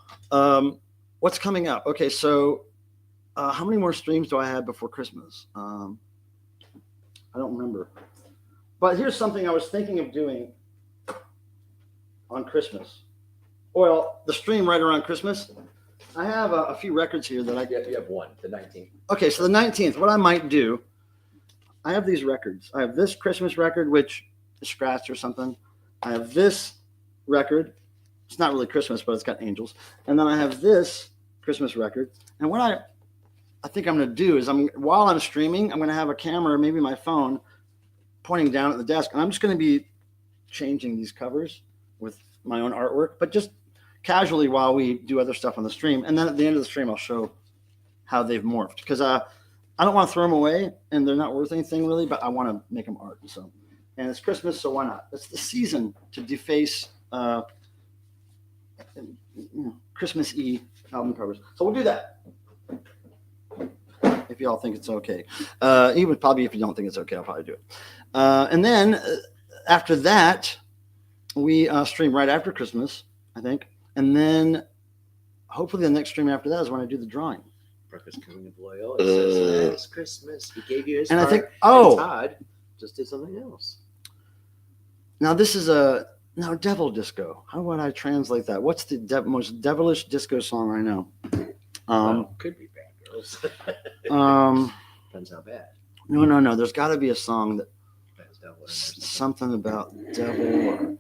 What's coming up? Okay, so how many more streams do I have before Christmas? I don't remember. But here's something I was thinking of doing on Christmas. Well, the stream right around Christmas. I have a few records here that You have one, the 19th. Okay, so the 19th. What I might do, I have these records. I have this Christmas record, which is scratched or something. I have this record. It's not really Christmas, but it's got angels. And then I have this Christmas record. And what I think I'm going to do is while I'm streaming, I'm going to have a camera, maybe my phone, pointing down at the desk. And I'm just going to be changing these covers with my own artwork, but just casually while we do other stuff on the stream. And then at the end of the stream, I'll show how they've morphed. Because I don't want to throw them away, and they're not worth anything really, but I want to make them art. So, and it's Christmas, so why not? It's the season to deface Christmas-y album covers. So we'll do that. If y'all think it's okay. Even probably if you don't think it's okay, I'll probably do it. And then after that, we stream right after Christmas, I think. And then hopefully the next stream after that is when I do the drawing. Breakfast Coming of Loyal. It says last Christmas he gave you his and heart, I think, and Todd just did something else. Now this is devil disco. How would I translate that? What's the most devilish disco song I know? Could be Bad Girls. Depends how bad. No. There's got to be a song that something about devil. Or,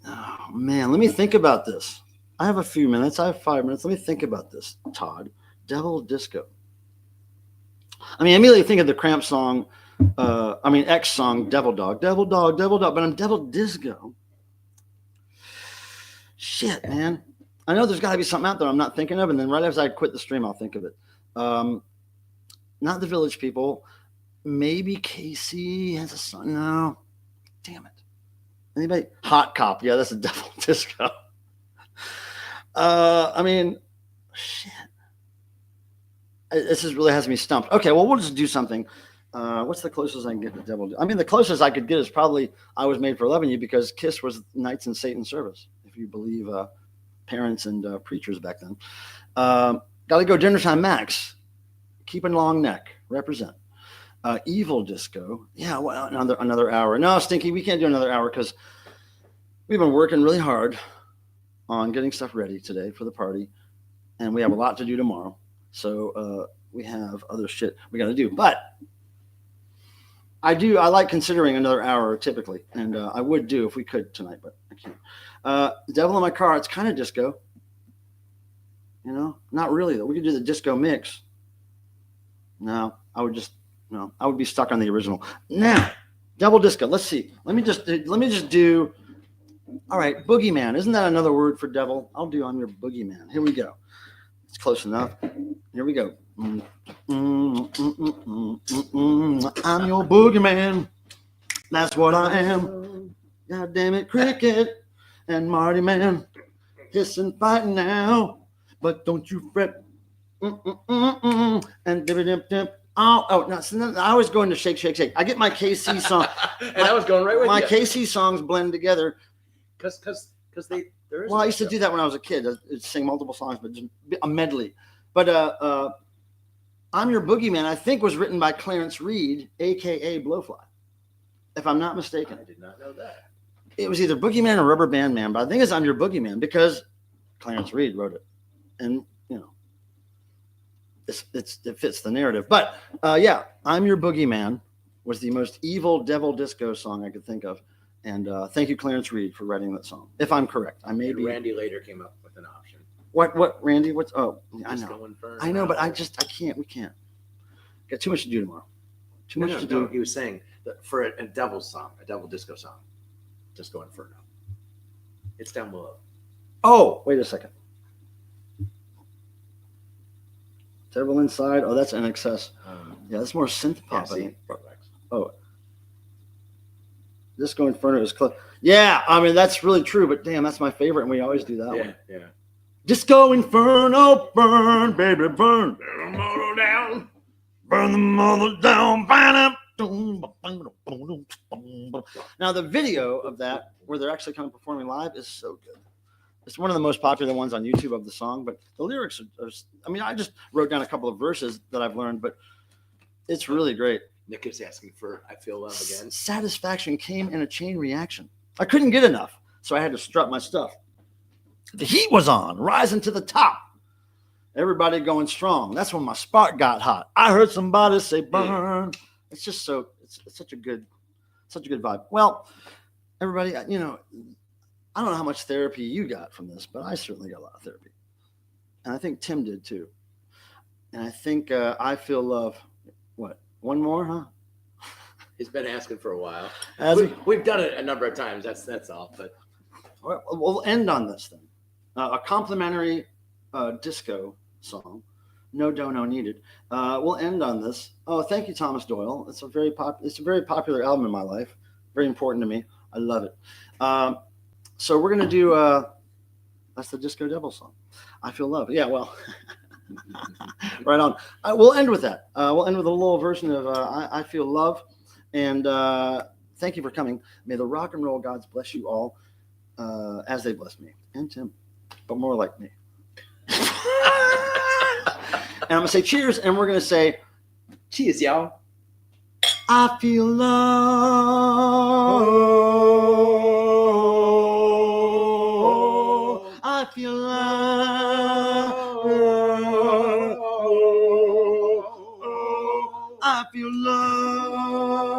oh man, let me think about this. I have a few minutes. I have 5 minutes. Let me think about this, Todd. Devil disco. I mean, I immediately think of the Cramp song. X song, Devil Dog, Devil Dog, Devil Dog. But I'm Devil Disco. Shit, man. I know there's got to be something out there I'm not thinking of. And then right after I quit the stream, I'll think of it. Not the Village People. Maybe Casey has a song. No. Damn it. Anybody? Hot Cop. Yeah, that's a Devil Disco. Shit. This really has me stumped. Okay, well, we'll just do something. What's the closest I can get to Devil? I mean, the closest I could get is probably I Was Made for Loving You, because Kiss was Knights in Satan's Service, if you believe parents and preachers back then. Got to go Dinner Time Max. Keeping Long Neck. Represent. Evil Disco. Yeah, well, another hour. No, Stinky, we can't do another hour because we've been working really hard on getting stuff ready today for the party, and we have a lot to do tomorrow. So we have other shit we got to do. But I do. I like considering another hour typically, and I would do if we could tonight, but I can't. Devil in My Car. It's kind of disco. You know, not really though. We could do the disco mix. No, I would be stuck on the original. Now, double disco. Let's see. Let me just do. All right, boogeyman. Isn't that another word for devil? I'll do I'm your boogeyman. Here we go. It's close enough. Here we go. I'm your boogeyman. That's what I am. God damn it, Cricket and Marty Man. Hissing, fighting now. But don't you fret. And dip. Oh, no. So I always go into shake, shake, shake. I get my KC song. And I was going right with my you. KC songs blend together. Because there is. Well, I used to do that when I was a kid. I'd sing multiple songs, but just a medley. But I'm Your Boogeyman, I think, was written by Clarence Reed, a.k.a. Blowfly, if I'm not mistaken. I did not know that. It was either Boogeyman or Rubber Band Man, but I think it's I'm Your Boogeyman because Clarence Reed wrote it. And, you know, it fits the narrative. But, yeah, I'm Your Boogeyman was the most evil devil disco song I could think of. And thank you, Clarence Reed, for writing that song. If I'm correct, I may be. Randy later came up with an option. What, Randy? What's? Oh, I know. Inferno. I know, but I can't. We can't. Got too much to do tomorrow. Too much to do. He was saying that for a devil song, a devil disco song, Disco Inferno. It's down below. Oh, wait a second. Devil Inside. Oh, that's NXS. Yeah, that's more synth pop. Yeah, oh. Disco Inferno is close. Yeah, I mean, that's really true, but damn, that's my favorite, and we always do that one. Yeah. Disco Inferno, burn, baby, burn. Burn the mother down. Burn the mother down. Now, the video of that, where they're actually kind of performing live, is so good. It's one of the most popular ones on YouTube of the song, but the lyrics are I mean, I just wrote down a couple of verses that I've learned, but it's really great. Nick is asking for I Feel Love again. Satisfaction came in a chain reaction. I couldn't get enough, so I had to strut my stuff. The heat was on, rising to the top. Everybody going strong. That's when my spark got hot. I heard somebody say burn. It's just it's such a good vibe. Well, everybody, you know, I don't know how much therapy you got from this, but I certainly got a lot of therapy. And I think Tim did too. And I think I Feel Love. What? One more, huh? He's been asking for a while. We've done it a number of times. That's all. But we'll end on this then. A complimentary disco song. No dono needed. We'll end on this. Oh, thank you, Thomas Doyle. It's a very popular album in my life. Very important to me. I love it. So we're gonna do. That's the Disco Devil song. I Feel Love. Yeah. Well. Right on. We'll end with that. We'll end with a little version of I Feel Love. And thank you for coming. May the rock and roll gods bless you all as they bless me and Tim, but more like me. And I'm going to say cheers, and we're going to say cheers, y'all. I feel love. I feel love. I feel love.